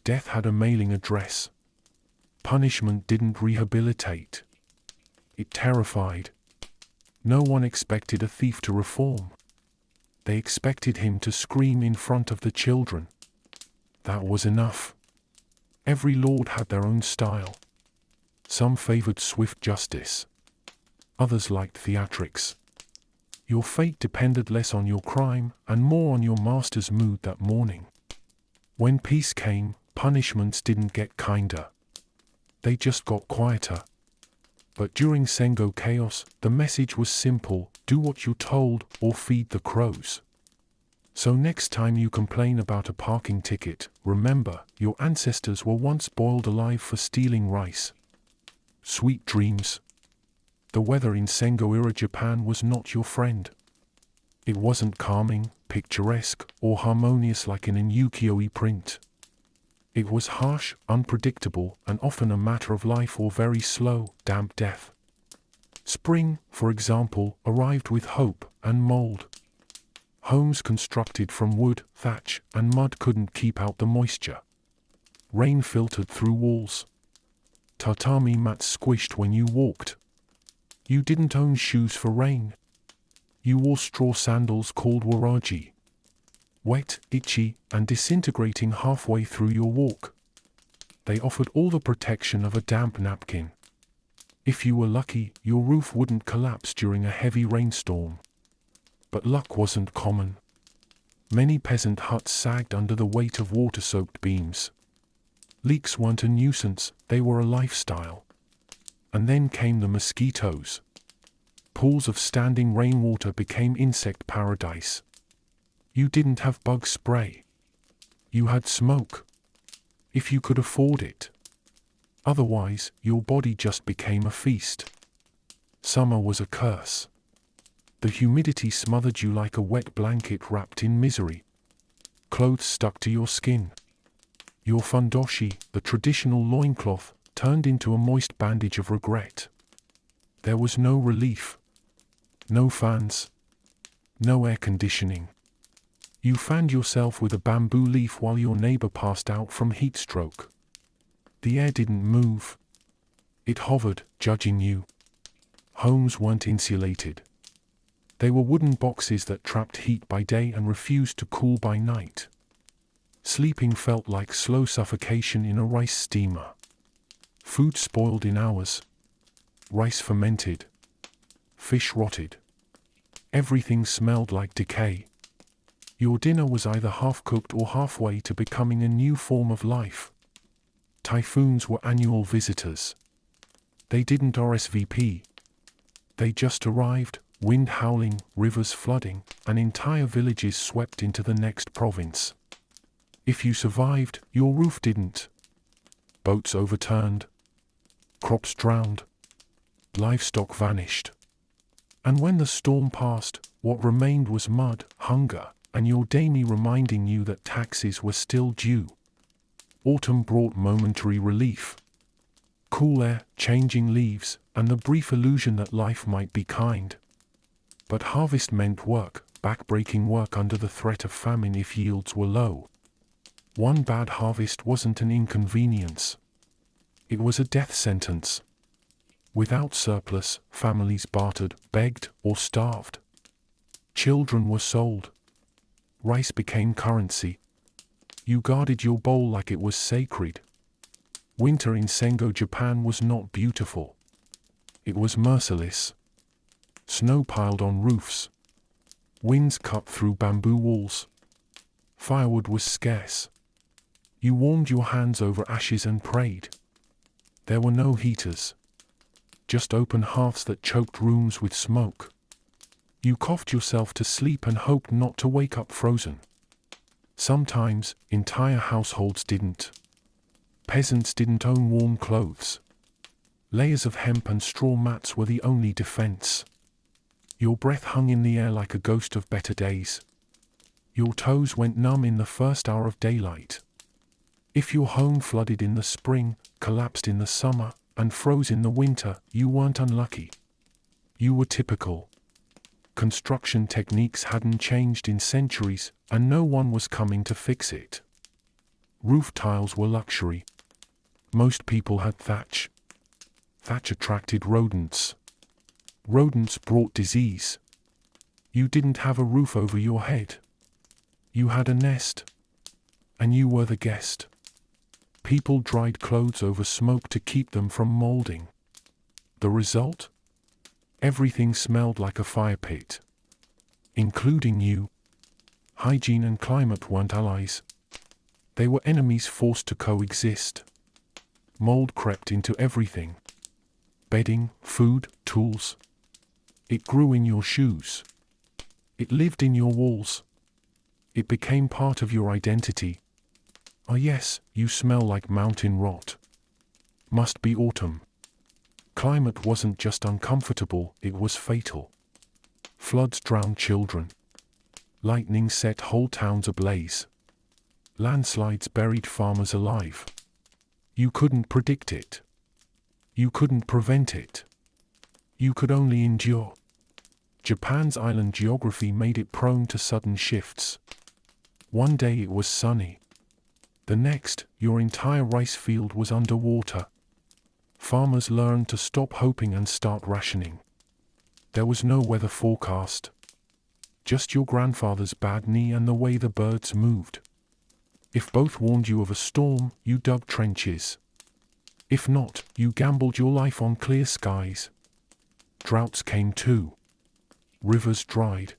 Death had a mailing address. Punishment didn't rehabilitate. It terrified. No one expected a thief to reform. They expected him to scream in front of the children. That was enough. Every lord had their own style. Some favored swift justice. Others liked theatrics. Your fate depended less on your crime and more on your master's mood that morning. When peace came, punishments didn't get kinder. They just got quieter. But during Sengo chaos, the message was simple: do what you're told or feed the crows. So next time you complain about a parking ticket, remember, your ancestors were once boiled alive for stealing rice. Sweet dreams. The weather in Sengo-era Japan was not your friend. It wasn't calming, picturesque, or harmonious like in an ukiyo-e print. It was harsh, unpredictable, and often a matter of life or very slow, damp death. Spring, for example, arrived with hope and mold. Homes constructed from wood, thatch, and mud couldn't keep out the moisture. Rain filtered through walls. Tatami mats squished when you walked. You didn't own shoes for rain. You wore straw sandals called waraji. Wet, itchy, and disintegrating halfway through your walk. They offered all the protection of a damp napkin. If you were lucky, your roof wouldn't collapse during a heavy rainstorm. But luck wasn't common. Many peasant huts sagged under the weight of water-soaked beams. Leaks weren't a nuisance, they were a lifestyle. And then came the mosquitoes. Pools of standing rainwater became insect paradise. You didn't have bug spray. You had smoke. If you could afford it. Otherwise, your body just became a feast. Summer was a curse. The humidity smothered you like a wet blanket wrapped in misery. Clothes stuck to your skin. Your fundoshi, the traditional loincloth, turned into a moist bandage of regret. There was no relief. No fans. No air conditioning. You fanned yourself with a bamboo leaf while your neighbor passed out from heat stroke. The air didn't move. It hovered, judging you. Homes weren't insulated. They were wooden boxes that trapped heat by day and refused to cool by night. Sleeping felt like slow suffocation in a rice steamer. Food spoiled in hours. Rice fermented. Fish rotted. Everything smelled like decay. Your dinner was either half-cooked or halfway to becoming a new form of life. Typhoons were annual visitors. They didn't RSVP. They just arrived, wind howling, rivers flooding, and entire villages swept into the next province. If you survived, your roof didn't. Boats overturned. Crops drowned. Livestock vanished. And when the storm passed, what remained was mud, hunger, and your daimyō reminding you that taxes were still due. Autumn brought momentary relief. Cool air, changing leaves, and the brief illusion that life might be kind. But harvest meant work, back-breaking work under the threat of famine if yields were low. One bad harvest wasn't an inconvenience. It was a death sentence. Without surplus, families bartered, begged, or starved. Children were sold. Rice became currency. You guarded your bowl like it was sacred. Winter in Sengoku, Japan was not beautiful. It was merciless. Snow piled on roofs. Winds cut through bamboo walls. Firewood was scarce. You warmed your hands over ashes and prayed. There were no heaters. Just open hearths that choked rooms with smoke. You coughed yourself to sleep and hoped not to wake up frozen. Sometimes, entire households didn't. Peasants didn't own warm clothes. Layers of hemp and straw mats were the only defense. Your breath hung in the air like a ghost of better days. Your toes went numb in the first hour of daylight. If your home flooded in the spring, collapsed in the summer, and froze in the winter, you weren't unlucky. You were typical. Construction techniques hadn't changed in centuries, and no one was coming to fix it. Roof tiles were luxury. Most people had thatch. Thatch attracted rodents. Rodents brought disease. You didn't have a roof over your head. You had a nest. And you were the guest. People dried clothes over smoke to keep them from molding. The result? Everything smelled like a fire pit. Including you. Hygiene and climate weren't allies. They were enemies forced to coexist. Mold crept into everything. Bedding, food, tools. It grew in your shoes. It lived in your walls. It became part of your identity. Ah yes, you smell like mountain rot. Must be autumn. Climate wasn't just uncomfortable, it was fatal. Floods drowned children. Lightning set whole towns ablaze. Landslides buried farmers alive. You couldn't predict it. You couldn't prevent it. You could only endure. Japan's island geography made it prone to sudden shifts. One day it was sunny. The next, your entire rice field was underwater. Farmers learned to stop hoping and start rationing. There was no weather forecast. Just your grandfather's bad knee and the way the birds moved. If both warned you of a storm, you dug trenches. If not, you gambled your life on clear skies. Droughts came too. Rivers dried.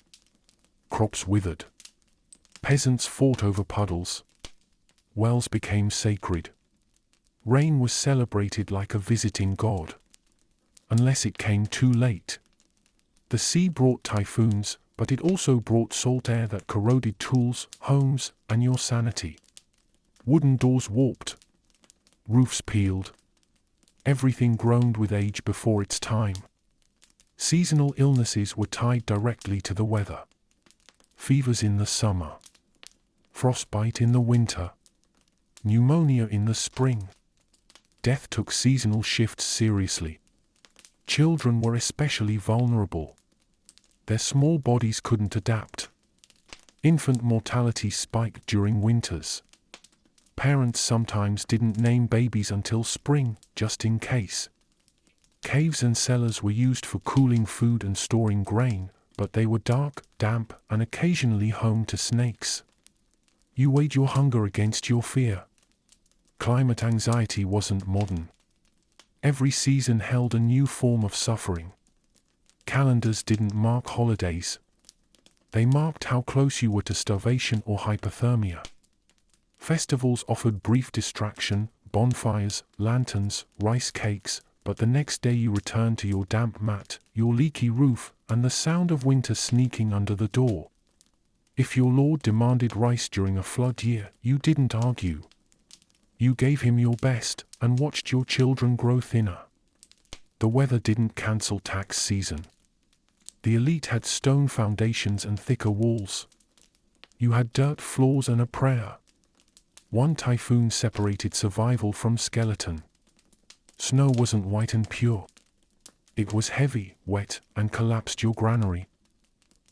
Crops withered. Peasants fought over puddles. Wells became sacred. Rain was celebrated like a visiting god. Unless it came too late. The sea brought typhoons, but it also brought salt air that corroded tools, homes, and your sanity. Wooden doors warped. Roofs peeled. Everything groaned with age before its time. Seasonal illnesses were tied directly to the weather. Fevers in the summer. Frostbite in the winter. Pneumonia in the spring. Death took seasonal shifts seriously. Children were especially vulnerable. Their small bodies couldn't adapt. Infant mortality spiked during winters. Parents sometimes didn't name babies until spring, just in case. Caves and cellars were used for cooling food and storing grain, but they were dark, damp, and occasionally home to snakes. You weighed your hunger against your fear. Climate anxiety wasn't modern. Every season held a new form of suffering. Calendars didn't mark holidays. They marked how close you were to starvation or hypothermia. Festivals offered brief distraction, bonfires, lanterns, rice cakes, but the next day you returned to your damp mat, your leaky roof, and the sound of winter sneaking under the door. If your lord demanded rice during a flood year, you didn't argue. You gave him your best, and watched your children grow thinner. The weather didn't cancel tax season. The elite had stone foundations and thicker walls. You had dirt floors and a prayer. One typhoon separated survival from skeleton. Snow wasn't white and pure. It was heavy, wet, and collapsed your granary.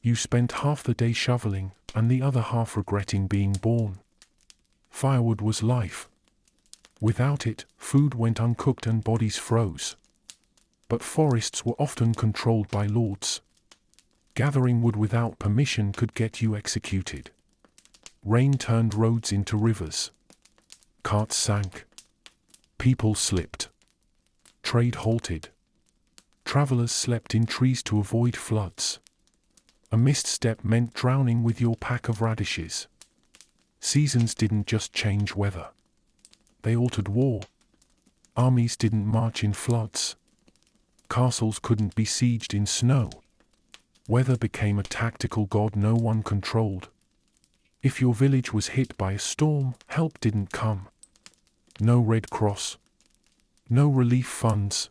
You spent half the day shoveling, and the other half regretting being born. Firewood was life. Without it, food went uncooked and bodies froze. But forests were often controlled by lords. Gathering wood without permission could get you executed. Rain turned roads into rivers. Carts sank. People slipped. Trade halted. Travelers slept in trees to avoid floods. A misstep meant drowning with your pack of radishes. Seasons didn't just change weather. They altered war. Armies didn't march in floods. Castles couldn't be sieged in snow. Weather became a tactical god no one controlled. If your village was hit by a storm, help didn't come. No Red Cross. No relief funds.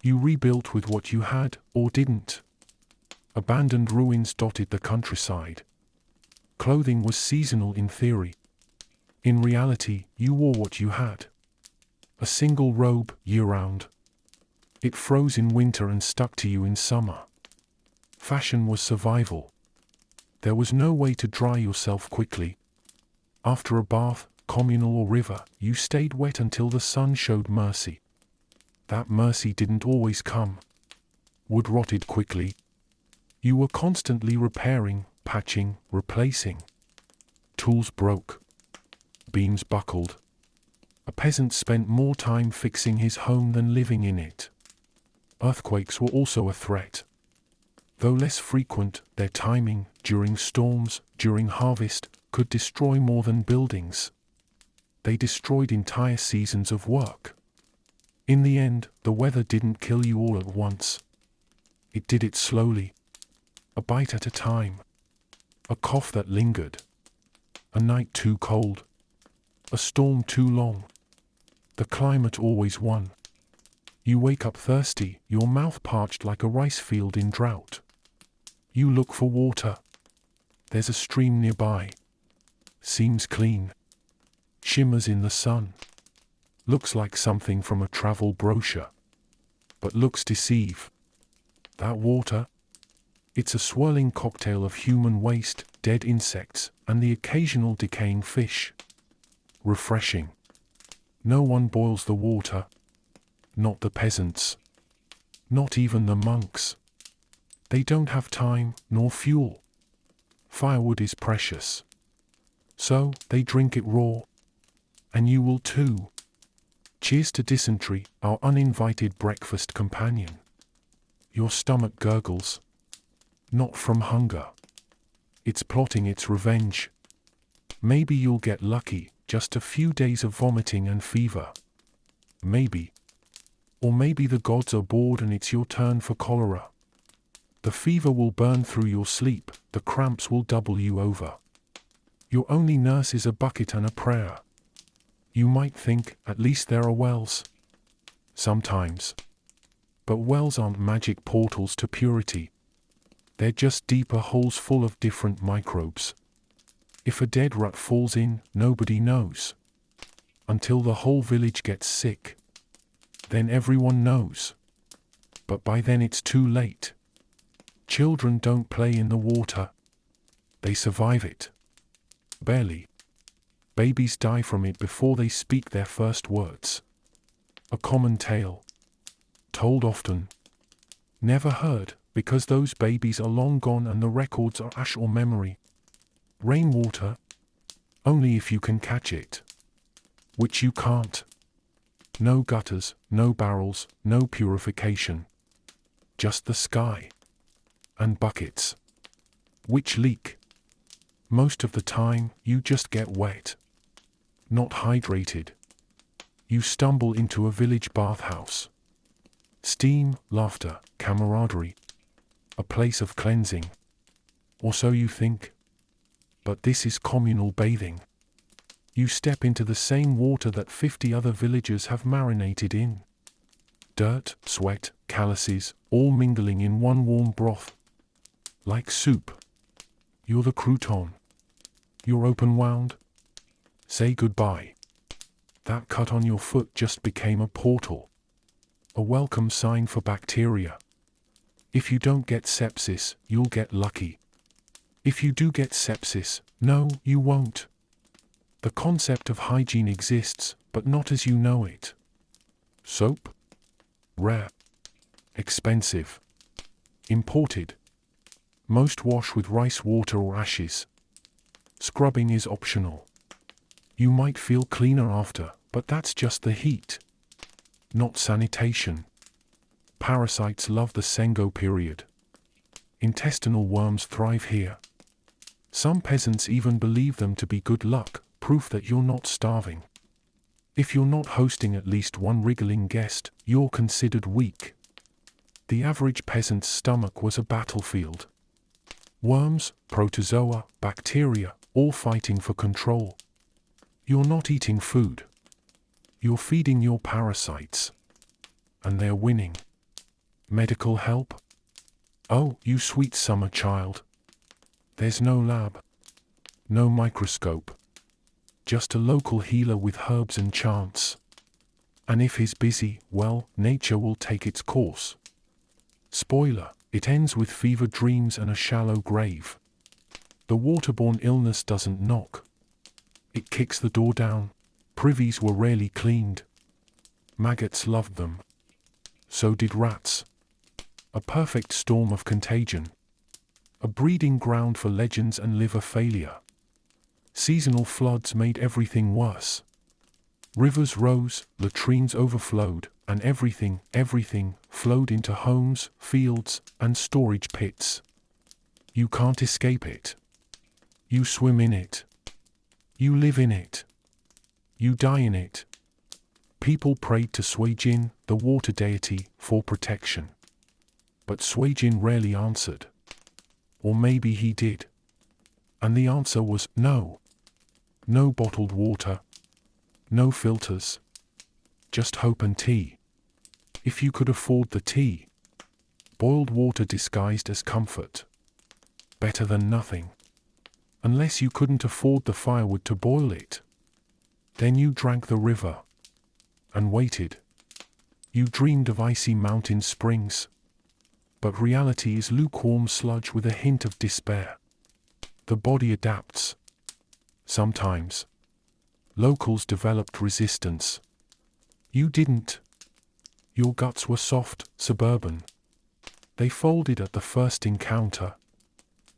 You rebuilt with what you had, or didn't. Abandoned ruins dotted the countryside. Clothing was seasonal in theory. In reality, you wore what you had. A single robe, year-round. It froze in winter and stuck to you in summer. Fashion was survival. There was no way to dry yourself quickly. After a bath, communal or river, you stayed wet until the sun showed mercy. That mercy didn't always come. Wood rotted quickly. You were constantly repairing, patching, replacing. Tools broke. Beams buckled. A peasant spent more time fixing his home than living in it. Earthquakes were also a threat. Though less frequent, their timing, during storms, during harvest, could destroy more than buildings. They destroyed entire seasons of work. In the end, the weather didn't kill you all at once. It did it slowly. A bite at a time. A cough that lingered. A night too cold. A storm too long. The climate always won. You wake up thirsty, your mouth parched like a rice field in drought. You look for water. There's a stream nearby. Seems clean. Shimmers in the sun. Looks like something from a travel brochure. But looks deceive. That water? It's a swirling cocktail of human waste, dead insects, and the occasional decaying fish. Refreshing. No one boils the water. Not the peasants. Not even the monks. They don't have time, nor fuel. Firewood is precious. So, they drink it raw. And you will too. Cheers to dysentery, our uninvited breakfast companion. Your stomach gurgles. Not from hunger. It's plotting its revenge. Maybe you'll get lucky, just a few days of vomiting and fever. Maybe. Or maybe the gods are bored and it's your turn for cholera. The fever will burn through your sleep, the cramps will double you over. Your only nurse is a bucket and a prayer. You might think, at least there are wells. Sometimes. But wells aren't magic portals to purity. They're just deeper holes full of different microbes. If a dead rat falls in, nobody knows. Until the whole village gets sick. Then everyone knows. But by then it's too late. Children don't play in the water. They survive it. Barely. Babies die from it before they speak their first words. A common tale. Told often. Never heard, because those babies are long gone and the records are ash or memory. Rainwater? Only if you can catch it. Which you can't. No gutters, no barrels, no purification. Just the sky. And buckets. Which leak. Most of the time, you just get wet. Not hydrated. You stumble into a village bathhouse. Steam, laughter, camaraderie. A place of cleansing. Or so you think. But this is communal bathing. You step into the same water that 50 other villagers have marinated in. Dirt, sweat, calluses, all mingling in one warm broth, Like soup. You're the crouton. You're open wound. Say goodbye. That cut on your foot just became a portal. A welcome sign for bacteria. If you don't get sepsis, you'll get lucky. If you do get sepsis, no, you won't. The concept of hygiene exists, but not as you know it. Soap? Rare. Expensive. Imported. Most wash with rice water or ashes. Scrubbing is optional. You might feel cleaner after, but that's just the heat. Not sanitation. Parasites love the Sengo period. Intestinal worms thrive here. Some peasants even believe them to be good luck, proof that you're not starving. If you're not hosting at least one wriggling guest, you're considered weak. The average peasant's stomach was a battlefield. Worms, protozoa, bacteria, all fighting for control. You're not eating food. You're feeding your parasites. And they're winning. Medical help? Oh, you sweet summer child. There's no lab. No microscope. Just a local healer with herbs and chants. And if he's busy, well, nature will take its course. Spoiler, it ends with fever dreams and a shallow grave. The waterborne illness doesn't knock. It kicks the door down. Privies were rarely cleaned. Maggots loved them. So did rats. A perfect storm of contagion. A breeding ground for legends and liver failure. Seasonal floods made everything worse. Rivers rose, latrines overflowed, and everything flowed into homes, fields, and storage pits. You can't escape it. You swim in it. You live in it. You die in it. People prayed to Suijin, the water deity, for protection. But Suijin rarely answered. Or maybe he did. And the answer was no. No bottled water. No filters. Just hope and tea. If you could afford the tea. Boiled water disguised as comfort. Better than nothing. Unless you couldn't afford the firewood to boil it. Then you drank the river. And waited. You dreamed of icy mountain springs. But reality is lukewarm sludge with a hint of despair. The body adapts. Sometimes. Locals developed resistance. You didn't. Your guts were soft, suburban. They folded at the first encounter.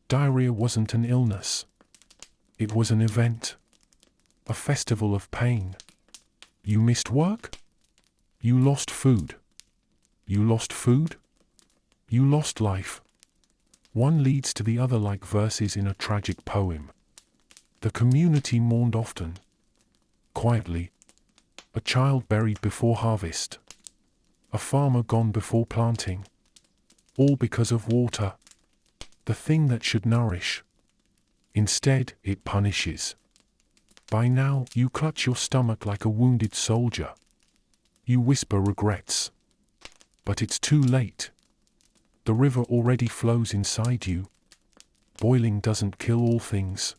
Diarrhea wasn't an illness. It was an event. A festival of pain. You missed work? You lost food. You lost food? You lost life. One leads to the other like verses in a tragic poem. The community mourned often. Quietly. A child buried before harvest. A farmer gone before planting. All because of water. The thing that should nourish. Instead, it punishes. By now, you clutch your stomach like a wounded soldier. You whisper regrets. But it's too late. The river already flows inside you. Boiling doesn't kill all things.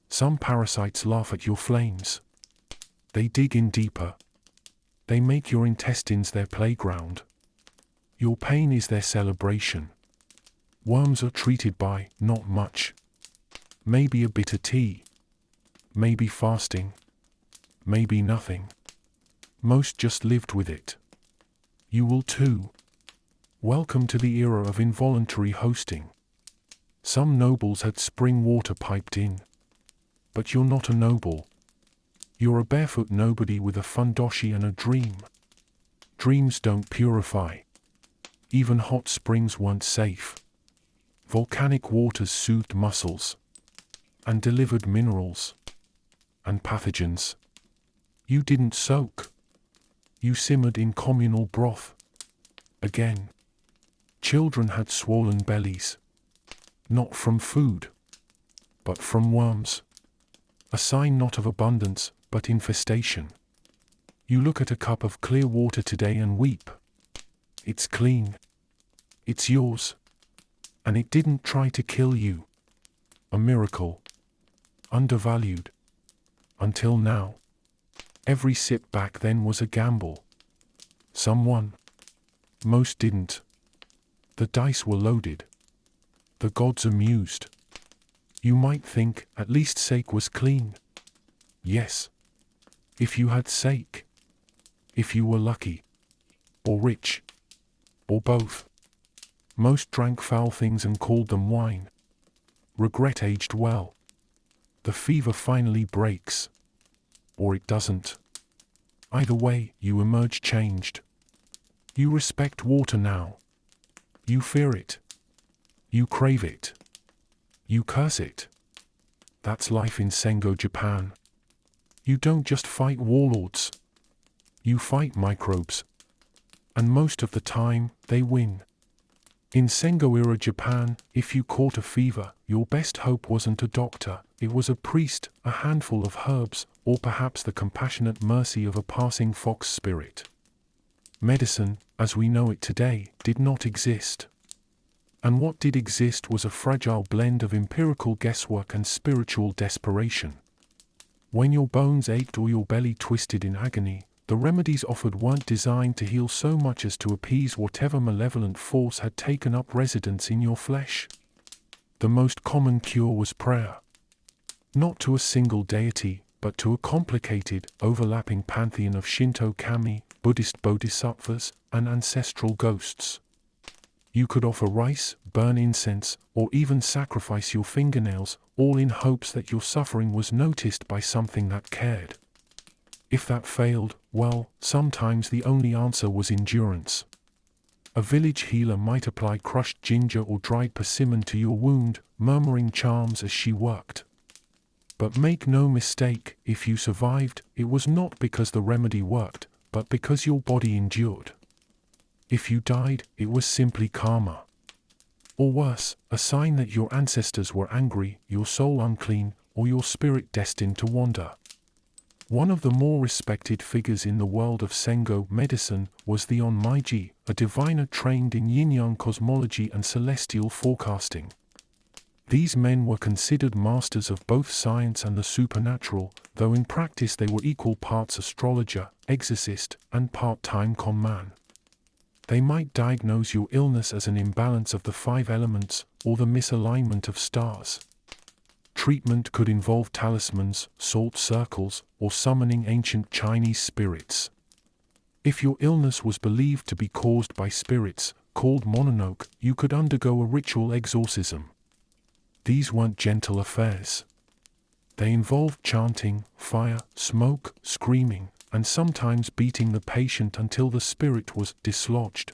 Some parasites laugh at your flames. They dig in deeper. They make your intestines their playground. Your pain is their celebration. Worms are treated by not much. Maybe a bitter tea. Maybe fasting. Maybe nothing. Most just lived with it. You will too. Welcome to the era of involuntary hosting. Some nobles had spring water piped in. But you're not a noble. You're a barefoot nobody with a fundoshi and a dream. Dreams don't purify. Even hot springs weren't safe. Volcanic waters soothed muscles. And delivered minerals. And pathogens. You didn't soak. You simmered in communal broth. Again. Children had swollen bellies. Not from food. But from worms. A sign not of abundance, but infestation. You look at a cup of clear water today and weep. It's clean. It's yours. And it didn't try to kill you. A miracle. Undervalued. Until now. Every sip back then was a gamble. Some won. Most didn't. The dice were loaded. The gods amused. You might think, at least sake was clean. Yes. If you had sake. If you were lucky. Or rich. Or both. Most drank foul things and called them wine. Regret aged well. The fever finally breaks. Or it doesn't. Either way, you emerge changed. You respect water now. You fear it. You crave it. You curse it. That's life in Sengo, Japan. You don't just fight warlords. You fight microbes. And most of the time, they win. In Sengo-era Japan, if you caught a fever, your best hope wasn't a doctor, it was a priest, a handful of herbs, or perhaps the compassionate mercy of a passing fox spirit. Medicine, as we know it today, did not exist. And what did exist was a fragile blend of empirical guesswork and spiritual desperation. When your bones ached or your belly twisted in agony, the remedies offered weren't designed to heal so much as to appease whatever malevolent force had taken up residence in your flesh. The most common cure was prayer. Not to a single deity, but to a complicated, overlapping pantheon of Shinto kami, Buddhist bodhisattvas, and ancestral ghosts. You could offer rice, burn incense, or even sacrifice your fingernails, all in hopes that your suffering was noticed by something that cared. If that failed, well, sometimes the only answer was endurance. A village healer might apply crushed ginger or dried persimmon to your wound, murmuring charms as she worked. But make no mistake, if you survived, it was not because the remedy worked, but because your body endured. If you died, it was simply karma. Or worse, a sign that your ancestors were angry, your soul unclean, or your spirit destined to wander. One of the more respected figures in the world of Sengo medicine was the Onmaiji, a diviner trained in yin-yang cosmology and celestial forecasting. These men were considered masters of both science and the supernatural, though in practice they were equal parts astrologer, exorcist, and part-time con man. They might diagnose your illness as an imbalance of the 5 elements, or the misalignment of stars. Treatment could involve talismans, salt circles, or summoning ancient Chinese spirits. If your illness was believed to be caused by spirits, called mononoke, you could undergo a ritual exorcism. These weren't gentle affairs. They involved chanting, fire, smoke, screaming, and sometimes beating the patient until the spirit was dislodged.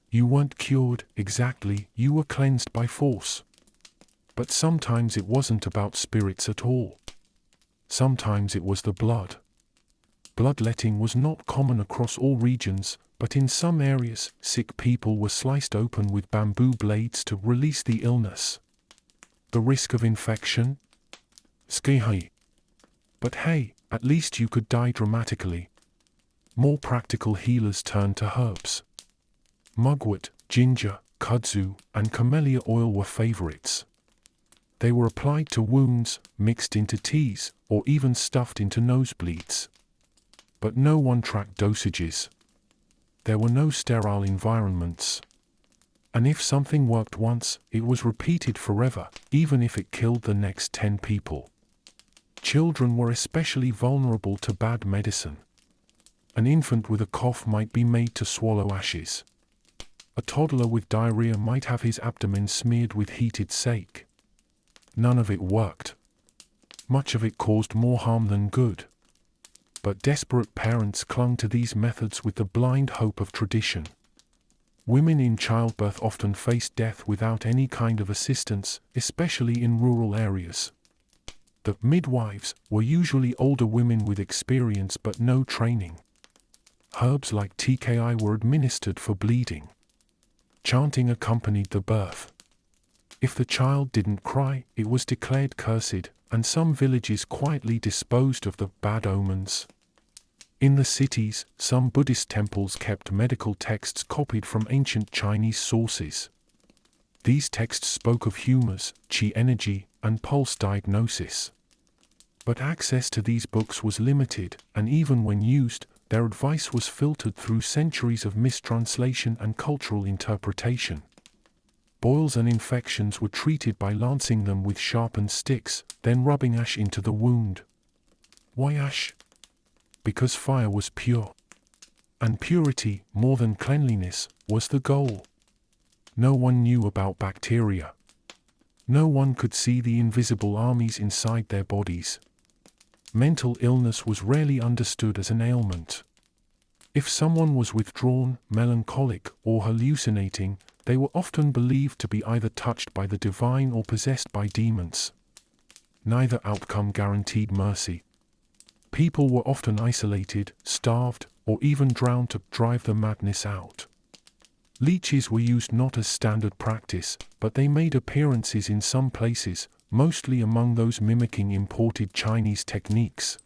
You weren't cured, exactly, you were cleansed by force. But sometimes it wasn't about spirits at all. Sometimes it was the blood. Bloodletting was not common across all regions, but in some areas, sick people were sliced open with bamboo blades to release the illness. The risk of infection? Sky. But hey, at least you could die dramatically. More practical healers turned to herbs. Mugwort, ginger, kudzu, and camellia oil were favorites. They were applied to wounds, mixed into teas, or even stuffed into nosebleeds. But no one tracked dosages. There were no sterile environments. And if something worked once, it was repeated forever, even if it killed the next 10 people. Children were especially vulnerable to bad medicine. An infant with a cough might be made to swallow ashes. A toddler with diarrhea might have his abdomen smeared with heated sake. None of it worked. Much of it caused more harm than good. But desperate parents clung to these methods with the blind hope of tradition. Women in childbirth often faced death without any kind of assistance, especially in rural areas. The midwives were usually older women with experience but no training. Herbs like TKI were administered for bleeding. Chanting accompanied the birth. If the child didn't cry, it was declared cursed, and some villages quietly disposed of the bad omens. In the cities, some Buddhist temples kept medical texts copied from ancient Chinese sources. These texts spoke of humors, chi energy, and pulse diagnosis. But access to these books was limited, and even when used, their advice was filtered through centuries of mistranslation and cultural interpretation. Boils and infections were treated by lancing them with sharpened sticks, then rubbing ash into the wound. Why ash? Because fire was pure. And purity, more than cleanliness, was the goal. No one knew about bacteria. No one could see the invisible armies inside their bodies. Mental illness was rarely understood as an ailment. If someone was withdrawn, melancholic, or hallucinating, they were often believed to be either touched by the divine or possessed by demons. Neither outcome guaranteed mercy. People were often isolated, starved, or even drowned to drive the madness out. Leeches were used not as standard practice, but they made appearances in some places, mostly among those mimicking imported Chinese techniques.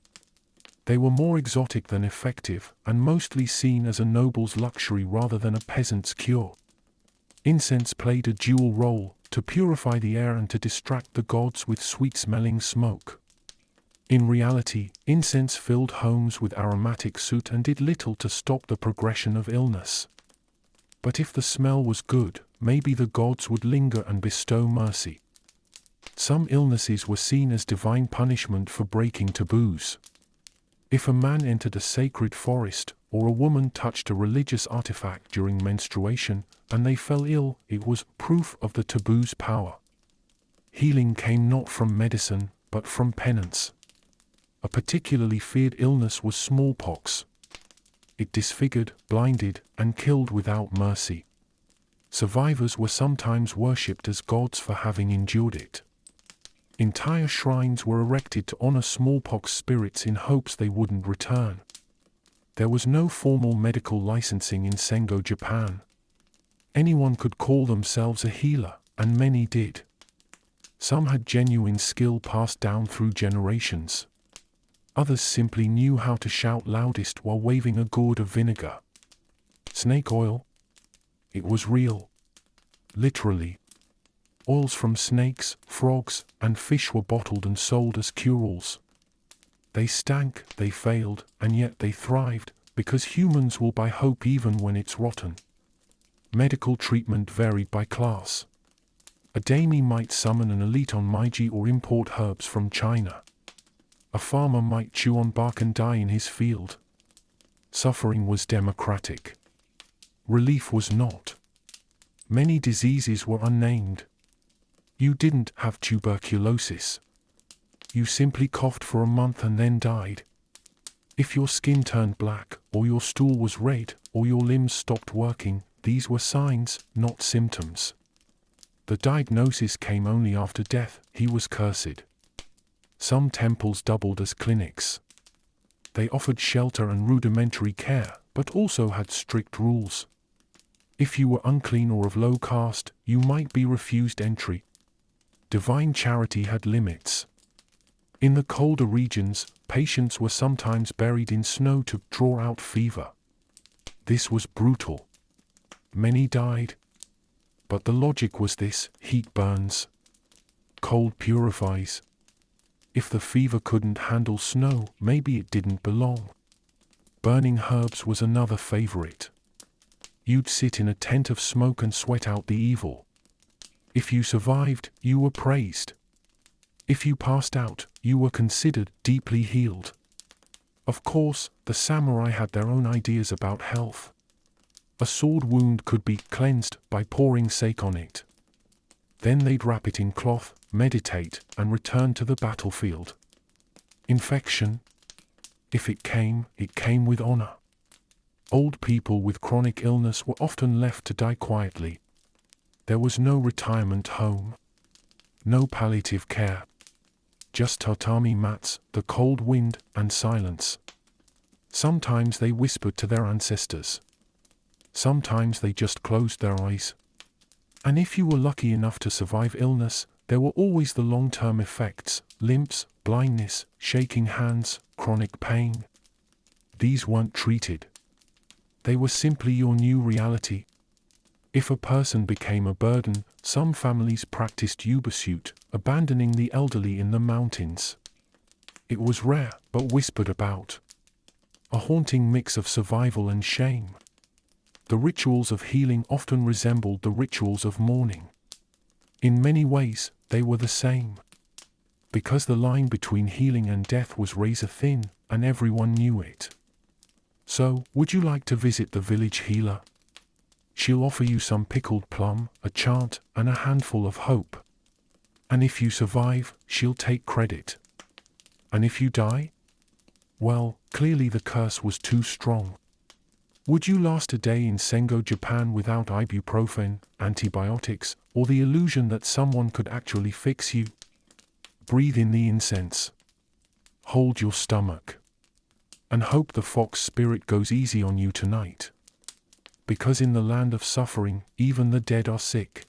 They were more exotic than effective, and mostly seen as a noble's luxury rather than a peasant's cure. Incense played a dual role, to purify the air and to distract the gods with sweet-smelling smoke. In reality, incense filled homes with aromatic soot and did little to stop the progression of illness. But if the smell was good, maybe the gods would linger and bestow mercy. Some illnesses were seen as divine punishment for breaking taboos. If a man entered a sacred forest, or a woman touched a religious artifact during menstruation, and they fell ill, it was proof of the taboo's power. Healing came not from medicine, but from penance. A particularly feared illness was smallpox. It disfigured, blinded, and killed without mercy. Survivors were sometimes worshipped as gods for having endured it. Entire shrines were erected to honor smallpox spirits in hopes they wouldn't return. There was no formal medical licensing in Sengoku, Japan. Anyone could call themselves a healer, and many did. Some had genuine skill passed down through generations. Others simply knew how to shout loudest while waving a gourd of vinegar. Snake oil? It was real. Literally. Oils from snakes, frogs, and fish were bottled and sold as cure-alls. They stank, they failed, and yet they thrived, because humans will buy hope even when it's rotten. Medical treatment varied by class. A daimyō might summon an elite on Meiji or import herbs from China. A farmer might chew on bark and die in his field. Suffering was democratic. Relief was not. Many diseases were unnamed. You didn't have tuberculosis. You simply coughed for a month and then died. If your skin turned black, or your stool was red, or your limbs stopped working, these were signs, not symptoms. The diagnosis came only after death. He was cursed. Some temples doubled as clinics. They offered shelter and rudimentary care, but also had strict rules. If you were unclean or of low caste, you might be refused entry. Divine charity had limits. In the colder regions, patients were sometimes buried in snow to draw out fever. This was brutal. Many died. But the logic was this: heat burns. Cold purifies. If the fever couldn't handle snow, maybe it didn't belong. Burning herbs was another favorite. You'd sit in a tent of smoke and sweat out the evil. If you survived, you were praised. If you passed out, you were considered deeply healed. Of course, the samurai had their own ideas about health. A sword wound could be cleansed by pouring sake on it. Then they'd wrap it in cloth, meditate, and return to the battlefield. Infection? If it came with honor. Old people with chronic illness were often left to die quietly. There was no retirement home. No palliative care. Just tatami mats, the cold wind, and silence. Sometimes they whispered to their ancestors. Sometimes they just closed their eyes. And if you were lucky enough to survive illness, there were always the long-term effects: limps, blindness, shaking hands, chronic pain. These weren't treated. They were simply your new reality. If a person became a burden, some families practiced ubisuit, abandoning the elderly in the mountains. It was rare, but whispered about. A haunting mix of survival and shame. The rituals of healing often resembled the rituals of mourning. In many ways, they were the same. Because the line between healing and death was razor thin, and everyone knew it. So, would you like to visit the village healer? She'll offer you some pickled plum, a chant, and a handful of hope. And if you survive, she'll take credit. And if you die? Well, clearly the curse was too strong. Would you last a day in Sengoku, Japan without ibuprofen, antibiotics, or the illusion that someone could actually fix you? Breathe in the incense. Hold your stomach. And hope the fox spirit goes easy on you tonight. Because in the land of suffering, even the dead are sick.